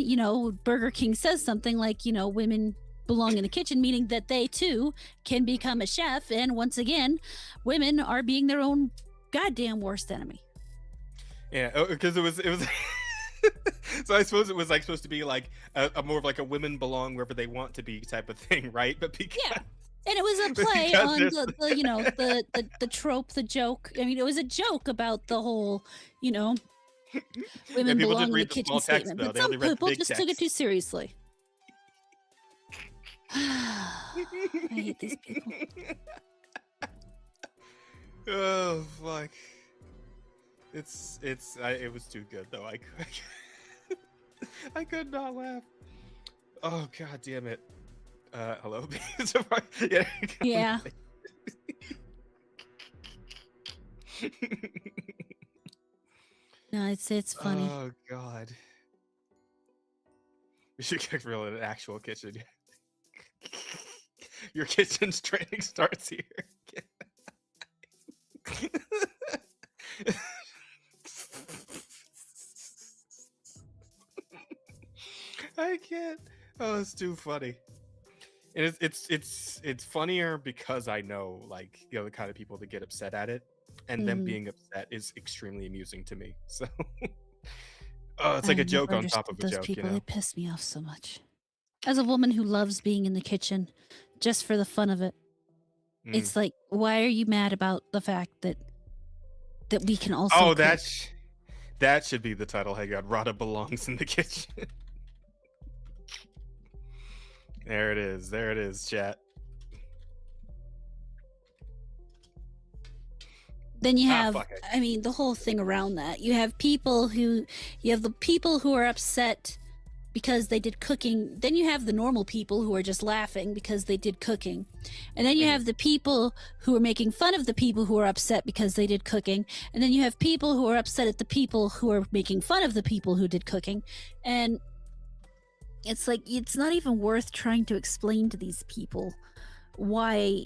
Burger King says something like, women belong in the kitchen, meaning that they too can become a chef. And once again, women are being their own goddamn worst enemy. Yeah, because it was so I suppose it was like supposed to be like a more of like a women belong wherever they want to be type of thing, right? But because Yeah. And it was a play because on there's- the trope, the joke. I mean, it was a joke about the whole, women people didn't belong in the read the kitchen small text, statement. though. But They some only read the people big just took it text. too seriously. I hate these people. Oh fuck! It was too good though. I could not laugh. Oh god damn it! Hello. Yeah. Yeah. No, it's funny. Oh god. We should get real in an actual kitchen. Your kitchen's training starts here. I can't. Oh, it's too funny. And it's funnier because I know the kind of people that get upset at it, and them Mhm. being upset is extremely amusing to me. So, oh, it's like I a joke never on top of a understood those joke, people. They piss me off so much. As a woman who loves being in the kitchen just for the fun of it, Mm. it's like, why are you mad about the fact that we can also? Oh, cook? that should be the title. Hey God, Rada belongs in the kitchen. There it is, chat. Then you Ah, have, fuck it. I mean, the whole thing around that. You have the people who are upset because they did cooking. Then you have the normal people who are just laughing because they did cooking. And then you have the people who are making fun of the people who are upset because they did cooking. And then you have people who are upset at the people who are making fun of the people who did cooking. And it's like, it's not even worth trying to explain to these people why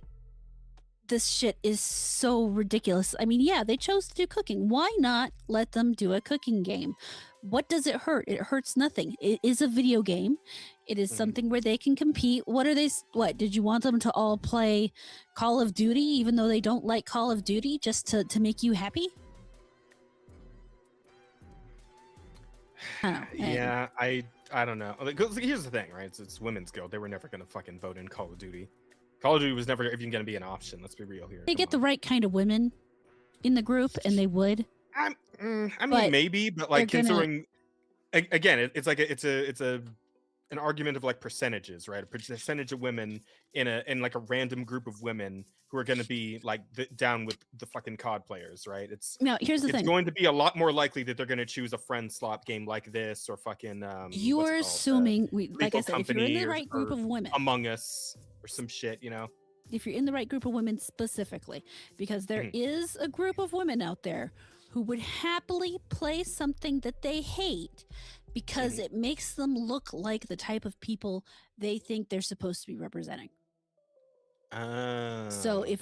this shit is so ridiculous. I mean, yeah, they chose to do cooking. Why not let them do a cooking game? What does it hurt? It hurts nothing. It is a video game. It is something where they can compete. What did you want them to all play Call of Duty, even though they don't like Call of Duty, just to make you happy? I don't know. Yeah, I don't know. Here's the thing, right? It's Women's Guild. They were never gonna fucking vote in Call of Duty. Call of Duty was never even gonna be an option. Let's be real here. They get the right kind of women in the group, and they would. I mean, But maybe, but like they're gonna- considering, again, it's like it's an argument of like percentages, right? A percentage of women in like a random group of women who are going to be like down with the fucking COD players, right? Now, here's the It's thing. going to be a lot more likely that they're going to choose a friend slot game like this or fucking. You what's it are called? assuming, like I Lethal said, if you're in Company the or- right group or of women, Among Us or some shit, you know. if you're in the right group of women specifically, because there Mhm. is a group of women out there who would happily play something that they hate because it makes them look like the type of people they think they're supposed to be representing. So if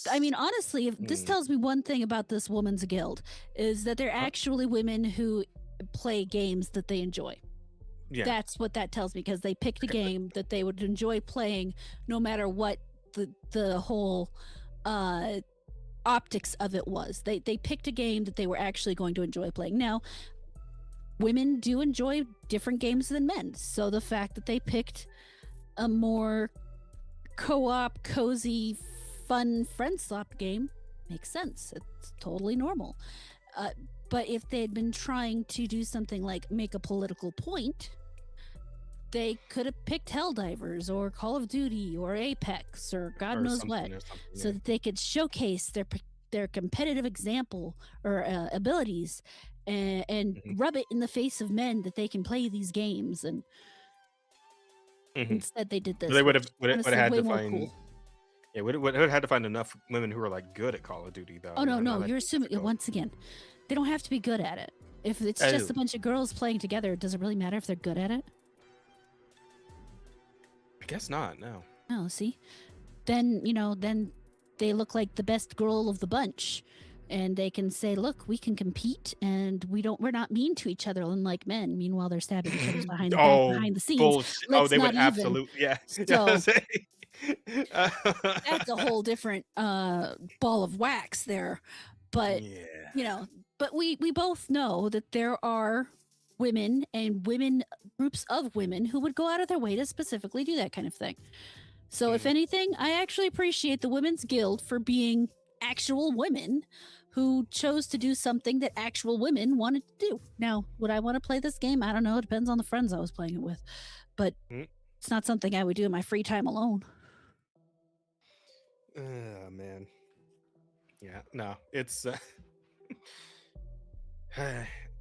I mean, honestly, if this tells me one thing about this woman's guild is that they're actually women who play games that they enjoy. yeah, That's what that tells me, because they picked a game that they would enjoy playing no matter what the whole optics of it was. They picked a game that they were actually going to enjoy playing. Now, women do enjoy different games than men, so the fact that they picked a more co-op, cozy, fun friend swap game, makes sense. It's totally normal. But if they had been trying to do something like make a political point, they could have picked Helldivers or Call of Duty or Apex or God Or knows something what, or something, so yeah. that they could showcase their competitive example or abilities and Mhm. rub it in the face of men that they can play these games. And Mhm. instead, they did this. They would which have honestly, had way to more find. cool. Yeah, would have had to find enough women who are like good at Call of Duty though. Oh no, and no, that'd you're be assuming difficult. once again, they don't have to be good at it. If it's just Oh. a bunch of girls playing together, does it really matter if they're good at it? I guess not. No. No, see, then then they look like the best girl of the bunch, and they can say, "Look, we can compete, and we're not mean to each other, unlike men." Meanwhile, they're stabbing each other behind the back, Oh, behind the scenes. bullshit! Oh, Let's they not would even. absolutely. Yeah. So say. that's a whole different ball of wax there. But Yeah. but we both know that there are women and groups of women who would go out of their way to specifically do that kind of thing. So if Mhm. anything, I actually appreciate the Women's Guild for being actual women who chose to do something that actual women wanted to do. Now, would I want to play this game? I don't know. It depends on the friends I was playing it with. But Mhm. it's not something I would do in my free time alone. Oh man. Yeah. No. It's.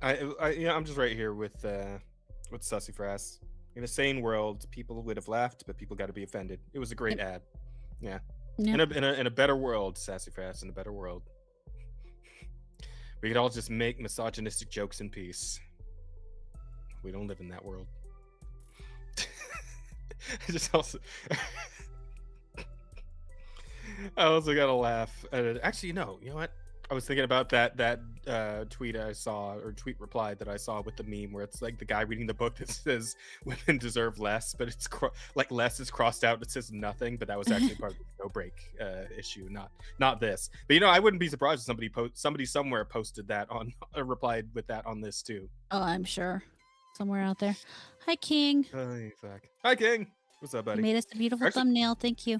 I'm just right here with Sussy In a sane world, people would have laughed, but people got to be offended. It was a great ad. Yeah. Yep. In a better world, Sassafras, in a better world, we could all just make misogynistic jokes in peace. We don't live in that world. I just also, I also gotta laugh at it. Actually, no. You know what? I was thinking about that tweet I saw, or tweet reply that I saw with the meme where it's like the guy reading the book that says women deserve less, but it's like less is crossed out. It says nothing, but that was actually part of the no break issue, not this. But I wouldn't be surprised if somebody somewhere posted that on, replied with that on this too. Oh, I'm sure. Somewhere out there. Hi, King. Oh, fuck. Hi, King. What's up, buddy? You made us a beautiful Actually- thumbnail. Thank you.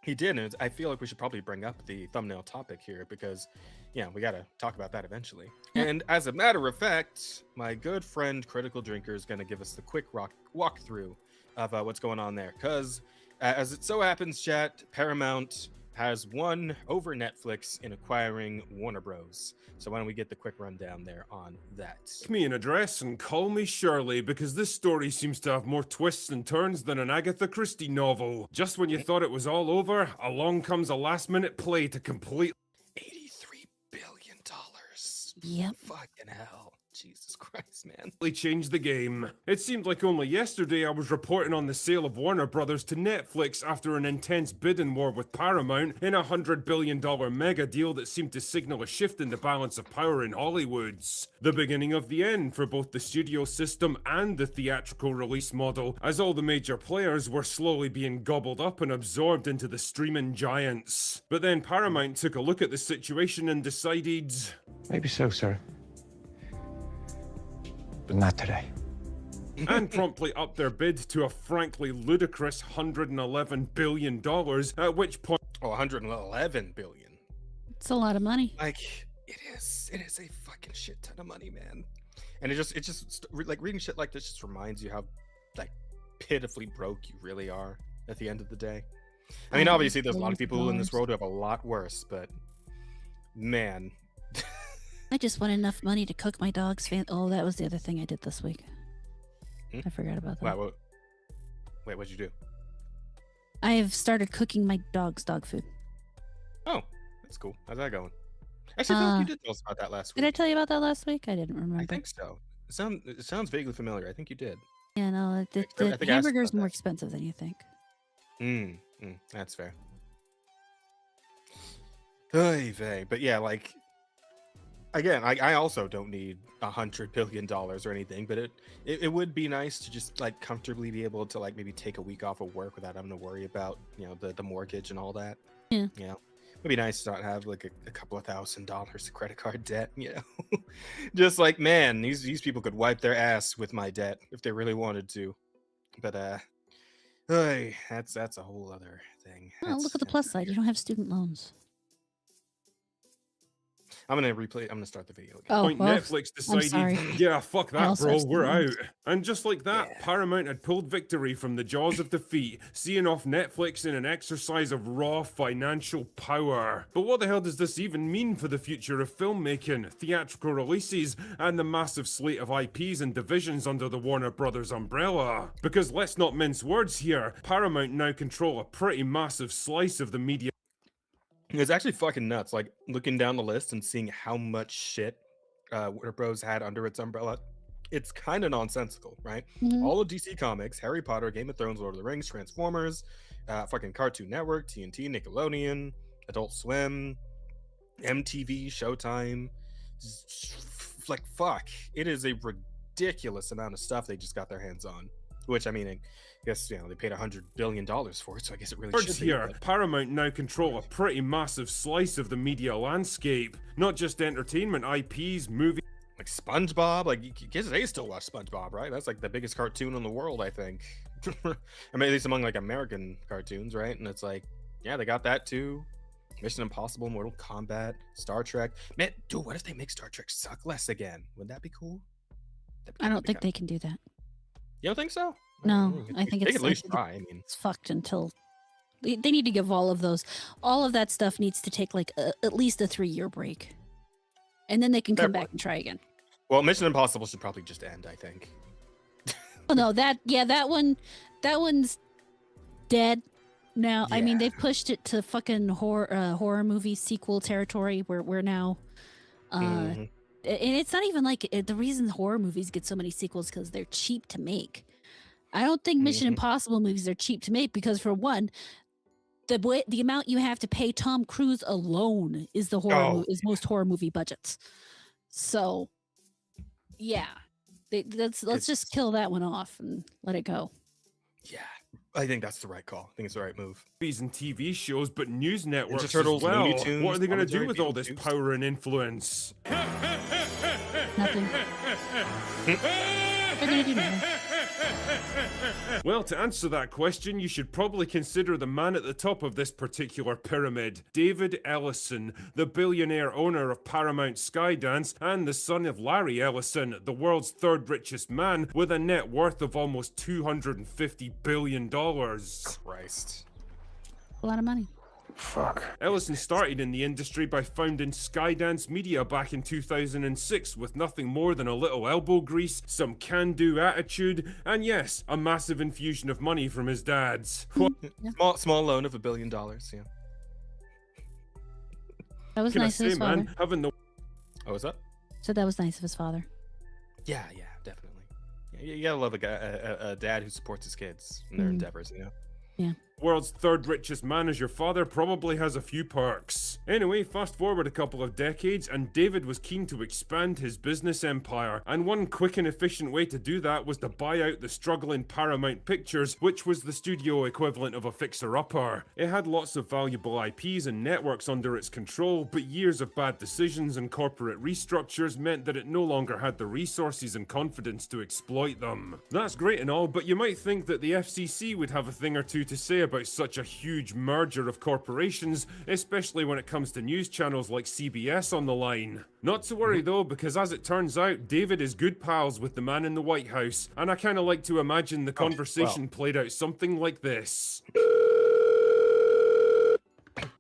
He did, and I feel like we should probably bring up the thumbnail topic here because, we got to talk about that eventually. Yeah. And as a matter of fact, my good friend Critical Drinker is going to give us the quick walkthrough of what's going on there. Because, as it so happens, chat, Paramount has won over Netflix in acquiring Warner Bros. So why don't we get the quick rundown there on that? Ask me an address and call me Shirley, because this story seems to have more twists and turns than an Agatha Christie novel. Just when you thought it was all over, along comes a last-minute play to complete $83 billion. Yep. Fucking hell. Jesus Christ, man. change the game. It seemed like only yesterday I was reporting on the sale of Warner Brothers to Netflix after an intense bidding war with Paramount in a $100 billion mega deal that seemed to signal a shift in the balance of power in Hollywood's. The beginning of the end for both the studio system and the theatrical release model, as all the major players were slowly being gobbled up and absorbed into the streaming giants. But then Paramount took a look at the situation and decided... Maybe so, sir. But not today. and promptly upped their bid to a frankly ludicrous $111 billion, at which point... Oh, 111 billion. It's a lot of money. Like, it is a fucking shit ton of money, man. And it just like reading shit like this just reminds you how like pitifully broke you really are at the end of the day. I mean, obviously there's a lot of people in this world who have a lot worse, but man. I just want enough money to cook my dog's Oh, that was the other thing I did this week. I forgot about that. Wow, wait, what'd you do? I have started cooking my dog's dog food. Oh, that's cool. How's that going? Actually, I feel like you did tell us about that last week. Did I tell you about that last week? I didn't remember. I think so. It sounds vaguely familiar. I think you did. Yeah, no, the I think I asked hamburger's about more that. expensive than you think. That's fair. Oy vey. But yeah, like, again, I also don't need $100 billion or anything, but it would be nice to just like comfortably be able to like maybe take a week off of work without having to worry about the mortgage and all that. Yeah. It'd be nice to not have like a couple of $1,000s of credit card debt. Just like, man, these people could wipe their ass with my debt if they really wanted to. But Hey, that's a whole other thing. Well, look at the plus side. You don't have student loans. I'm gonna replay. I'm gonna start the video again. Oh, Point well, Netflix I'm decided, sorry. yeah, fuck I that, also bro, have we're out. students. And just like that, Yeah. Paramount had pulled victory from the jaws of defeat, seeing off Netflix in an exercise of raw financial power. But what the hell does this even mean for the future of filmmaking, theatrical releases, and the massive slate of IPs and divisions under the Warner Brothers umbrella? Because let's not mince words here, Paramount now control a pretty massive slice of the media. It's actually fucking nuts. Like looking down the list and seeing how much shit Warner Bros had under its umbrella. It's kind of nonsensical, right? Mhm. All of DC Comics, Harry Potter, Game of Thrones, Lord of the Rings, Transformers, fucking Cartoon Network, TNT, Nickelodeon, Adult Swim, MTV, Showtime. Like fuck, it is a ridiculous amount of stuff they just got their hands on. Which I mean, I guess they paid $100 billion for it, so I guess it really Words should be. here, But Paramount now control a pretty massive slice of the media landscape. Not just entertainment IPs, movies. like SpongeBob, like kids they still watch SpongeBob, right? That's like the biggest cartoon in the world, I think. I mean, at least among like American cartoons, right? And it's like, yeah, they got that too. Mission Impossible, Mortal Kombat, Star Trek. Man, dude, what if they make Star Trek suck less again? Would that be cool? I don't think they can do that. You don't think so? No, I think they it's could at least like- try. I mean, It's fucked until they need to give all of that stuff needs to take like at least a 3-year break, and then they can Fair come back point. and try again. well, Mission Impossible should probably just end. I think. Oh no, that one's dead now. I mean, Yeah. they've pushed it to fucking horror movie sequel territory where we're now. Mhm. And it's not even like the reason horror movies get so many sequels because they're cheap to make. I don't think Mission Mhm. Impossible movies are cheap to make because for one, the amount you have to pay Tom Cruise alone is the Oh, is most horror movie budgets. So, yeah, let's just kill that one off and let it go. Yeah, I think that's the right call. I think it's the right move. And TV shows, but news networks Turtles, as well. Looney Tunes, What are they going to Tom and do with Jerry, all this Beetlejuice. power and influence? Nothing. They're gonna do nothing. Well, to answer that question, you should probably consider the man at the top of this particular pyramid, David Ellison, the billionaire owner of Paramount Skydance and the son of Larry Ellison, the world's third richest man with a net worth of almost $250 billion. Christ. A lot of money. Fuck. Ellison started in the industry by founding Skydance Media back in 2006 with nothing more than a little elbow grease, some can-do attitude, and yes, a massive infusion of money from his dad's. Small loan of $1 billion. Yeah. That was Can I nice of say, his father. man, having the Oh, what's up? So that was nice of his father. Yeah, definitely. Yeah, you gotta love a dad who supports his kids in their Mhm. endeavors, you know? world's third richest man as your father probably has a few perks. Anyway, fast forward a couple of decades and David was keen to expand his business empire, and one quick and efficient way to do that was to buy out the struggling Paramount Pictures, which was the studio equivalent of a fixer-upper. It had lots of valuable IPs and networks under its control, but years of bad decisions and corporate restructures meant that it no longer had the resources and confidence to exploit them. That's great and all, but you might think that the FCC would have a thing or two to say about such a huge merger of corporations, especially when it comes to news channels like CBS on the line. Not to worry though, because as it turns out, David is good pals with the man in the White House, and I kinda like to imagine the conversation played out something like this.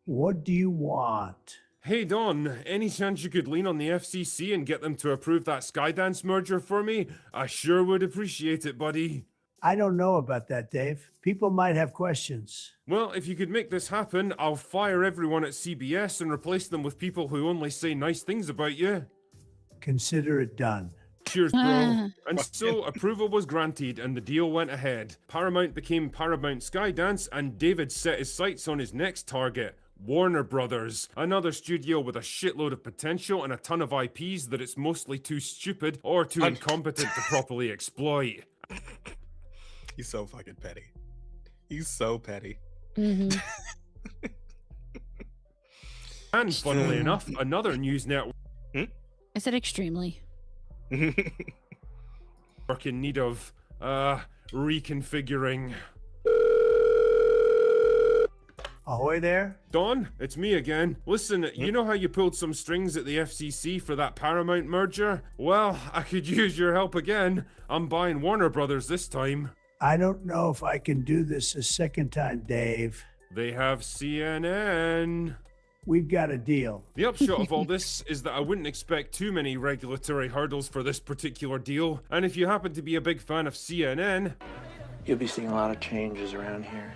What do you want? Hey Don, any chance you could lean on the FCC and get them to approve that Skydance merger for me? I sure would appreciate it, buddy. I don't know about that, Dave. People might have questions. Well, if you could make this happen, I'll fire everyone at CBS and replace them with people who only say nice things about you. Consider it done. Cheers, bro. And so approval was granted and the deal went ahead. Paramount became Paramount Skydance and David set his sights on his next target, Warner Brothers, another studio with a shitload of potential and a ton of IPs that it's mostly too stupid or too incompetent to properly exploit. He's so fucking petty. He's so petty. Mm-hmm. And funnily enough, another news network I said extremely. in need of reconfiguring. Ahoy there. Don, it's me again. Listen, you know how you pulled some strings at the FCC for that Paramount merger? Well, I could use your help again. I'm buying Warner Brothers this time. I don't know if I can do this a second time, Dave. They have CNN. We've got a deal. The upshot of all this is that I wouldn't expect too many regulatory hurdles for this particular deal. And if you happen to be a big fan of CNN... You'll be seeing a lot of changes around here.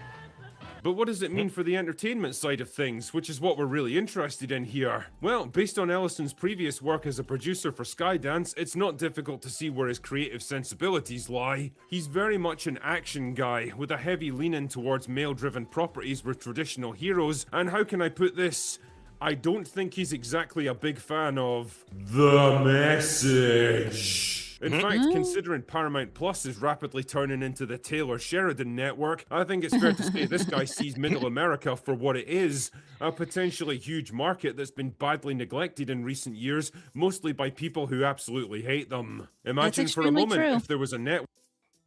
But what does it mean for the entertainment side of things, which is what we're really interested in here? Well, based on Ellison's previous work as a producer for Skydance, it's not difficult to see where his creative sensibilities lie. He's very much an action guy, with a heavy lean-in towards male-driven properties with traditional heroes, and how can I put this? I don't think he's exactly a big fan of the message. In fact, considering Paramount Plus is rapidly turning into the Taylor Sheridan network, I think it's fair to say this guy sees Middle America for what it is, a potentially huge market that's been badly neglected in recent years, mostly by people who absolutely hate them. Imagine for a moment if there was a network.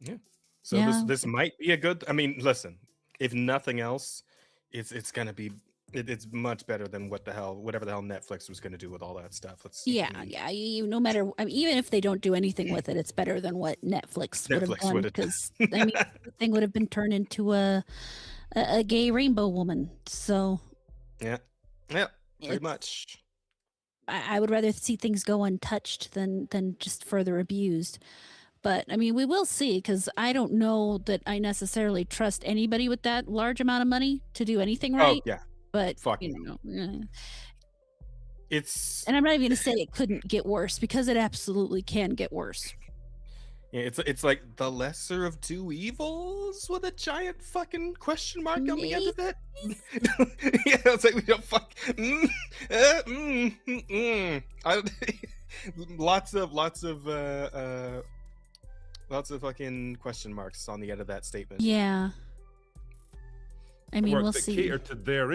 Yeah. So this might be a good. I mean, listen. If nothing else, it's gonna be. It's much better than whatever the hell Netflix was going to do with all that stuff. Let's see. Yeah. No matter, I mean, even if they don't do anything with it, it's better than what Netflix would have done, because I mean, the thing would have been turned into a gay rainbow woman. So yeah, pretty much. I would rather see things go untouched than just further abused. But I mean, we will see, because I don't know that I necessarily trust anybody with that large amount of money to do anything right. Oh yeah. But it's, and I'm not even gonna say it couldn't get worse, because it absolutely can get worse. Yeah, it's like the lesser of two evils with a giant fucking question mark on the end of it. Yeah, it's like we don't fuck. Lots of fucking question marks on the end of that statement. Yeah. I mean, we'll that see. Cater to their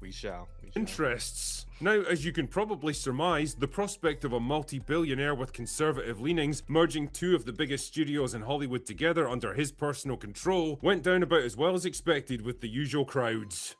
We shall. interests. Now, as you can probably surmise, the prospect of a multi-billionaire with conservative leanings merging two of the biggest studios in Hollywood together under his personal control went down about as well as expected with the usual crowds.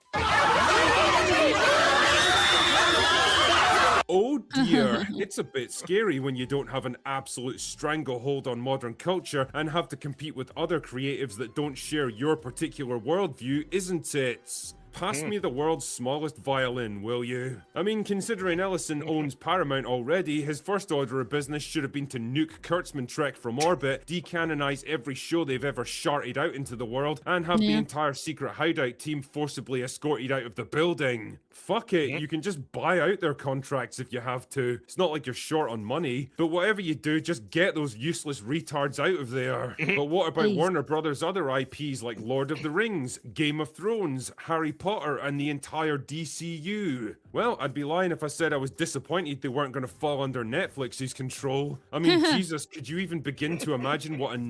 Oh dear, it's a bit scary when you don't have an absolute stranglehold on modern culture and have to compete with other creatives that don't share your particular worldview, isn't it? Pass me the world's smallest violin, will you? I mean, considering Ellison owns Paramount already, his first order of business should have been to nuke Kurtzman Trek from orbit, decanonize every show they've ever sharted out into the world, and have the entire secret hideout team forcibly escorted out of the building. Fuck it, you can just buy out their contracts if you have to. It's not like you're short on money, but whatever you do, just get those useless retards out of there. But what about Warner Brothers' other IPs like Lord of the Rings, Game of Thrones, Harry Potter, and the entire DCU? Well, I'd be lying if I said I was disappointed they weren't going to fall under Netflix's control. I mean, Jesus, could you even begin to imagine what a...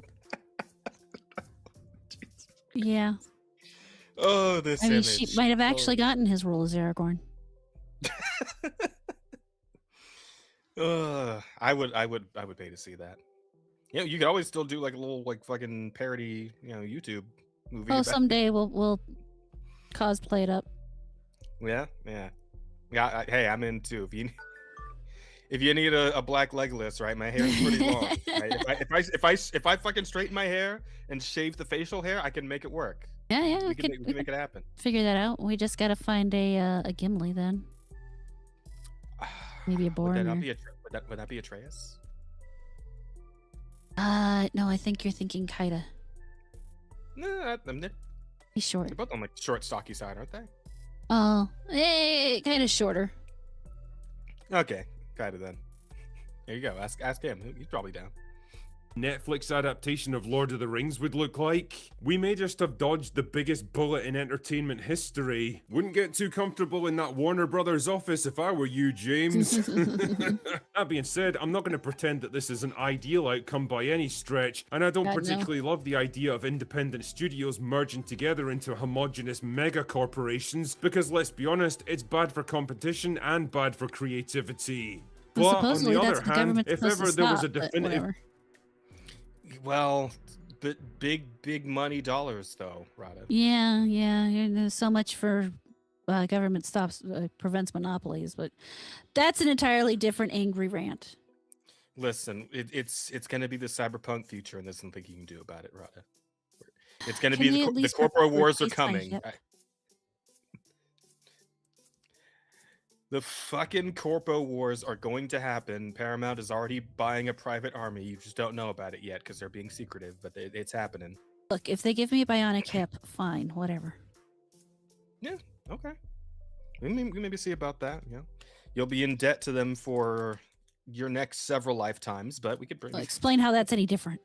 Yeah. Oh, this I mean, image. she might have actually gotten his role as Aragorn. I would pay to see that. Yeah, you could always still do like a little like fucking parody, YouTube movie. Oh, someday we'll cosplay it up. Yeah. Hey, I'm in too. If you need a black Legolas, right? My hair is pretty long. Right? If I fucking straighten my hair and shave the facial hair, I can make it work. Yeah, we can make it happen. Figure that out. We just gotta find a Gimli then. Maybe a Boromir. Would that be Atreus? No, I think you're thinking Kaida. No, He's short. they're both on like short, stocky side, aren't they? Oh, kind of shorter. Okay, kind of then. There you go. Ask him. He's probably down. Netflix adaptation of Lord of the Rings would look like. We may just have dodged the biggest bullet in entertainment history. Wouldn't get too comfortable in that Warner Brothers office if I were you, James. That being said, I'm not going to pretend that this is an ideal outcome by any stretch, and I don't particularly love the idea of independent studios merging together into homogenous mega corporations, because let's be honest, it's bad for competition and bad for creativity. But on the other hand, if ever there was a definitive... Well, but big money dollars though, Rada. Yeah. There's so much for government stops prevents monopolies, but that's an entirely different angry rant. Listen, it's going to be the cyberpunk future, and there's nothing you can do about it, Rada. It's going to Can be they at the least corporate wars are replace my coming. hip? The fucking corpo wars are going to happen. Paramount is already buying a private army. You just don't know about it yet because they're being secretive, but it's happening. Look, if they give me a bionic hip, fine, whatever. Yeah, okay. We maybe see about that. Yeah, you'll be in debt to them for your next several lifetimes, but we could bring. Well, explain how that's any different.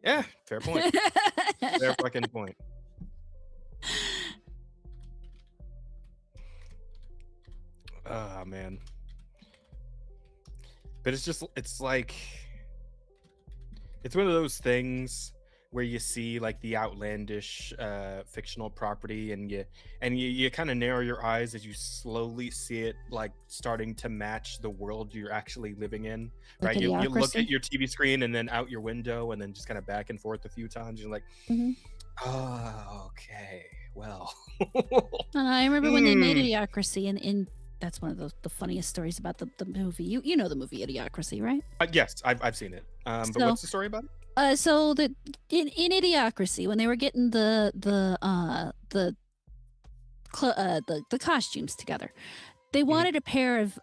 Yeah, fair point. Fair fucking point. Oh man. But it's like it's one of those things where you see like the outlandish fictional property and you kind of narrow your eyes as you slowly see it like starting to match the world you're actually living in, right? You look at your TV screen and then out your window and then just kind of back and forth a few times. You're like, oh, okay, well. I remember when they made Idiocracy, and that's one of the funniest stories about the movie. You know the movie Idiocracy, right? Yes, I've seen it. But what's the story about it? So in Idiocracy, when they were getting the costumes together, they wanted a pair of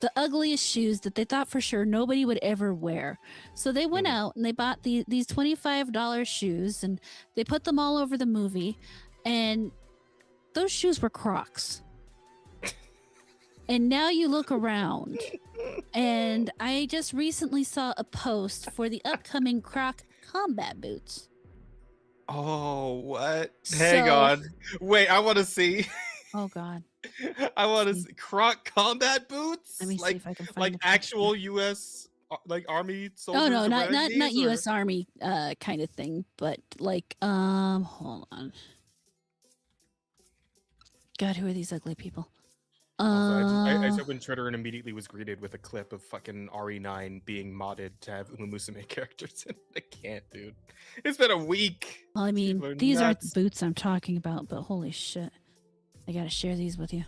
the ugliest shoes that they thought for sure nobody would ever wear. So they went out and they bought these $25 shoes and they put them all over the movie, and those shoes were Crocs. And now you look around, and I just recently saw a post for the upcoming Croc combat boots. Oh, what? Hang on. Wait, I want to see. Oh, God. I want to see Croc combat boots? Let me see if I can find like the actual U.S. like Army soldiers? Oh, no, not these, U.S. Army kind of thing, but like, hold on. God, who are these ugly people? I just opened Twitter and immediately was greeted with a clip of fucking RE9 being modded to have Uma Musume characters in it. I can't, dude. It's been a week. Well, I mean, these aren't the boots I'm talking about, but holy shit. I gotta share these with you.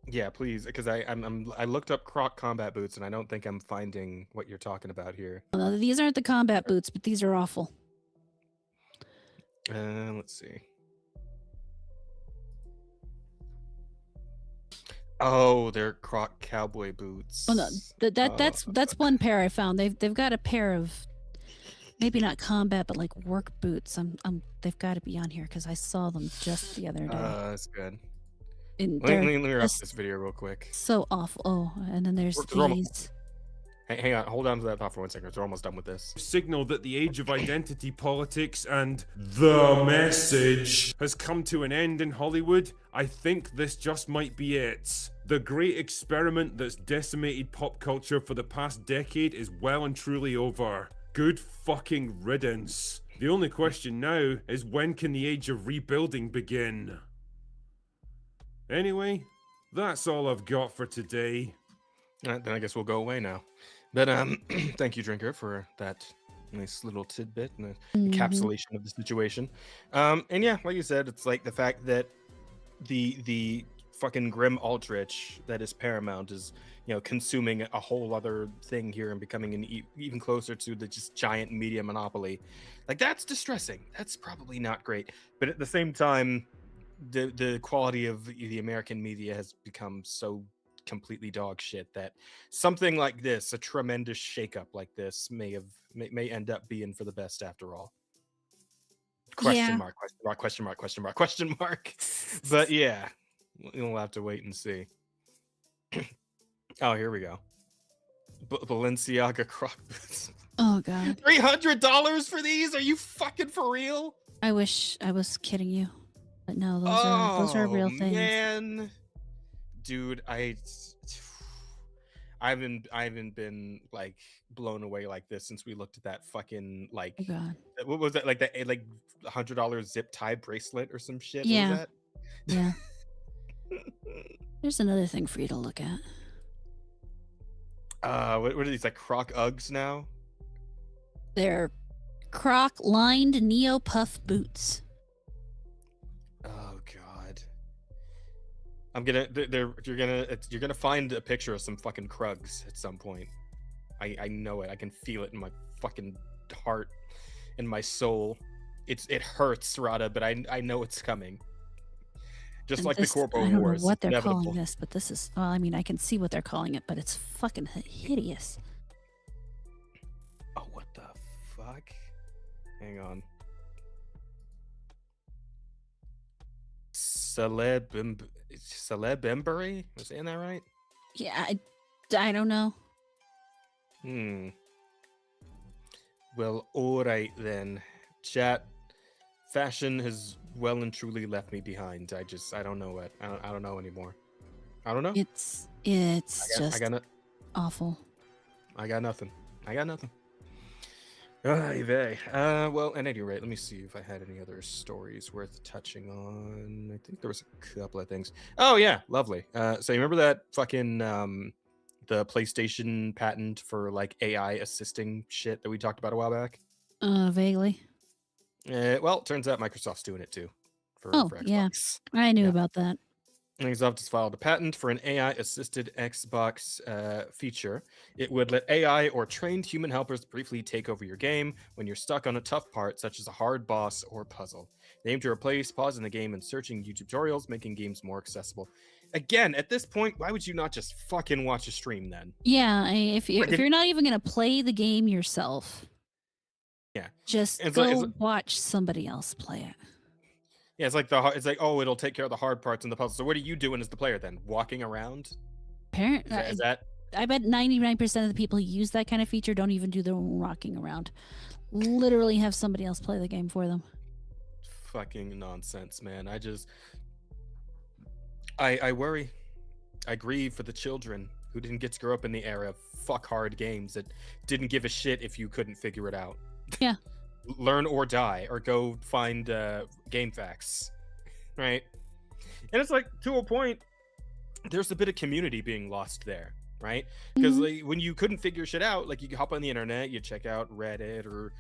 Yeah, please, because I looked up Croc combat boots and I don't think I'm finding what you're talking about here. Well, no, these aren't the combat boots, but these are awful. Let's see. Oh, they're Croc cowboy boots. Well, no, that's one pair I found. They've got a pair of maybe not combat, but like work boots. They've got to be on here because I saw them just the other day. That's good. And Let me wrap this video real quick. So awful. Oh, and then there's these. Hang on, hold on to that thought for 1 second. We're almost done with this. Signal that the age of identity politics and the message has come to an end in Hollywood. I think this just might be it. The great experiment that's decimated pop culture for the past decade is well and truly over. Good fucking riddance. The only question now is when can the age of rebuilding begin? Anyway, that's all I've got for today. Then I guess we'll go away now. But thank you, Drinker, for that nice little tidbit and encapsulation of the situation. And yeah, like you said, it's like the fact that the fucking grim Aldrich that is Paramount is, you know, consuming a whole other thing here and becoming an even closer to the just giant media monopoly. Like, that's distressing. That's probably not great. But at the same time, the quality of the American media has become so completely dog shit that something like this, a tremendous shakeup like this, may end up being for the best after all. Question mark. But yeah, we'll have to wait and see. Oh, here we go. Balenciaga Croc boots. Oh God. $300 for these? Are you fucking for real? I wish I was kidding you, but no, those are real things. Man. Dude, I haven't been like blown away like this since we looked at that fucking like what was that, like that like $100 zip tie bracelet or some shit? Yeah. What was that? Yeah. There's another thing for you to look at. What are these, like Croc Uggs now? They're Croc lined Neo Puff boots. Oh God. You're gonna find a picture of some fucking Krugs at some point. I know it. I can feel it in my fucking heart, in my soul. It hurts, Rada, but I know it's coming. Just And like this, the Corpo I don't War know is what they're inevitable. calling this, but this is, well, I mean, I can see what they're calling it, but it's fucking hideous. Oh, what the fuck? Hang on. Celebembury? Am I saying that right? Yeah, I don't know. Well, alright then. Chat, fashion has well and truly left me behind. I don't know what. I don't know anymore. I don't know. It's I got awful. I got nothing. Ay vey. Well, at any rate, let me see if I had any other stories worth touching on. I think there was a couple of things. Oh yeah, lovely. So you remember that fucking the PlayStation patent for like AI assisting shit that we talked about a while back? Vaguely. Well, turns out Microsoft's doing it too for Xbox. Yeah, I knew Yeah. about that. Microsoft has filed a patent for an AI-assisted Xbox feature. It would let AI or trained human helpers briefly take over your game when you're stuck on a tough part, such as a hard boss or puzzle. They aim to replace pausing the game and searching YouTube tutorials, making games more accessible. Again, at this point, why would you not just fucking watch a stream then? Yeah, if Like you're not even gonna play the game yourself, Yeah, just It's go like- watch somebody else play it. yeah, it's like oh, it'll take care of the hard parts in the puzzle. So what are you doing as the player then? Walking around? Is that I bet 99% of the people who use that kind of feature don't even do their own rocking around. Literally have somebody else play the game for them. fucking nonsense, man? I worry. I grieve for the children who didn't get to grow up in the era of fuck hard games that didn't give a shit if you couldn't figure it out. Yeah. Learn or die, or go find game facts, right? And it's like, to a point, there's a bit of community being lost there, right? Because like, when you couldn't figure shit out, like you hop on the internet, you check out Reddit or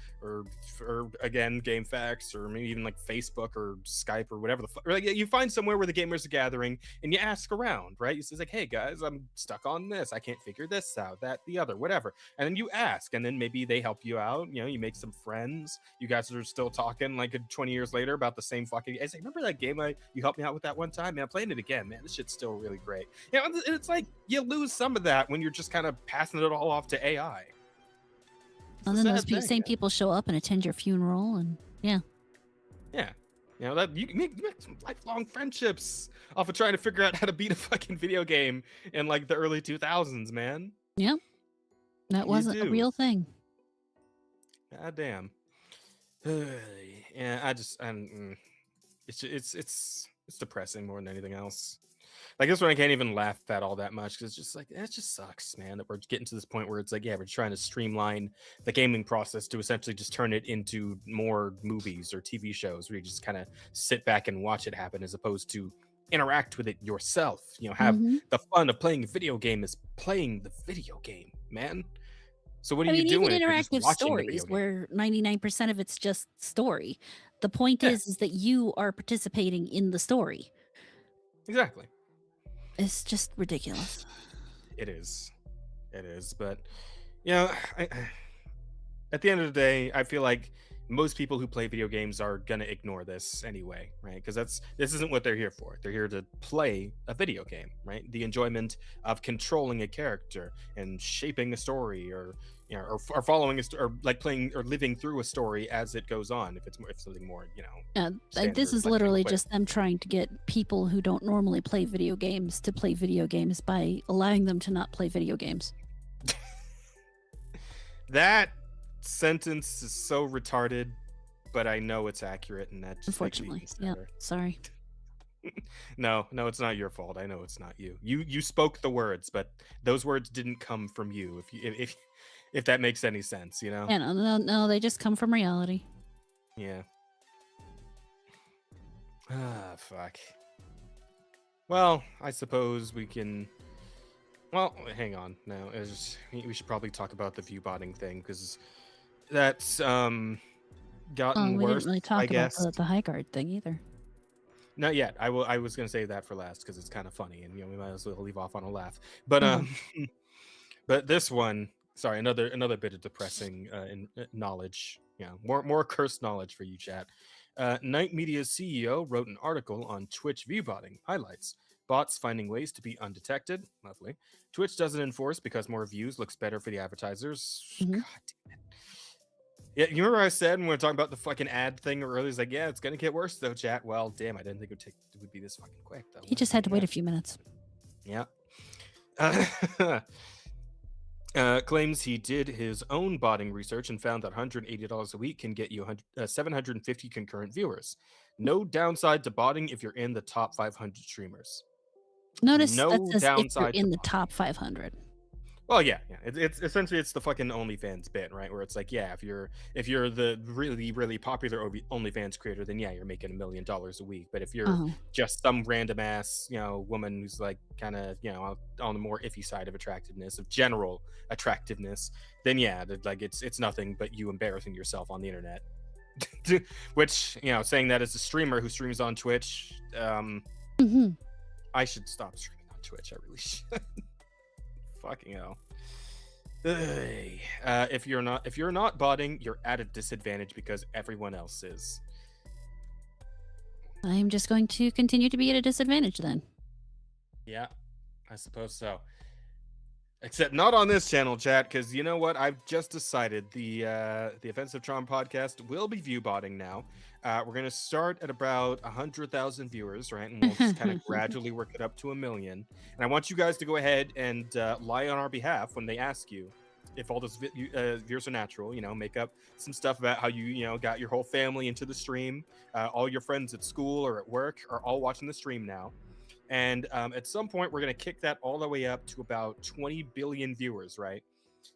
again game facts, or maybe even like Facebook or Skype or whatever the fuck. Like you find somewhere where the gamers are gathering and you ask around, right? You say like, hey guys, I'm stuck on this, I can't figure this out, that, the other, whatever. And then you ask, and then maybe they help you out. You know, you make some friends. You guys are still talking like 20 years later about the same fucking. I say, remember that game you helped me out with that one time? Man, I'm playing it again. Man, this shit's still really great. You know, and it's like you lose some of that when you're just kind of passing it all off to AI. And then those same people show up and attend your funeral, and yeah. Yeah. You know, that you make some lifelong friendships off of trying to figure out how to beat a fucking video game in like the early 2000s, man. Yep. That wasn't a real thing. God damn. Yeah, it's depressing more than anything else. Like this one, I can't even laugh at all that much because it's just like it just sucks, man, that we're getting to this point where it's like, yeah, we're trying to streamline the gaming process to essentially just turn it into more movies or TV shows where you just kind of sit back and watch it happen, as opposed to interact with it yourself. You know, have the fun of playing a video game is playing the video game, man. So what are you doing? Even if you're just interactive watching the video stories game? where 99% of it's just story. The point is that you are participating in the story. Exactly. It's just ridiculous. It is, but you know, at the end of the day, I feel like most people who play video games are gonna ignore this anyway, right? Because this isn't what they're here for. They're here to play a video game, right? The enjoyment of controlling a character and shaping a story, or you know, or following or like playing or living through a story as it goes on. If something more, you know. This is literally just them trying to get people who don't normally play video games to play video games by allowing them to not play video games. That sentence is so retarded, but I know it's accurate, and that just Unfortunately, yeah. Sorry. No, it's not your fault. I know it's not you. You spoke the words, but those words didn't come from you. If that makes any sense, you know? Yeah, no, they just come from reality. Yeah. Ah, fuck. Well, I suppose we can. Well, hang on. No, we should probably talk about the view botting thing, because that's gotten we worse. didn't really talk I about guess. the high guard thing either. Not yet. I was gonna say that for last because it's kind of funny, and we might as well leave off on a laugh. But but this one, sorry, another bit of depressing knowledge. More cursed knowledge for you, chat. Night Media's CEO wrote an article on Twitch view botting highlights. Bots finding ways to be undetected. Lovely. Twitch doesn't enforce because more views looks better for the advertisers. God damn it. Yeah, you remember I said when we were talking about the fucking ad thing earlier? It's like, yeah, it's gonna get worse though, chat. Well, damn, I didn't think it would be this fucking quick though. He just had to wait a few minutes. Yeah. Claims he did his own botting research and found that $180 a week can get you 750 concurrent viewers. No downside to botting if you're in the top 500 streamers. Notice No that says if you're downside in to the botting. top 500. Well, yeah. It's essentially it's the fucking OnlyFans bit, right? Where it's like, yeah, if you're the really really popular OnlyFans creator, then yeah, you're making $1 million a week. But if you're just some random ass, woman who's like kind of on the more iffy side of attractiveness, of general attractiveness, then yeah, like it's nothing but you embarrassing yourself on the internet. Which saying that as a streamer who streams on Twitch, I should stop streaming on Twitch. I really should. Fucking hell. If you're not botting, you're at a disadvantage because everyone else is. I'm just going to continue to be at a disadvantage then. Yeah, I suppose so. Except not on this channel, chat, because you know what? I've just decided the Offensive Charm podcast will be view botting now. We're gonna start at about 100,000 viewers, right? And we'll just kind of gradually work it up to 1 million. And I want you guys to go ahead and lie on our behalf when they ask you if all those viewers are natural. Make up some stuff about how you got your whole family into the stream. All your friends at school or at work are all watching the stream now. And at some point, we're going to kick that all the way up to about 20 billion viewers, right?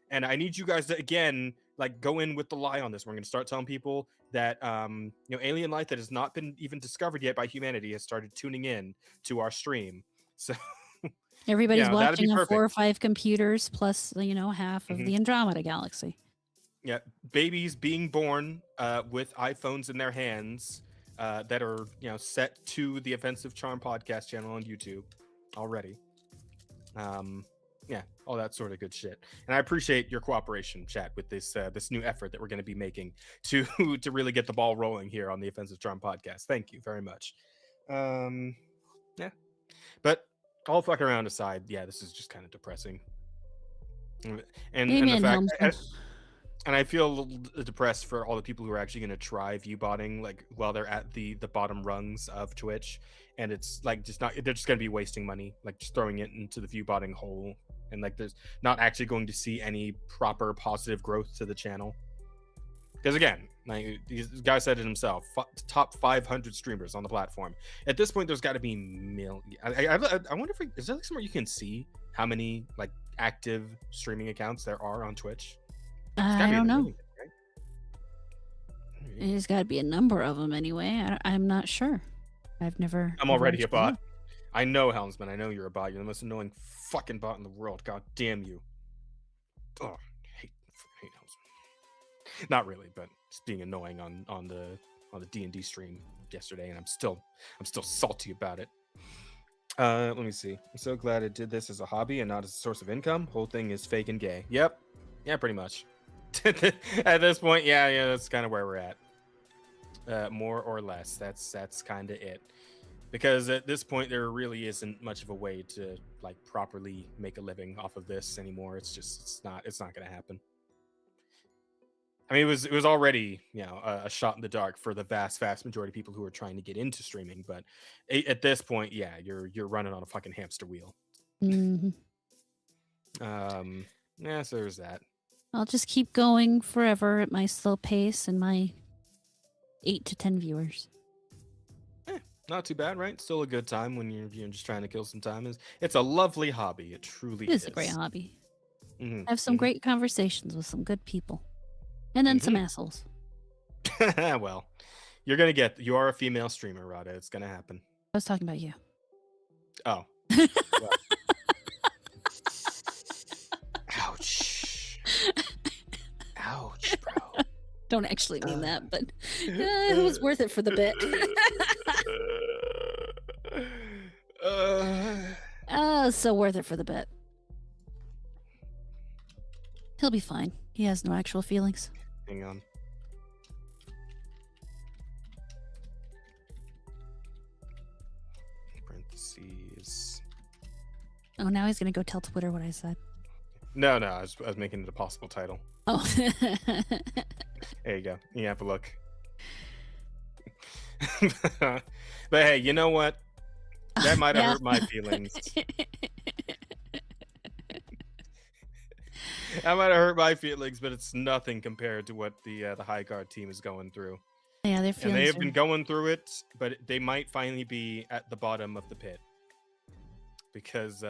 And I need you guys to, again, like go in with the lie on this. We're going to start telling people that, alien life that has not been even discovered yet by humanity has started tuning in to our stream. So everybody's that'd watching be on 4 or perfect. 5 computers plus, half of the Andromeda galaxy. Yeah, babies being born with iPhones in their hands. That are set to the Offensive Charm podcast channel on YouTube already. All that sort of good shit. And I appreciate your cooperation, chat, with this new effort that we're going to be making to really get the ball rolling here on the Offensive Charm podcast. Thank you very much. But all fucking around aside, yeah, this is just kind of depressing. And the fact. And I feel a little depressed for all the people who are actually going to try view botting, like while they're at the bottom rungs of Twitch, and it's like they're just going to be wasting money, like just throwing it into the view botting hole, and like there's not actually going to see any proper positive growth to the channel. Because again, like this guy said it himself, top 500 streamers on the platform. At this point, there's got to be million. I wonder if is there like somewhere you can see how many like active streaming accounts there are on Twitch. I don't know. There's got to be a number of them anyway. I'm not sure. I've never. I'm already a bot. I know, Helmsman. I know you're a bot. You're the most annoying fucking bot in the world. God damn you. Oh, I hate Helmsman. Not really, but just being annoying on the D&D stream yesterday, and I'm still salty about it. Let me see. I'm so glad I did this as a hobby and not as a source of income. Whole thing is fake and gay. Yep. Yeah, pretty much. At this point, yeah, that's kind of where we're at. More or less, that's kind of it. Because at this point, there really isn't much of a way to like properly make a living off of this anymore. It's not going to happen. I mean, it was already a shot in the dark for the vast majority of people who are trying to get into streaming. But at this point, yeah, you're running on a fucking hamster wheel. Mm-hmm. Yeah, so there's that. I'll just keep going forever at my slow pace and my 8 to 10 viewers. Not too bad, right? Still a good time when you're just trying to kill some time. It's a lovely hobby. It truly is. It is a great hobby. Mm-hmm. I have some great conversations with some good people. And then some assholes. Well, you are a female streamer, Rada. It's going to happen. I was talking about you. Oh. Well. Ouch. Ouch, bro. Don't actually mean that, but it was worth it for the bit. Oh, it's so worth it for the bet. He'll be fine. He has no actual feelings. Hang on. Parentheses. Oh, now he's gonna go tell Twitter what I said. No, I was making it a possible title. Oh. There you go. You have a look. But hey, you know what? That might have hurt my feelings. That might have hurt my feelings, but it's nothing compared to what the High Guard team is going through. Yeah, their And feelings. they have been going through it, but they might finally be at the bottom of the pit. Because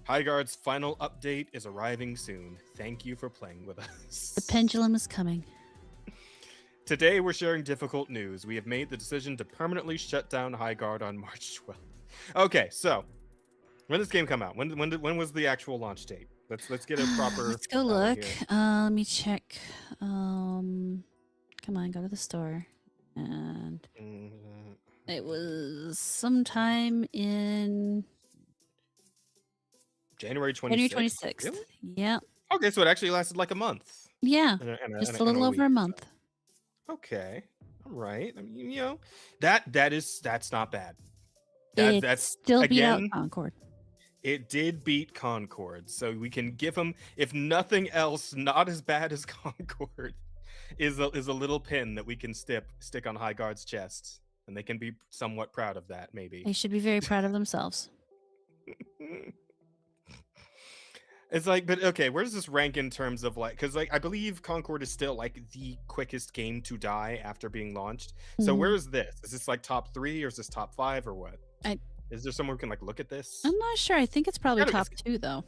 High Guard's final update is arriving soon. Thank you for playing with us. The pendulum is coming. Today we're sharing difficult news. We have made the decision to permanently shut down High Guard on March 12th. Okay, so when did this game come out? When was the actual launch date? Let's get a proper. Let's go look. Let me check. Come on, go to the store. And it was sometime in January 26th. January 26th. Really? Yeah. Okay, so it actually lasted like a month. Yeah. And Just a little over a month. Okay. All right. I mean, you know, that's not bad. That's still beat out again, Concord. It did beat Concord, so we can give them, if nothing else, not as bad as Concord is a little pin that we can stick on High Guard's chest, and they can be somewhat proud of that. Maybe They should be very proud of themselves. It's like, but okay, where does this rank in terms of like, because like I believe Concord is still like the quickest game to die after being launched. So Mhm. where is this? Is this like top 3 or is this top 5 or what? Is there somewhere we can like look at this? I'm not sure. I think it's probably Gotta be top 2 though.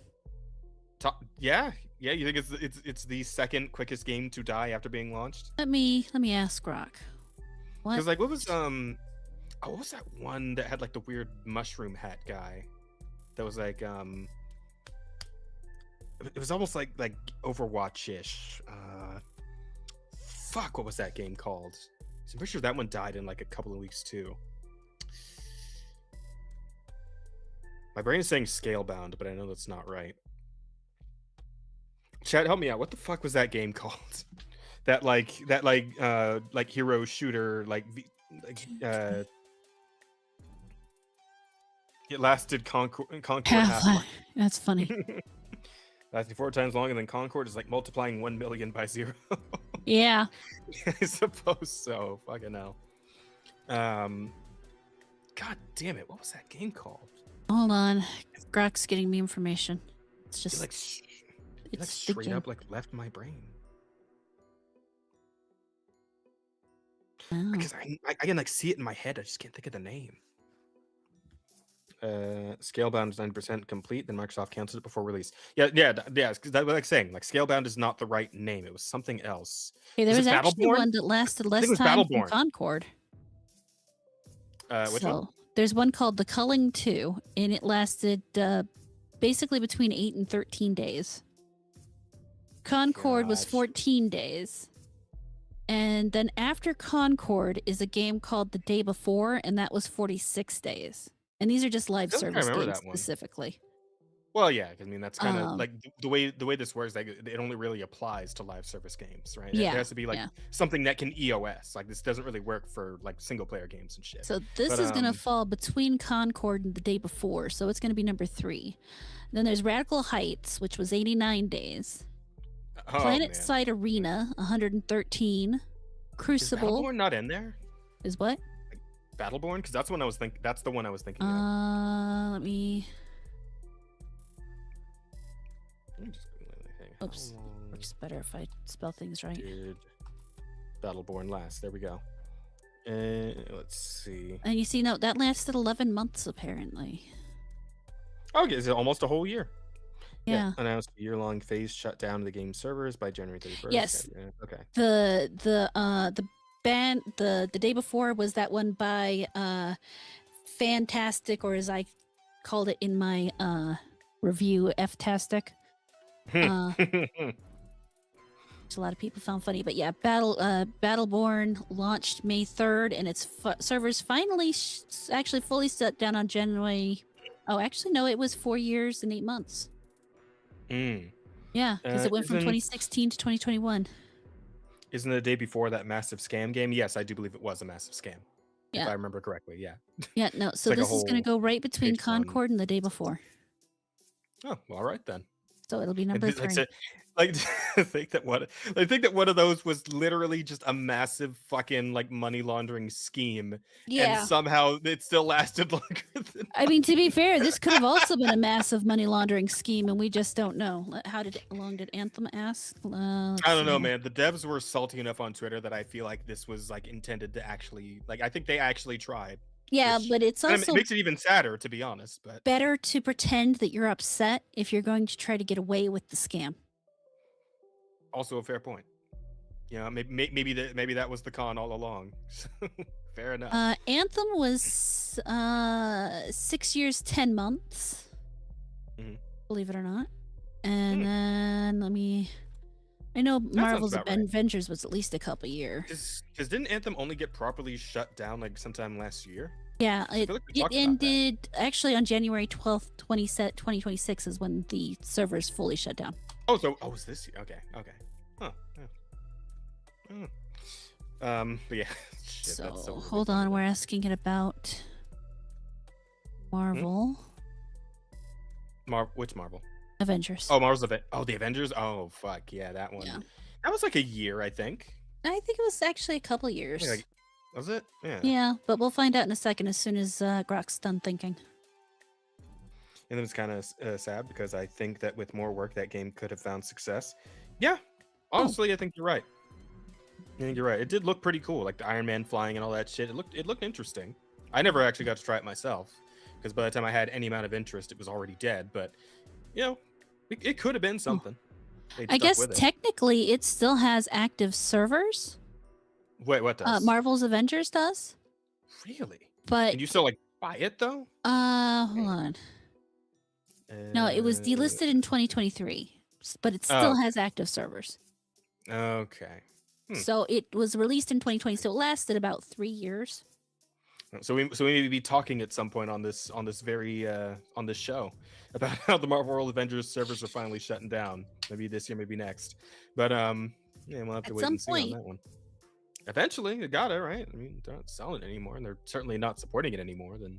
Top, yeah. You think it's the second quickest game to die after being launched? Let me ask Rock. Because like, what was that one that had like the weird mushroom hat guy? That was like it was almost like Overwatch-ish. Fuck, what was that game called? I'm pretty sure that one died in like a couple of weeks too. My brain is saying Scalebound, but I know that's not right. Chat, help me out. What the fuck was that game called? that hero shooter it lasted Concord half life. That's funny. Lasting 4 times longer than Concord is like multiplying 1 million by 0. Yeah. I suppose so. Fucking hell. God damn it! What was that game called? Hold on. Grok's getting me information. It's just It it's straight thinking. up like left my brain. Oh. Because I can like see it in my head. I just can't think of the name. Scalebound is 90% complete. Then Microsoft canceled it before release. Yeah. Because that was like saying like Scalebound is not the right name. It was something else. Hey, there Was was it actually Battleborn? one that lasted I less think it was time than Battleborn. Concord. Which So one? there's one called The Culling 2, and it lasted basically between 8 and 13 days. Concord was Gosh. 14 days. And then after Concord is a game called The Day Before, and that was 46 days. And these are just live feel like I service remember games that one. specifically. Well, yeah. I mean, that's kind of Um, like the way this works. Like, it only really applies to live service games, right? Yeah, It has to be like yeah. something that can EOS. Like, this doesn't really work for like single player games and shit. So this But, is going to fall between Concord and The Day Before. So it's going to be number 3. Then there's Radical Heights, which was 89 days. Oh, Planet man. Side Arena, 113. Is Crucible Battleborn not in there? is what? Battleborn, because that's the one I was thinking. That's the one I was thinking of. Let me. Let me just hang on. Oops. How long Works better if I spell things right. did Battleborn last? There we go. Let's see. And you see, no, that lasted 11 months apparently. Okay, is it almost a whole year? Yeah. Announced a year-long phase shutdown of the game servers by January 31st. Yes. Yeah, okay. The band the Day Before was that one by Fantastic, or as I called it in my review, F-tastic. Which a lot of people found funny, but yeah, Battleborn launched May 3rd, and its servers finally actually fully shut down on January Oh, actually, no, it was 4 years and 8 months. Mm. Yeah, because it went from Isn't 2016 to 2021. isn't the day before that massive scam game? Yes, I do believe it was a massive scam. If Yeah. I remember correctly, yeah. Yeah, no. It's So like a this is going to whole go right between Patreon. Concord and the day before. Oh, well, all right then. So it'll be And number like, 3. like I think that one of those was literally just a massive fucking like money laundering scheme, and Yeah. somehow it still lasted longer than. I mean, to be fair, this could have also been a massive money laundering scheme, and we just don't know. How long did Anthem ask? I don't know, man. The devs were salty enough on Twitter that I feel like this was like intended to actually, like, I think they actually tried. Yeah, which but it's kinda also makes it even sadder, to be honest. But better to pretend that you're upset if you're going to try to get away with the scam. also a fair point. You know, maybe that was the con all along. Fair enough. Anthem was 6 years, 10 months. Mhm. Believe it or not. And then I know Marvel's about right. Avengers was at least a couple years. Because didn't Anthem only get properly shut down like sometime last year? Yeah, I it, feel like we it talked about that. ended actually on January 12th, 2026 is when the servers fully shut down. Oh, so was this year? Okay. Huh. Yeah. But yeah. Shit, So, that's so weird. hold on, we're asking it about Marvel Which Marvel? Avengers. Oh, Marvel's Event. Oh, the Avengers. Oh, fuck yeah, that one. Yeah. That was like a year, I think. I think it was actually a couple years. Yeah, was it? Yeah. Yeah, but we'll find out in a second as soon as Grok's done thinking. And it was kind of sad because I think that with more work, that game could have found success. Yeah, honestly, I think you're right. It did look pretty cool, like the Iron Man flying and all that shit. It looked interesting. I never actually got to try it myself because by the time I had any amount of interest, it was already dead. But you know, it could have been something. They'd I stuck guess with it. technically it still has active servers. Wait, what does? Marvel's Avengers does. Really? But Can you still like buy it though? hold on. No, it was delisted in 2023, but it still has active servers. Okay. So it was released in 2020, so it lasted about 3 years. So we may be talking at some point on this very on this show about how the Marvel World Avengers servers are finally shutting down. Maybe this year, maybe next. But yeah, we'll have to At wait some and see point. on that one. Eventually, they got it right. I mean, they're not selling it anymore, and they're certainly not supporting it anymore. Then,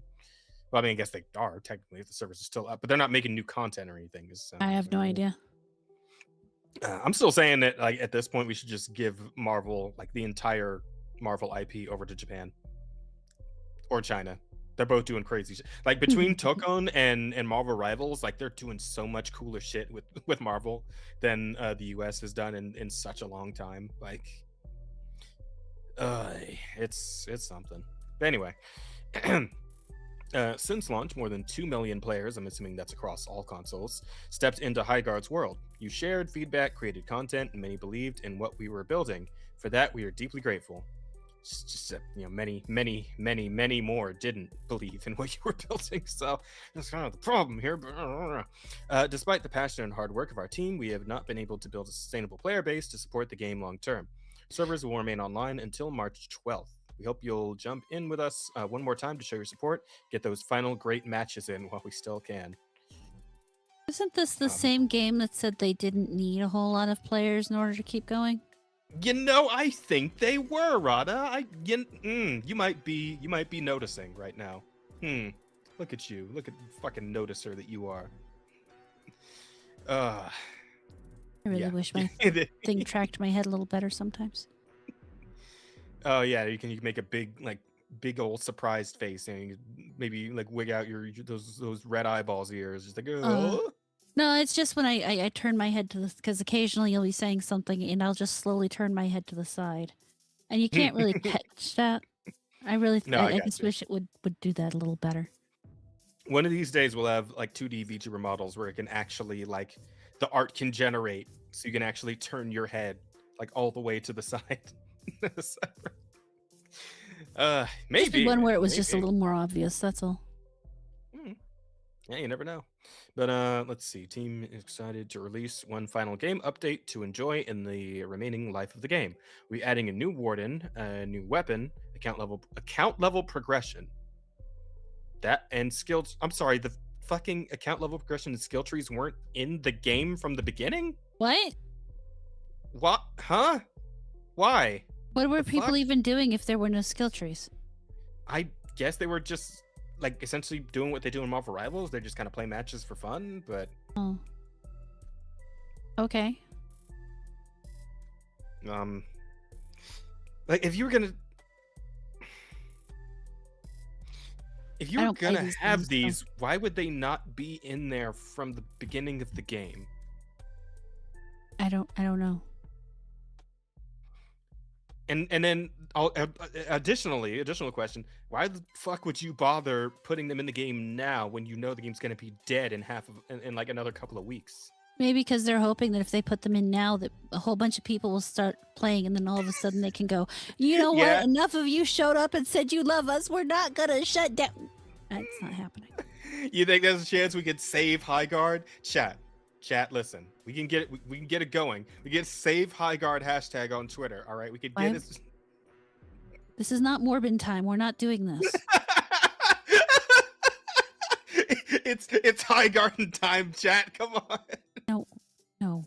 well, I mean, I guess they are technically if the servers are still up, but they're not making new content or anything. I have no idea. I'm still saying that like at this point we should just give Marvel like the entire Marvel IP over to Japan or China. They're both doing crazy shit. Like between Tokon and Marvel Rivals, like they're doing so much cooler shit with Marvel than the US has done in such a long time. Like it's something. But anyway, since launch, more than 2 million players, I'm assuming that's across all consoles, stepped into Highguard's world. You shared feedback, created content, and many believed in what we were building. For that, we are deeply grateful. Just that, many more didn't believe in what you were building. So that's kind of the problem here. Despite the passion and hard work of our team, we have not been able to build a sustainable player base to support the game long term. Servers will remain online until March 12th. We hope you'll jump in with us one more time to show your support. Get those final great matches in while we still can. Isn't this the same game that said they didn't need a whole lot of players in order to keep going? You know, I think they were, Rada. You might be noticing right now. Look at you. Look at the fucking noticer that you are. I really wish my thing tracked my head a little better sometimes. Oh yeah, you can make a big old surprised face, and you maybe like wig out those red eyeballs ears, just like No, it's just when I turn my head to the, because occasionally you'll be saying something and I'll just slowly turn my head to the side, and you can't really catch that. I just wish it would do that a little better. One of these days we'll have like 2D VTuber models where it can actually like the art can generate, so you can actually turn your head like all the way to the side. Maybe one where it was just a little more obvious. That's all. Yeah, you never know. But let's see. Team is excited to release one final game update to enjoy in the remaining life of the game. We're adding a new warden, a new weapon, account level progression. That and skills. I'm sorry, the fucking account level progression and skill trees weren't in the game from the beginning? What? What? Huh? Why? What were The people fuck? even doing if there were no skill trees? I guess they were just like essentially doing what they do in Marvel Rivals. They just kind of play matches for fun, but Oh. Okay. like if you were gonna I don't play these have games, so- these, why would they not be in there from the beginning of the game? I don't know. And then additional question, why the fuck would you bother putting them in the game now when you know the game's gonna be dead in like another couple of weeks? Maybe because they're hoping that if they put them in now, that a whole bunch of people will start playing, and then all of a sudden they can go, you know Yeah. what? Enough of you showed up and said you love us. We're not gonna shut down. That's not happening. You think there's a chance we could save High Guard? Chat, listen. We can get it. We can get it going. We get save High Guard hashtag on Twitter. All right, we could get Why- this. This is not Morbin time. We're not doing this. It's High Garden time, chat. Come on. No. No,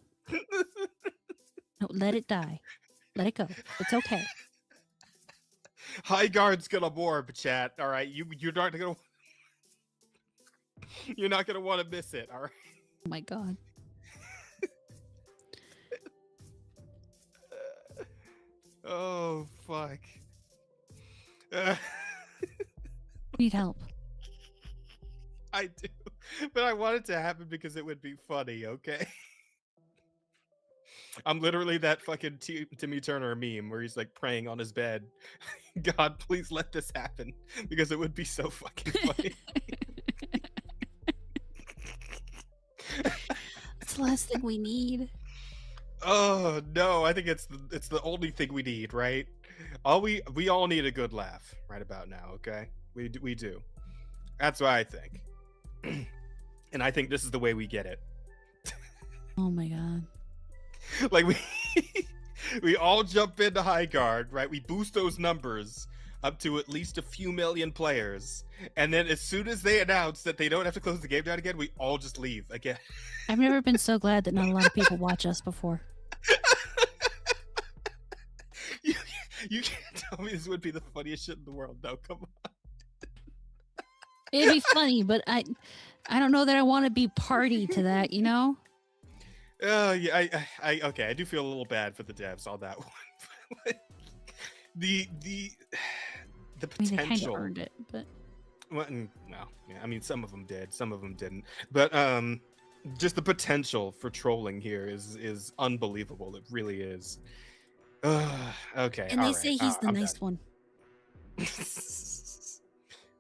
let it die. Let it go. It's okay. High Guard's gonna morb, chat. All right, you're not gonna want to miss it. All right. Oh my god. Oh fuck. Need help. I do, but I want it to happen because it would be funny. Okay. I'm literally that fucking Timmy Turner meme where he's like praying on his bed. God, please let this happen because it would be so fucking funny. It's the last thing we need. Oh no, I think it's the only thing we need, right? We all need a good laugh right about now, okay? We do. That's what I think. And I think this is the way we get it. Oh my god. Like we all jump into High Guard, right? We boost those numbers up to at least a few million players, and then as soon as they announce that they don't have to close the game down again, we all just leave again. I've never been so glad that not a lot of people watch us before. You can't tell me this would be the funniest shit in the world. No, come on. It'd be funny, but I don't know that I want to be party to that, you know? Oh yeah, I okay. I do feel a little bad for the devs on that one. the I mean, they potential. kind of earned it, but Well, no, yeah, I mean some of them did, some of them didn't. But just the potential for trolling here is unbelievable. It really is. Okay. and they all say right, he's the I'm nice done. one.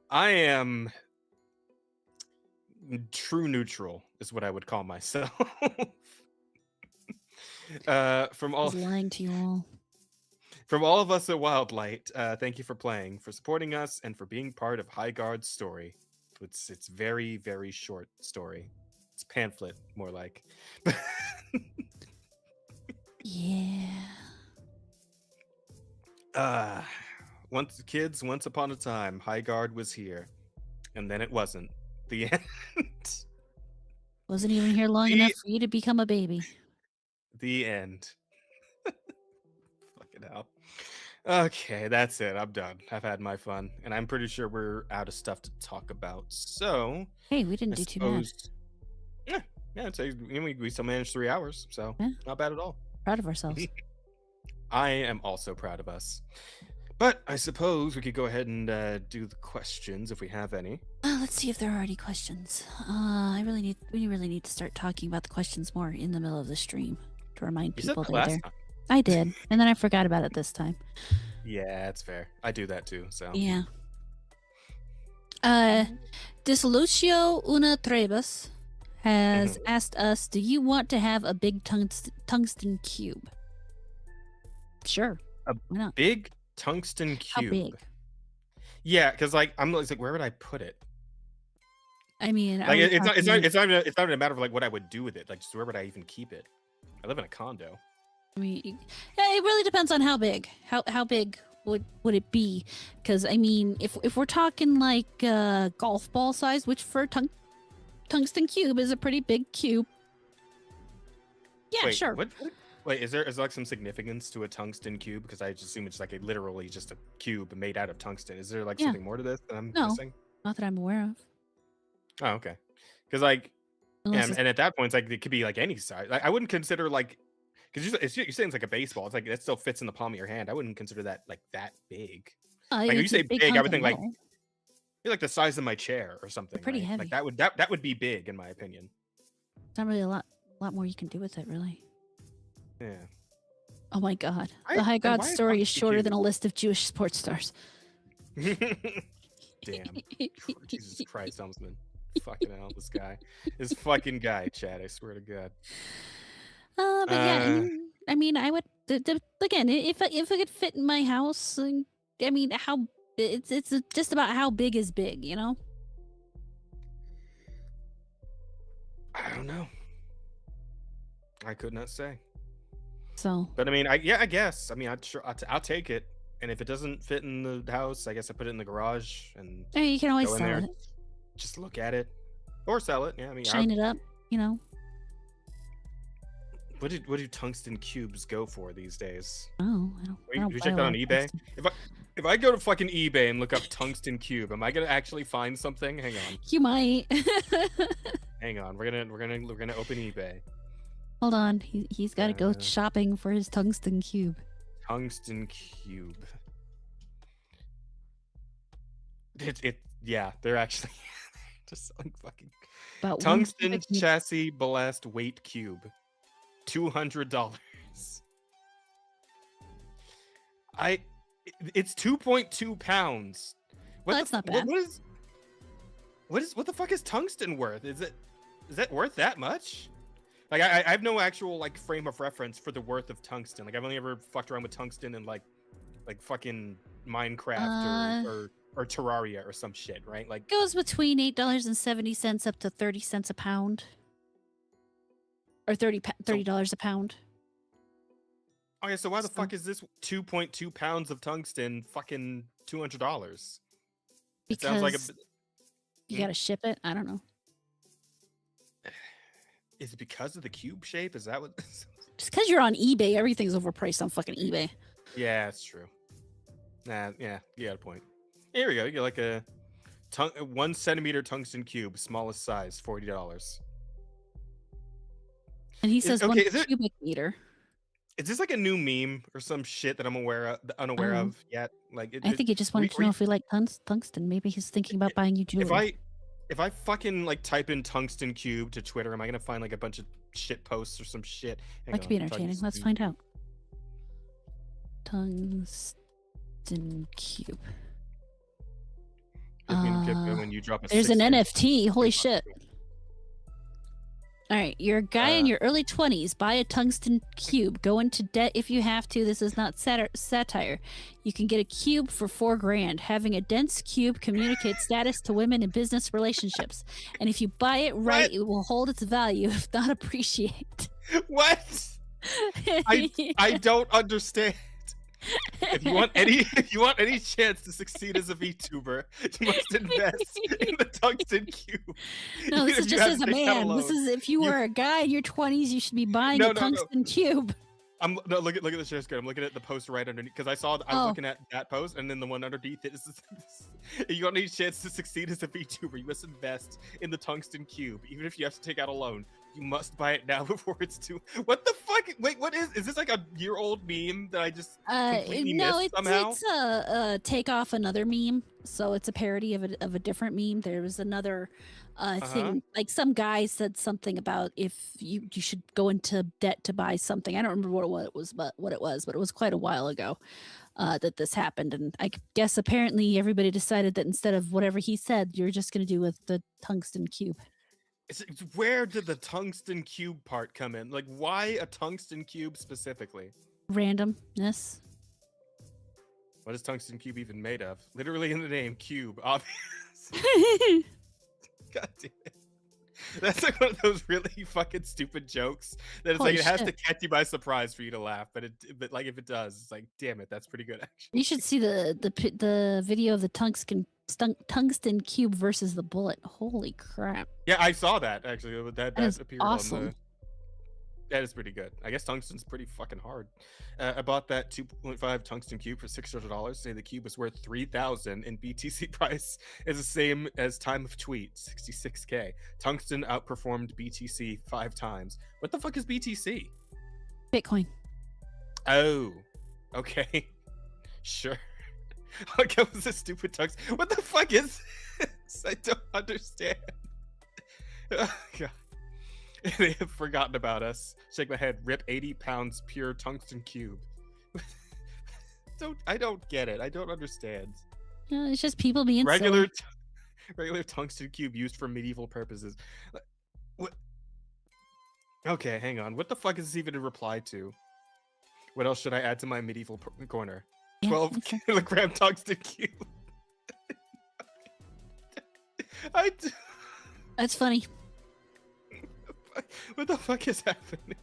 I am true neutral, is what I would call myself. From all He's lying to you all. From all of us at Wildlight, thank you for playing, for supporting us, and for being part of High Guard's story. It's very, very short story. It's pamphlet, more like. Yeah. Once upon a time, High Guard was here, and then it wasn't. The end. Wasn't even here long enough for you to become a baby. The end. Fucking hell. Okay, that's it. I'm done. I've had my fun, and I'm pretty sure we're out of stuff to talk about. So, Hey, we didn't I do too bad. suppose. Yeah. I'd say we still managed 3 hours, so Yeah. not bad at all. Proud of ourselves. I am also proud of us. But I suppose we could go ahead and do the questions if we have any. Let's see if there are any questions. We really need to start talking about the questions more in the middle of the stream to remind You said people that they're last there. time. I did, and then I forgot about it this time. Yeah, that's fair. I do that too. So Yeah. Dislucio Una Trebas has asked us, do you want to have a big tungsten cube? Sure. A Why not? big tungsten How cube. big? Yeah, because like I'm like, where would I put it? I mean, are Like we it's not talking- it's not even a matter of like what I would do with it. Like just where would I even keep it? I live in a condo. I mean, yeah, it really depends on how big. How big would it be? Because I mean, if we're talking like golf ball size, which for tungsten cube is a pretty big cube. Yeah, Wait, sure. What? Wait, is there like some significance to a tungsten cube? Because I just assume it's like literally just a cube made out of tungsten. Is there like Yeah. something more to this that I'm No. missing? Not that I'm aware of. Oh, okay. Because like, Unless and at that point, it's like it could be like any size. Like, I wouldn't consider like, because you're saying it's like a baseball. It's like it still fits in the palm of your hand. I wouldn't consider that like that big. Like when you it's a say big big, I hunk would of think like metal. you're like the size of my chair or something. pretty right? heavy. Like that would be big in my opinion. There's not really a lot more you can do with it, really. Yeah. Oh my God. I- The High and God why a story is tungsten shorter cube? than a list of Jewish sports stars. Damn. Jesus Christ, Helmsman. Fucking hell, this fucking guy, Chad. I swear to God. But yeah, I mean, I would again if it could fit in my house. I mean, how it's just about how big is big, you know? I don't know. I could not say. So But I mean, I guess. I mean, I'll take it. And if it doesn't fit in the house, I guess I put it in the garage and I mean, you can always go in sell there, it, just look at it, or sell it. Yeah, I mean, shine it up, you know. what do tungsten cubes go for these days? Oh, I don't. Have you checked that on eBay? If I go to fucking eBay and look up tungsten cube, am I gonna actually find something? Hang on, You might. hang on. We're gonna open eBay. Hold on, he's got to go Uh, shopping for his tungsten cube. Tungsten cube. Yeah, they're actually just selling fucking About one tungsten cubic meter. chassis blast weight cube, $200. It's 2.2 pounds. Oh, that's not bad. What the fuck is tungsten worth? Is that worth that much? Like I have no actual like frame of reference for the worth of tungsten. Like I've only ever fucked around with tungsten in like fucking Minecraft or Terraria or some shit, right? Like Goes between $8.70 up to 30 cents a pound, or $30 a pound. okay, so why the fuck is this 2.2 pounds of tungsten fucking $200? It sounds like Because you got to ship it. I don't know. Is it because of the cube shape? Is that what? Just because you're on eBay, everything's overpriced on fucking eBay. Yeah, that's true. Nah, yeah, you got a point. Here we go. You get like a 1 centimeter tungsten cube, smallest size, $40. And he says okay, one is it- cubic meter. Is this like a new meme or some shit that I'm unaware Oh. of yet? Like, I think he just wanted to know if we like tungsten. Maybe he's thinking about buying you jewelry. if I fucking like type in tungsten cube to Twitter, am I gonna find like a bunch of shit posts or some shit? Hang That could be on, entertaining. Let's tungsten find out. Tungsten cube. It's gonna keep going when you drop a There's an 6 inch NFT. Holy cube. shit. All right, you're a guy in your early 20s. Buy a tungsten cube. Go into debt if you have to. This is not satire. You can get a cube for $4,000. Having a dense cube communicates status to women in business relationships. And if you buy it right, What? it will hold its value, if not appreciate. What? I don't understand. If you want any chance to succeed as a VTuber, you must invest in the tungsten cube. No, this Even is if you just have as a to take that man. This alone. is if you were a guy in your 20s, you should be buying No, a no, no. tungsten cube. Look at the share screen. I'm looking at the post right underneath because I was Oh. looking at that post and then the one underneath it is if you want any chance to succeed as a VTuber, you must invest in the tungsten cube. Even if you have to take out a loan, you must buy it now before it's too. What the fuck? Wait, what is this like a year-old meme that I just completely No, missed somehow? it's a take off another meme. So it's a parody of a different meme. There was another thing, like some guy said something about if you should go into debt to buy something. I don't remember what it was, but it was quite a while ago that this happened. And I guess apparently everybody decided that instead of whatever he said, you're just going to do with the tungsten cube. Where did the tungsten cube part come in? Like, why a tungsten cube specifically? Randomness. What is tungsten cube even made of? Literally in the name, cube. Obvious. God damn it. That's like one of those really fucking stupid jokes that it's Holy like it has to shit. catch you by surprise for you to laugh, but like if it does, it's like damn it, that's pretty good actually. You should see the video of the tungsten cube versus the bullet. Holy crap! Yeah, I saw that actually. That is appeared on awesome. the. That is pretty good. I guess tungsten's pretty fucking hard. I bought that 2.5 tungsten cube for $600. Say the cube is worth 3,000, and BTC price is the same as time of tweet, 66K. Tungsten outperformed BTC 5 times. What the fuck is BTC? Bitcoin. Oh, okay, sure. Like that was a stupid tungsten. What the fuck is this? I don't understand. Oh, God. They have forgotten about us. Shake my head. Rip 80 pounds pure tungsten cube. I don't get it. I don't understand. It's just people being Regular silly. regular tungsten cube used for medieval purposes. What? Okay, hang on. What the fuck is this even a reply to? What else should I add to my medieval corner? Yeah, 12 okay. kilogram tungsten cube. That's funny. What the fuck is happening?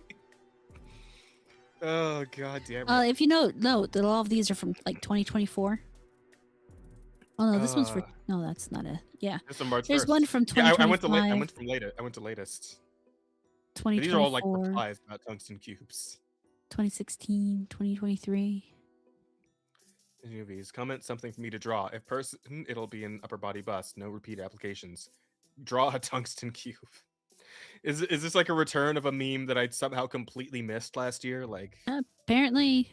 Oh god damn it. If you note that all of these are from like 2024. Oh no, this one's for no, that's not a yeah. This on March There's 1st. one from Yeah, 2025. I went from latest. But 2024, these are all like replies about tungsten cubes. 2016, 2023. Movies. Comment something for me to draw. If person, it'll be an upper body bust. No repeat applications. Draw a tungsten cube. Is this like a return of a meme that I somehow completely missed last year? Like Apparently.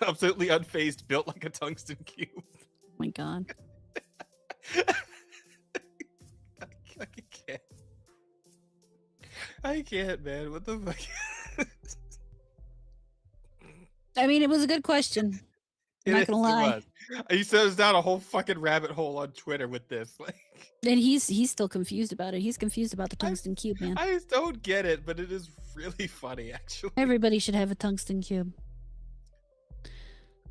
absolutely unfazed, built like a tungsten cube. Oh my god. I can't. I can't, man. What the fuck? I mean, it was a good question. I'm not gonna lie. He says down a whole fucking rabbit hole on Twitter with this. Like, And he's still confused about it. He's confused about the tungsten cube, man. I just don't get it, but it is really funny, actually. Everybody should have a tungsten cube.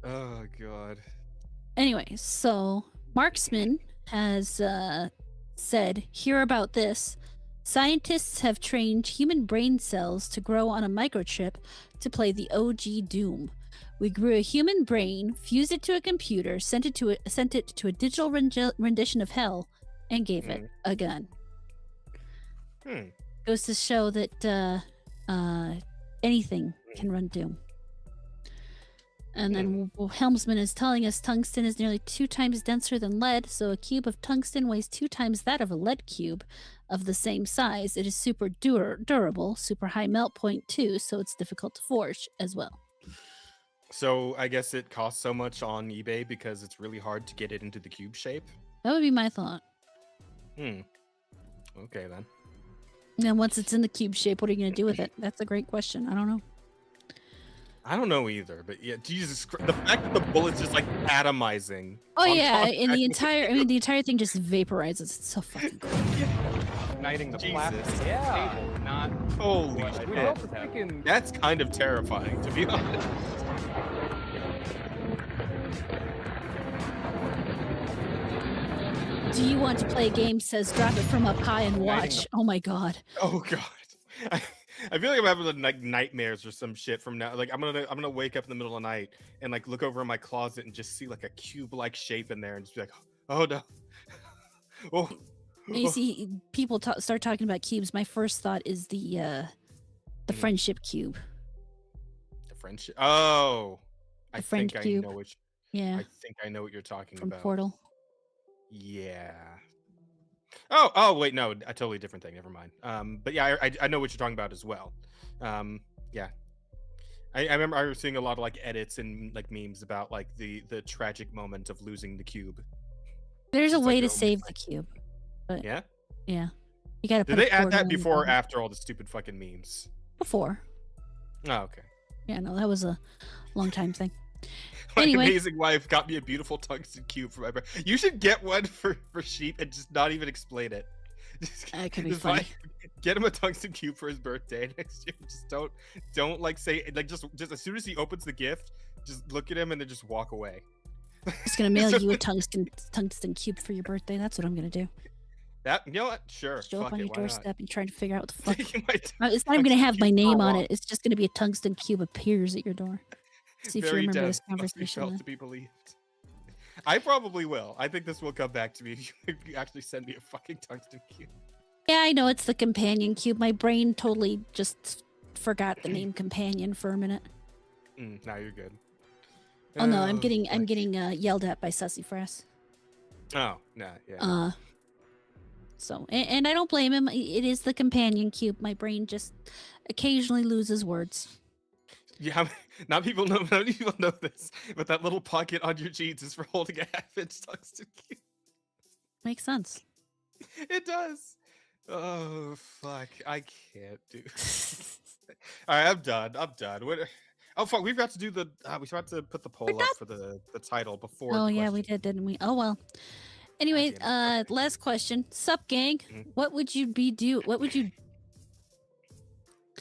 Oh god. Anyway, so Marksman has said, hear about this. Scientists have trained human brain cells to grow on a microchip to play the OG Doom. We grew a human brain, fused it to a computer, sent it to a digital rendition of hell, and gave it a gun. Goes to show that anything can run Doom. And then Helmsman is telling us tungsten is nearly 2 times denser than lead, so a cube of tungsten weighs 2 times that of a lead cube of the same size. It is super durable, super high melt point too, so it's difficult to forge as well. So I guess it costs so much on eBay because it's really hard to get it into the cube shape. That would be my thought. Okay then. And once it's in the cube shape, what are you going to do with it? That's a great question. I don't know. I don't know either, but yeah, Jesus Christ, the fact that the bullet's just like atomizing. Oh yeah, and the entire thing just vaporizes. It's so fucking cool. Igniting the Jesus. plastic table, not Holy what I shit. built the freaking- That's kind of terrifying, to be honest. Do you want to play a game? Says drop it from up high and watch. Oh my god. Oh god. I feel like I'm having like nightmares or some shit from now. Like I'm gonna wake up in the middle of the night and like look over in my closet and just see like a cube-like shape in there and just be like, oh no. Oh. And you see people start talking about cubes. My first thought is the friendship cube. The friendship. Oh. I friend think cube. I know which. Yeah. I think I know what you're talking From about. Portal. Yeah. Oh wait, no, a totally different thing. Never mind. But yeah, I know what you're talking about as well. Yeah. I remember I was seeing a lot of like edits and like memes about like the tragic moment of losing the cube. There's a It's way like to a- save the cube. But Yeah. yeah. You gotta put Did a they add portal that in the before or bottom. after all the stupid fucking memes? Before. Oh, okay. Yeah, no, that was a long time thing. My Anyway. amazing wife got me a beautiful tungsten cube for my birthday. You should get one for sheep and just not even explain it. That could be Just funny. get him a tungsten cube for his birthday next year. Just don't like say like just as soon as he opens the gift, just look at him and then just walk away. Just gonna mail you a tungsten cube for your birthday. That's what I'm gonna do. That, you know what? Sure. Show up Fuck on it. your Why not? doorstep and try to figure out what the fuck. Taking my It's not even gonna have my tungsten cube name for a on walk. it. It's just gonna be a tungsten cube appears at your door. See if you Very remember this dense, must be conversation. felt Then. to be believed. I probably will. I think this will come back to me if you actually send me a fucking tungsten cube. Yeah, I know it's the companion cube. My brain totally just forgot the name companion for a minute. Now you're good. Oh no, I'm fuck. getting yelled at by Sassafras. Oh, nah, yeah. So and I don't blame him. It is the companion cube. My brain just occasionally loses words. Yeah, not people know. Not many people know this, but that little pocket on your jeans is for holding a half-inch tungsten cube. Makes sense. It does. Oh fuck! I can't do. All right, I'm done. What? Oh fuck! We forgot to do the. We forgot to put the poll up for the title before. Oh the yeah, we question. did, didn't we? Oh well. Anyway, damn last question. Sup, gang? Mhm. What would you be do? What would you?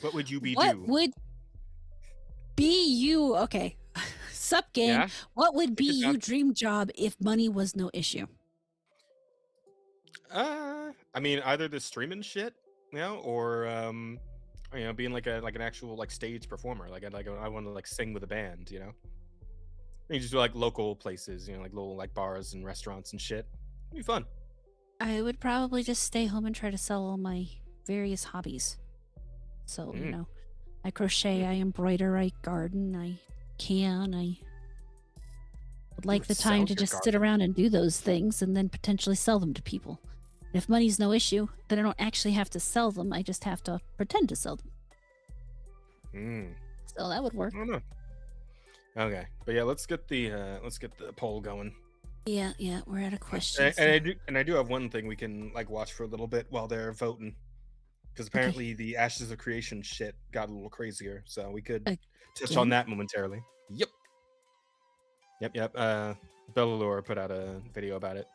What would you be What do? would be you? Okay. Sup, gang? Yeah? What would be Take it your down. dream job if money was no issue? I mean, either the streaming shit, or being like an actual like stage performer. I want to like sing with a band, You just do like local places, like little like bars and restaurants and shit. It'd be fun. I would probably just stay home and try to sell all my various hobbies. So, I crochet, I embroider, I garden, I would like the time sell to your just sit around and do those things and then potentially sell them to people. And if money's no issue, then I don't actually have to sell them. I just have to pretend to sell them. So that would work. I don't know. Okay, but yeah, let's get the poll going. Yeah, we're out of questions. And I do have one thing we can like watch for a little bit while they're voting, because apparently the Ashes of Creation shit got a little crazier, so we could touch on that momentarily. Yep. Bellular put out a video about it.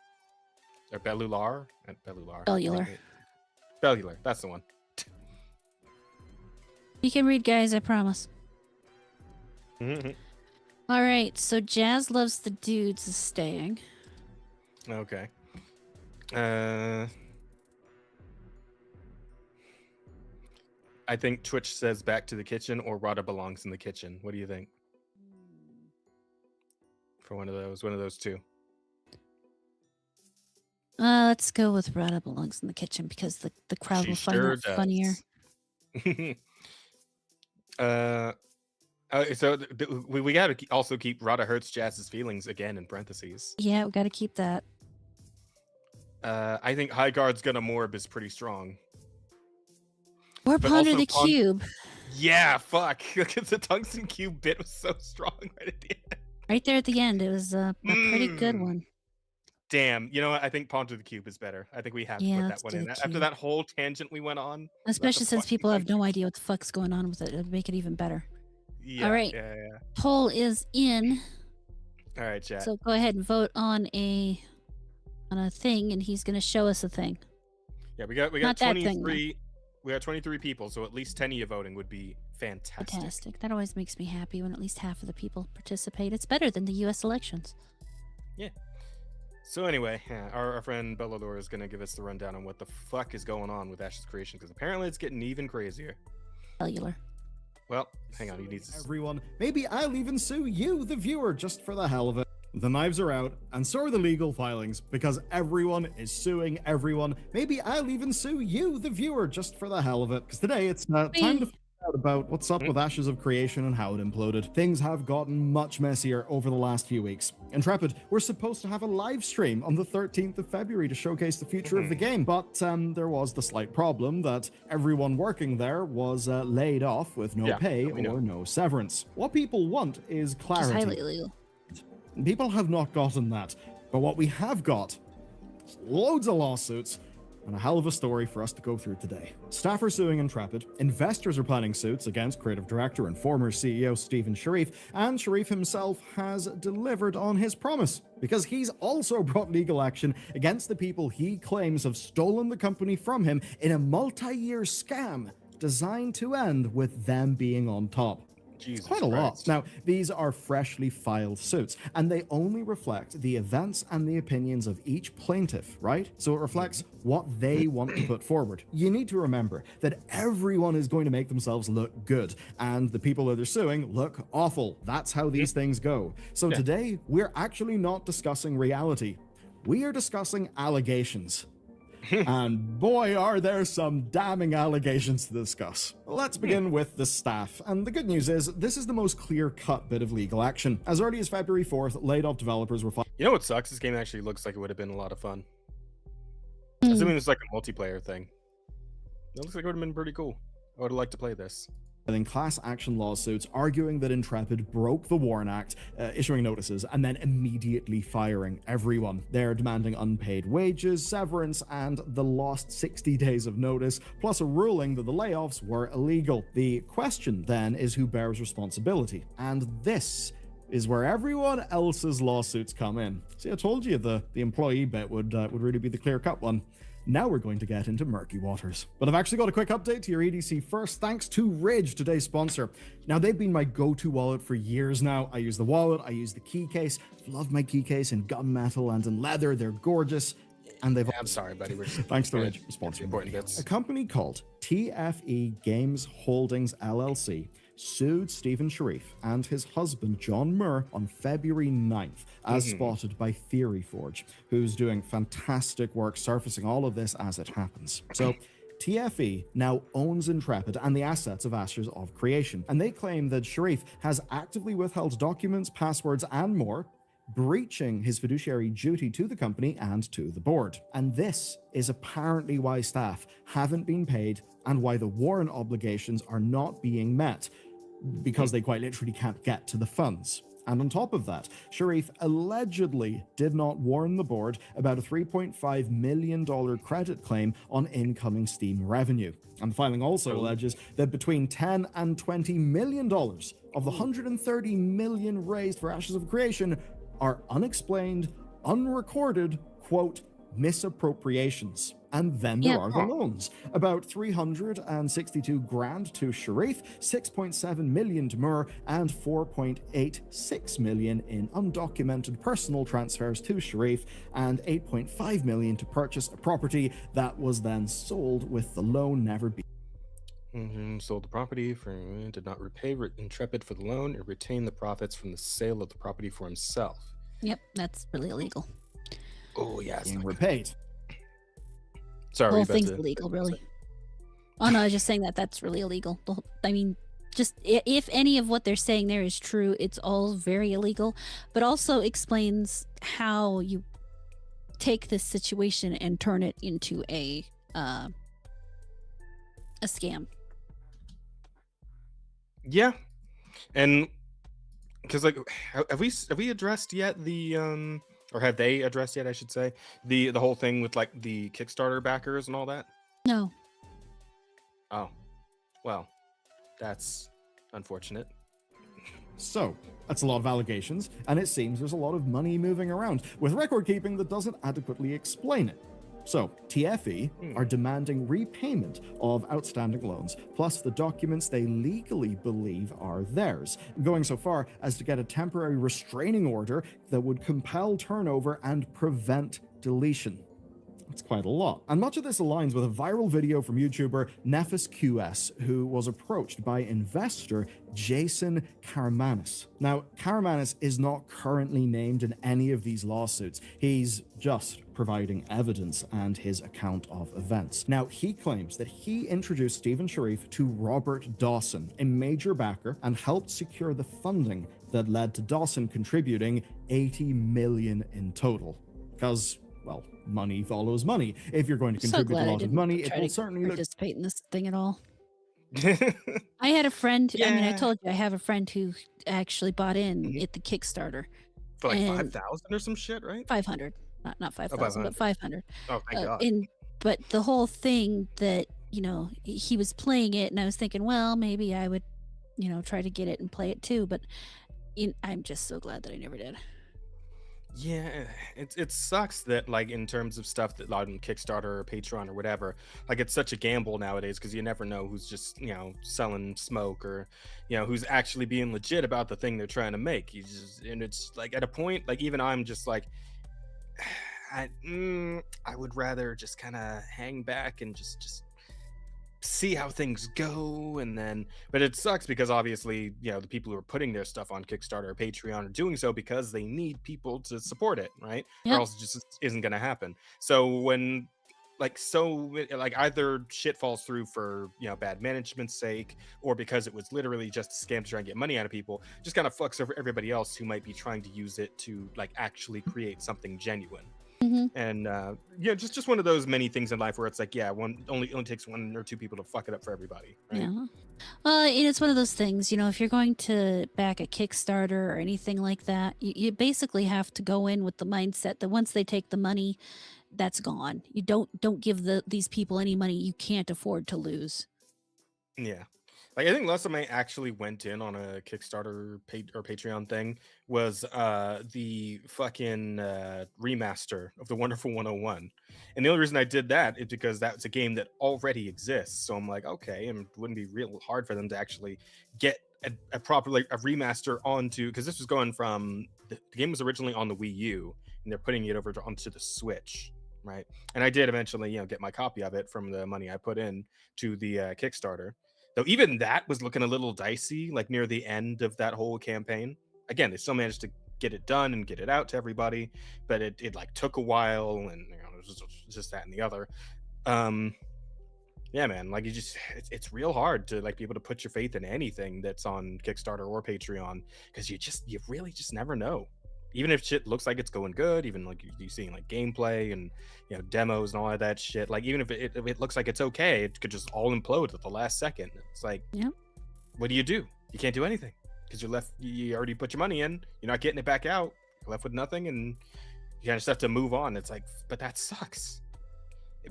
Or Bellular? Bellular. Bellular, that's the one. You can read, guys, I promise. All right, so Jazz Loves the Dudes is staying. Okay. I think Twitch says back to the kitchen or Rada belongs in the kitchen. What do you think? For one of those two. Let's go with Rada belongs in the kitchen because the crowd will find that funnier. So we got to also keep Rada hurts Jazz's feelings again in parentheses. Yeah, we got to keep that. I think High Guard's gonna morb is pretty strong. Or But ponder also the cube. Yeah, fuck. Because the tungsten cube bit was so strong right at the end. Right there at the end, it was a pretty good one. Damn, you know what? I think Ponder the Cube is better. I think we have to put that let's one do in. the After cube. that whole tangent we went on. Especially since people have no idea what the fuck's going on with it. It'd make it even better. Yeah, All right. Yeah. Poll is in. All right, chat. So go ahead and vote on a thing, and he's going to show us a thing. Yeah, we got Not that thing, 23. We got 23 people, so at least 10 of you voting would be fantastic. Fantastic. That always makes me happy when at least half of the people participate. It's better than the U.S. elections. Yeah. So anyway, our friend Bellador is going to give us the rundown on what the fuck is going on with Ash's creation, because apparently it's getting even crazier. Cellular. Well, hang on, he needs to... Everyone, maybe I'll even sue you, the viewer, just for the hell of it. The knives are out, and so are the legal filings, because everyone is suing everyone. Maybe I'll even sue you, the viewer, just for the hell of it. Because today it's time to find out about what's up with Ashes of Creation and how it imploded. Things have gotten much messier over the last few weeks. Intrepid, we're supposed to have a live stream on the 13th of February to showcase the future of the game, but there was the slight problem that everyone working there was laid off with no pay or no severance. What people want is clarity. Which is highly illegal. People have not gotten that, but what we have got is loads of lawsuits and a hell of a story for us to go through today. Staff are suing Intrepid, investors are planning suits against creative director and former CEO Stephen Sharif, and Sharif himself has delivered on his promise, because he's also brought legal action against the people he claims have stolen the company from him in a multi-year scam designed to end with them being on top. Jesus Quite a lot. Christ. Now, these are freshly filed suits, and they only reflect the events and the opinions of each plaintiff, right? So it reflects what they want to put forward. You need to remember that everyone is going to make themselves look good, and the people that they're suing look awful. That's how these things go. So today, we're actually not discussing reality. We are discussing allegations. And boy, are there some damning allegations to discuss. Let's begin with the staff. And the good news is, this is the most clear-cut bit of legal action. As early as February 4th, laid-off developers were You know what sucks? This game actually looks like it would have been a lot of fun. Assuming it's like a multiplayer thing. It looks like it would have been pretty cool. I would have liked to play this. filing class action lawsuits arguing that Intrepid broke the Warren Act, issuing notices, and then immediately firing everyone. They're demanding unpaid wages, severance, and the lost 60 days of notice, plus a ruling that the layoffs were illegal. The question then is who bears responsibility, and this is where everyone else's lawsuits come in. See, I told you the employee bit would really be the clear-cut one. Now we're going to get into murky waters. But I've actually got a quick update to your EDC first, thanks to Ridge, today's sponsor. Now, they've been my go-to wallet for years now. I use the wallet, I use the key case. Love my key case in gunmetal and in leather. They're gorgeous. And they've... I'm sorry, buddy. We're Thanks to Ridge for sponsoring important bits. A company called TFE Games Holdings LLC sued Stephen Sharif and his husband John Murr on February 9th, as spotted by Theory Forge, who's doing fantastic work surfacing all of this as it happens. So TFE now owns Intrepid and the assets of Ashes of Creation, and they claim that Sharif has actively withheld documents, passwords, and more, breaching his fiduciary duty to the company and to the board. And this is apparently why staff haven't been paid and why the warrant obligations are not being met, because they quite literally can't get to the funds. And on top of that, Sharif allegedly did not warn the board about a $3.5 million credit claim on incoming Steam revenue. And the filing also alleges that between $10 and $20 million of the $130 million raised for Ashes of Creation are unexplained, unrecorded, quote, misappropriations. And then there are the loans. About 362 grand to Sharif, 6.7 million to Murr, and 4.86 million in undocumented personal transfers to Sharif, and 8.5 million to purchase a property that was then sold with the loan never being sold the property for did not repay Intrepid for the loan or retain the profits from the sale of the property for himself. Yep, that's really illegal. Oh yeah, it's being not repaid. Sorry, the whole thing's illegal, really. Oh no, I was just saying that's really illegal. I mean, just if any of what they're saying there is true, it's all very illegal, but also explains how you take this situation and turn it into a scam. Yeah, and because like, have we addressed yet the or have they addressed yet, I should say, the whole thing with like the Kickstarter backers and all that? No. Oh, well, that's unfortunate. So, that's a lot of allegations, and it seems there's a lot of money moving around, with record keeping that doesn't adequately explain it. So, TFE are demanding repayment of outstanding loans, plus the documents they legally believe are theirs, going so far as to get a temporary restraining order that would compel turnover and prevent deletion. That's quite a lot. And much of this aligns with a viral video from YouTuber NephusQS, who was approached by investor Jason Karamanis. Now, Karamanis is not currently named in any of these lawsuits. He's just providing evidence and his account of events. Now, he claims that he introduced Stephen Sharif to Robert Dawson, a major backer, and helped secure the funding that led to Dawson contributing $80 million in total. Because, well, money follows money. If you're going to contribute a lot of money, it will certainly participate in this thing at all. I had a friend. I mean, I told you I have a friend who actually bought in at the Kickstarter for like 5,000 or some shit, right? 500, not 5,000, but 500. Oh, thank God. But the whole thing that he was playing it, and I was thinking, well, maybe I would, try to get it and play it too. But I'm just so glad that I never did. Yeah, it sucks that like in terms of stuff that on Kickstarter or Patreon or whatever, like it's such a gamble nowadays because you never know who's just selling smoke or who's actually being legit about the thing they're trying to make. And it's like at a point like even I'm just like I would rather just kind of hang back and just see how things go. And then but it sucks because obviously the people who are putting their stuff on Kickstarter or Patreon are doing so because they need people to support it, right? Or Yep. else it just isn't going to happen. So when like either shit falls through for bad management's sake or because it was literally just a scam to try and get money out of people, just kind of fucks over everybody else who might be trying to use it to like actually create something genuine. Mm-hmm. And just one of those many things in life where it's like one only takes one or two people to fuck it up for everybody, right? Yeah. And it's one of those things, if you're going to back a Kickstarter or anything like that, you basically have to go in with the mindset that once they take the money, that's gone. You don't give these people any money you can't afford to lose. Yeah. Like I think last time I actually went in on a Kickstarter or Patreon thing was the fucking remaster of the Wonderful 101. And the only reason I did that is because that's a game that already exists. So I'm like, okay, and it wouldn't be real hard for them to actually get a proper a remaster onto, because this was going from the game was originally on the Wii U and they're putting it over onto the Switch, right? And I did eventually get my copy of it from the money I put in to the Kickstarter. Though even that was looking a little dicey, like near the end of that whole campaign. Again, they still managed to get it done and get it out to everybody, but it like took a while, and it was just that and the other. Yeah, man, like it's real hard to like be able to put your faith in anything that's on Kickstarter or Patreon because you really just never know. Even if shit looks like it's going good, even like you seeing like gameplay and demos and all of that shit, like even if it looks like it's okay, it could just all implode at the last second. It's like, what do? You can't do anything because you already put your money in, you're not getting it back out, you're left with nothing, and you kind of just have to move on. It's like, but that sucks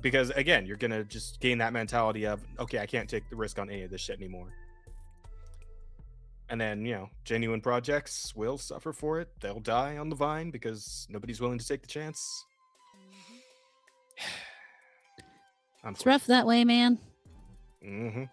because again, you're gonna just gain that mentality of, okay, I can't take the risk on any of this shit anymore. And then, genuine projects will suffer for it. They'll die on the vine because nobody's willing to take the chance. It's rough that way, man. Mm-hmm.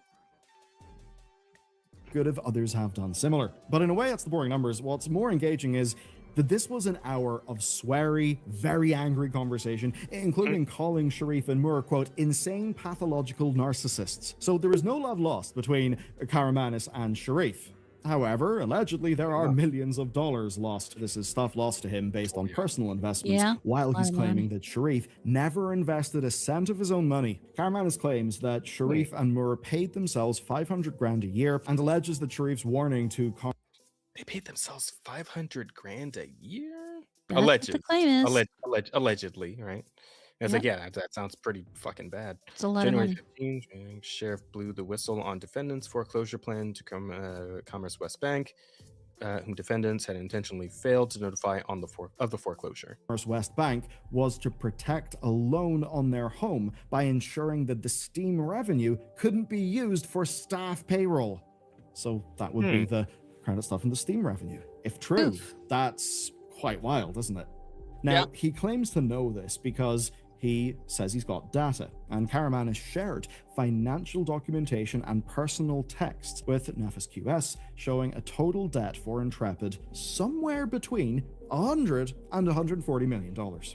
Good if others have done similar. But in a way, that's the boring numbers. What's more engaging is that this was an hour of sweary, very angry conversation, including calling Sharif and Moore, quote, insane pathological narcissists. So there is no love lost between Karamanis and Sharif. However, allegedly, there are millions of dollars lost. This is stuff lost to him based on personal investments, while he's claiming that Sharif never invested a cent of his own money. Karamanis claims that Sharif and Moore paid themselves 500 grand a year and alleges that Sharif's warning to... They paid themselves 500 grand a year? That's what the claim is. Allegedly, right? And it's like, yeah, that sounds pretty fucking bad. It's a lot January of money. 15, sheriff blew the whistle on defendants' foreclosure plan to Commerce West Bank, whom defendants had intentionally failed to notify of the foreclosure. Commerce West Bank was to protect a loan on their home by ensuring that the Steam revenue couldn't be used for staff payroll. So that would be the credit stuff in the Steam revenue. If true, that's quite wild, isn't it? Now, he claims to know this because he says he's got data, and Karamanis shared financial documentation and personal texts with Nefis QS showing a total debt for Intrepid somewhere between $100 and $140 million.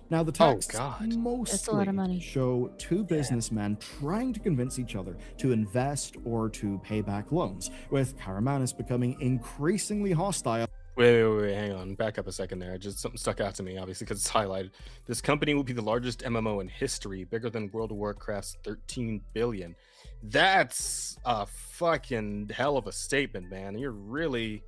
Now, the texts mostly show two businessmen trying to convince each other to invest or to pay back loans, with Karamanis becoming increasingly hostile. Wait, hang on. Back up a second there. Just something stuck out to me, obviously, because it's highlighted. This company will be the largest MMO in history, bigger than World of Warcraft's 13 billion. That's a fucking hell of a statement, man. You're really...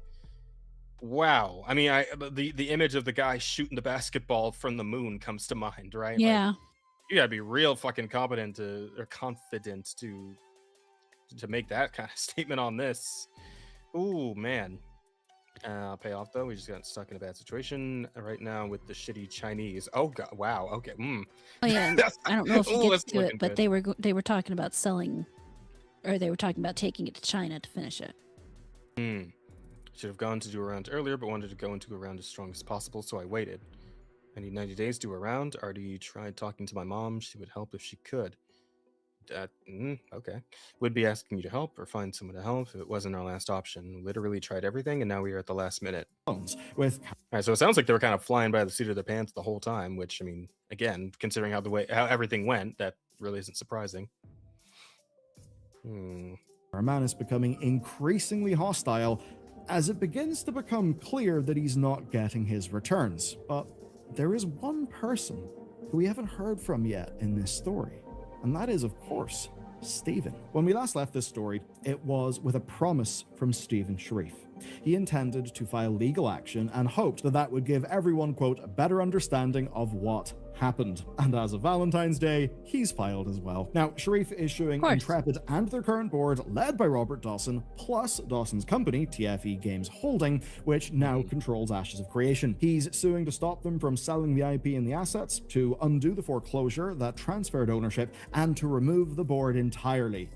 Wow. I mean, the image of the guy shooting the basketball from the moon comes to mind, right? Yeah. Like, you gotta be real fucking confident to make that kind of statement on this. Ooh, man. Pay off though. We just got stuck in a bad situation right now with the shitty Chinese. Oh god! Wow. Okay. Oh yeah. I don't know if you get to it, but they were talking about selling, or they were talking about taking it to China to finish it. Should have gone to do a round earlier, but wanted to go into a round as strong as possible, so I waited. I need 90 days to around. Already tried talking to my mom. She would help if she could. Okay. Would be asking you to help or find someone to help if it wasn't our last option. Literally tried everything, and now we are at the last minute. With All right, so it sounds like they were kind of flying by the seat of their pants the whole time, which, I mean, again, considering how everything went, that really isn't surprising. our man is becoming increasingly hostile as it begins to become clear that he's not getting his returns. But there is one person who we haven't heard from yet in this story, and that is, of course, Stephen. When we last left this story, it was with a promise from Stephen Sharif. He intended to file legal action and hoped that that would give everyone, quote, a better understanding of what happened. And as of Valentine's Day, he's filed as well. Now, Sharif is suing Intrepid and their current board, led by Robert Dawson, plus Dawson's company, TFE Games Holding, which now controls Ashes of Creation. He's suing to stop them from selling the IP and the assets, to undo the foreclosure that transferred ownership, and to remove the board entirely.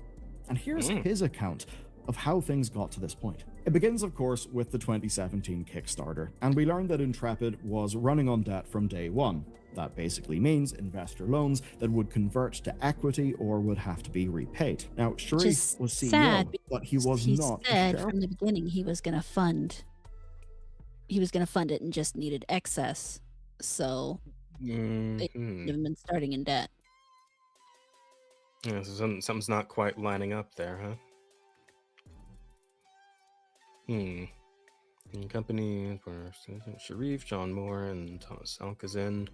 And here's his account of how things got to this point. It begins, of course, with the 2017 Kickstarter, and we learned that Intrepid was running on debt from day one. That basically means investor loans that would convert to equity or would have to be repaid. Now, Sharif was CEO, but he was not. He said from the beginning he was going to fund. He was going to fund it and just needed excess, so they haven't been starting in debt. Yeah, so something's not quite lining up there, huh? Company Sharif, John Moore, and Thomas Alcazin.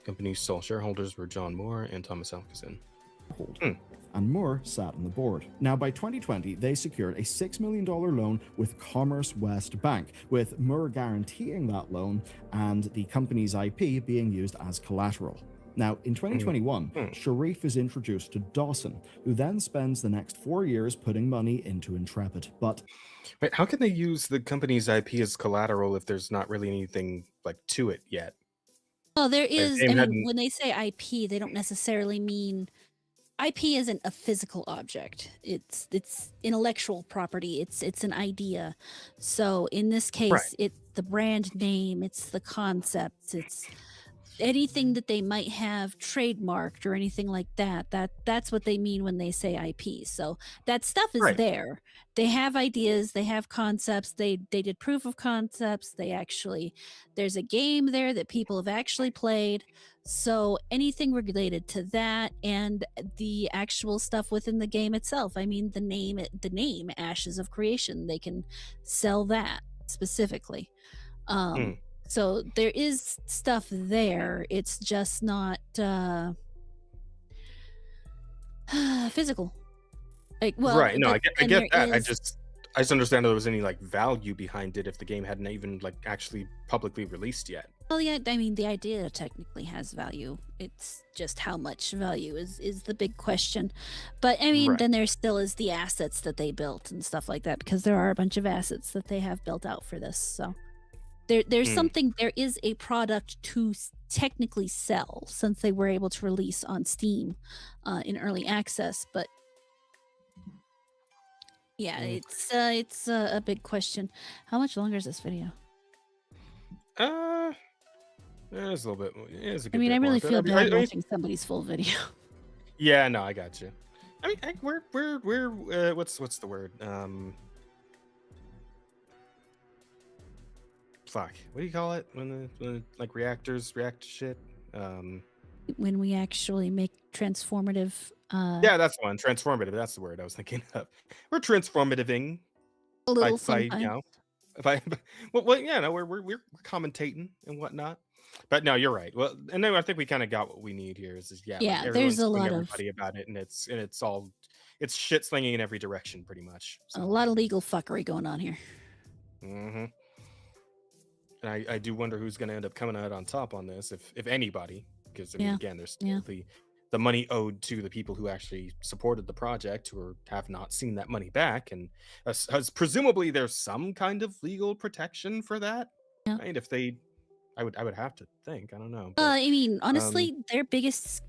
Company's sole shareholders were John Moore and Thomas Alcazin. And Moore sat on the board. Now, by 2020, they secured a $6 million loan with Commerce West Bank, with Moore guaranteeing that loan and the company's IP being used as collateral. Now, in 2021, Sharif is introduced to Dawson, who then spends the next 4 years putting money into Intrepid. But wait, how can they use the company's IP as collateral if there's not really anything like to it yet? Well, there is. I mean, when they say IP, they don't necessarily mean IP isn't a physical object. It's intellectual property. It's an idea. So in this case, it's the brand name. It's the concepts. It's anything that they might have trademarked or anything like that. That's what they mean when they say IP. So that stuff is there. They have ideas, they have concepts, they did proof of concepts, there's a game there that people have actually played. So anything related to that and the actual stuff within the game itself. I mean, the name Ashes of Creation, they can sell that specifically. So there is stuff there. It's just not physical. Like, well, right. No, I get that. I just understand if there was any like value behind it if the game hadn't even like actually publicly released yet. Well, yeah, I mean, the idea technically has value. It's just how much value is the big question. But I mean, then there still is the assets that they built and stuff like that, because there are a bunch of assets that they have built out for this. So there's something, there is a product to technically sell, since they were able to release on Steam in early access. But yeah, it's a big question. How much longer is this video? It's a little bit. It's a good I mean, bit I really more. feel bad watching somebody's full video. Yeah, no, I got you. I mean, we're what's the word? Fuck. What do you call it when the like reactors react to shit? When we actually make transformative. Yeah, that's one. Transformative. That's the word I was thinking of. We're transformativing. A little sometimes. We're commentating and whatnot. But no, you're right. Well, and then I think we kind of got what we need here. There's a lot of everybody about it, and it's shit slinging in every direction, pretty much. So. A lot of legal fuckery going on here. And I do wonder who's going to end up coming out on top on this, if anybody, because I mean, again, there's still the money owed to the people who actually supported the project, who have not seen that money back, and presumably there's some kind of legal protection for that. Right? If they, I would have to think. I don't know. But, I mean, honestly, their biggest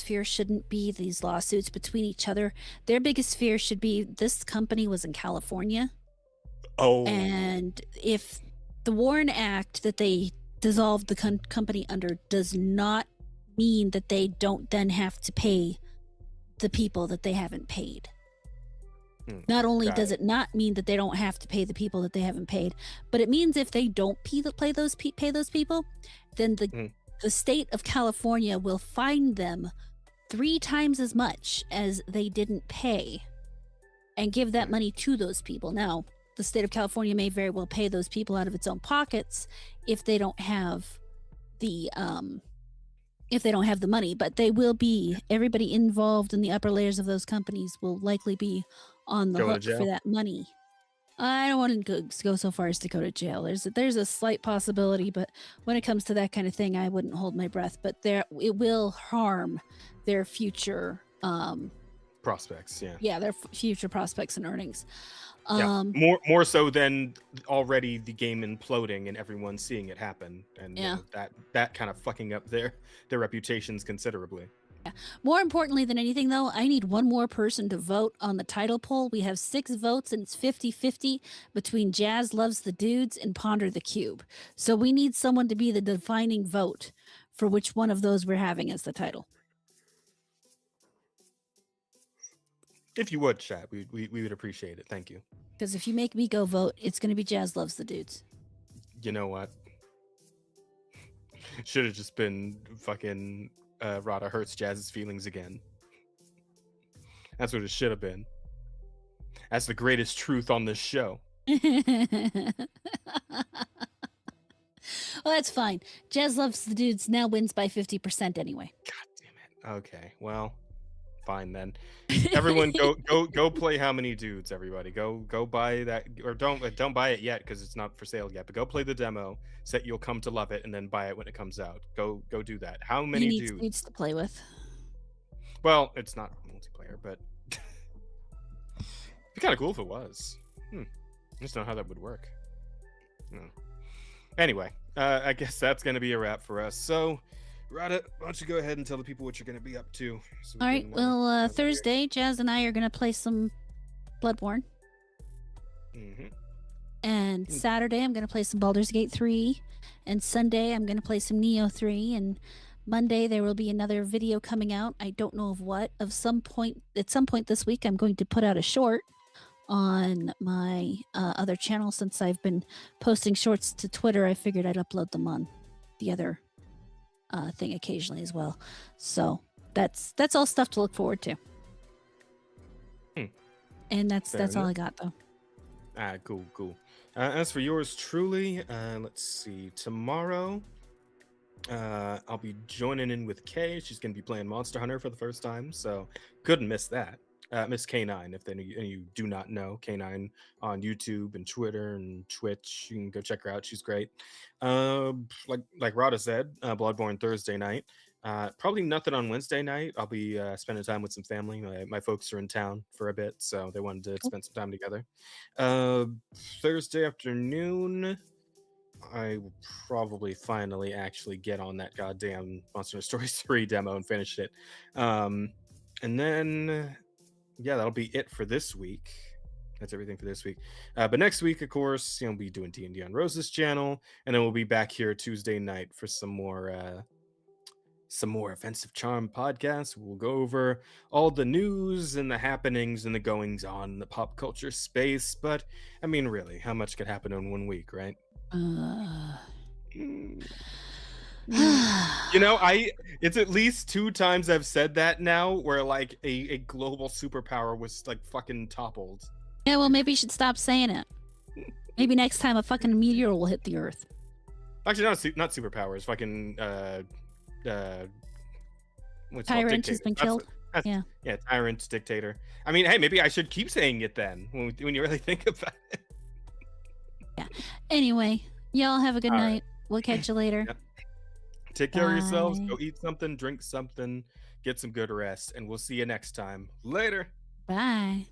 fear shouldn't be these lawsuits between each other. Their biggest fear should be this company was in California. And if the Warren Act that they dissolved the company under does not mean that they don't then have to pay the people that they haven't paid. Not only does it not mean that they don't have to pay the people that they haven't paid, but it means if they don't pay those people, then the state of California will fine them 3 times as much as they didn't pay and give that money to those people. Now, the state of California may very well pay those people out of its own pockets if they don't have the money, but they will be, everybody involved in the upper layers of those companies will likely be on the hook for that money. I don't want to go so far as to go to jail. There's a slight possibility, but when it comes to that kind of thing, I wouldn't hold my breath. But it will harm their future prospects. Their future prospects and earnings. More so than already the game imploding and everyone seeing it happen, and that kind of fucking up their reputations considerably. More importantly than anything, though, I need one more person to vote on the title poll. We have 6 votes, and it's 50-50 between Jazz Loves the Dudes and Ponder the Cube. So we need someone to be the defining vote for which one of those we're having as the title. If you would, chat, we would appreciate it. Thank you. Because if you make me go vote, it's going to be Jazz Loves the Dudes. You know what? Should have just been fucking Rada hurts Jazz's feelings again. That's what it should have been. That's the greatest truth on this show. Well, that's fine. Jazz Loves the Dudes now wins by 50% anyway. God damn it. Okay, well, fine then. Everyone go play How Many Dudes, everybody. Go buy that, or don't buy it yet because it's not for sale yet, but go play the demo, so that you'll come to love it and then buy it when it comes out. Go do that. How many dudes to play with? Well, it's not multiplayer, but it'd be kind of cool if it was. I just don't know how that would work. No. Anyway, I guess that's gonna be a wrap for us. So Rada, why don't you go ahead and tell the people what you're going to be up to? So all right. Well, Thursday, Jazz and I are going to play some Bloodborne. And Saturday, I'm going to play some Baldur's Gate 3. And Sunday, I'm going to play some Neo 3. And Monday, there will be another video coming out. I don't know of what. At some point this week, I'm going to put out a short on my other channel. Since I've been posting shorts to Twitter, I figured I'd upload them on the other thing occasionally as well. So that's all stuff to look forward to. And that's all I got though. Cool. As for yours truly, let's see. Tomorrow, I'll be joining in with Kay. She's going to be playing Monster Hunter for the first time, so couldn't miss that. Miss K9, if any of you do not know, K9 on YouTube and Twitter and Twitch. You can go check her out. She's great. Like Rada said, Bloodborne Thursday night. Probably nothing on Wednesday night. I'll be spending time with some family. My folks are in town for a bit, so they wanted to spend some time together. Thursday afternoon, I will probably finally actually get on that goddamn Monster Hunter Stories 3 demo and finish it. And then... yeah, that'll be it for this week. That's everything for this week. But next week, of course, we'll be doing D&D on Rose's channel, and then we'll be back here Tuesday night for some more Offensive Charm podcasts. We'll go over all the news and the happenings and the goings on in the pop culture space. But I mean, really, how much could happen in 1 week, right? You know, it's at least 2 times I've said that now where like a global superpower was like fucking toppled. Yeah, well, maybe you should stop saying it. Maybe next time a fucking meteor will hit the earth. Actually, not superpowers. Fucking tyrant has been killed. Yeah, tyrant, dictator. I mean, hey, maybe I should keep saying it then when you really think about it. Yeah. Anyway, y'all have a good night. Right. We'll catch you later. Yep. Take care of yourselves. Go eat something, drink something, get some good rest, and we'll see you next time. Later. Bye.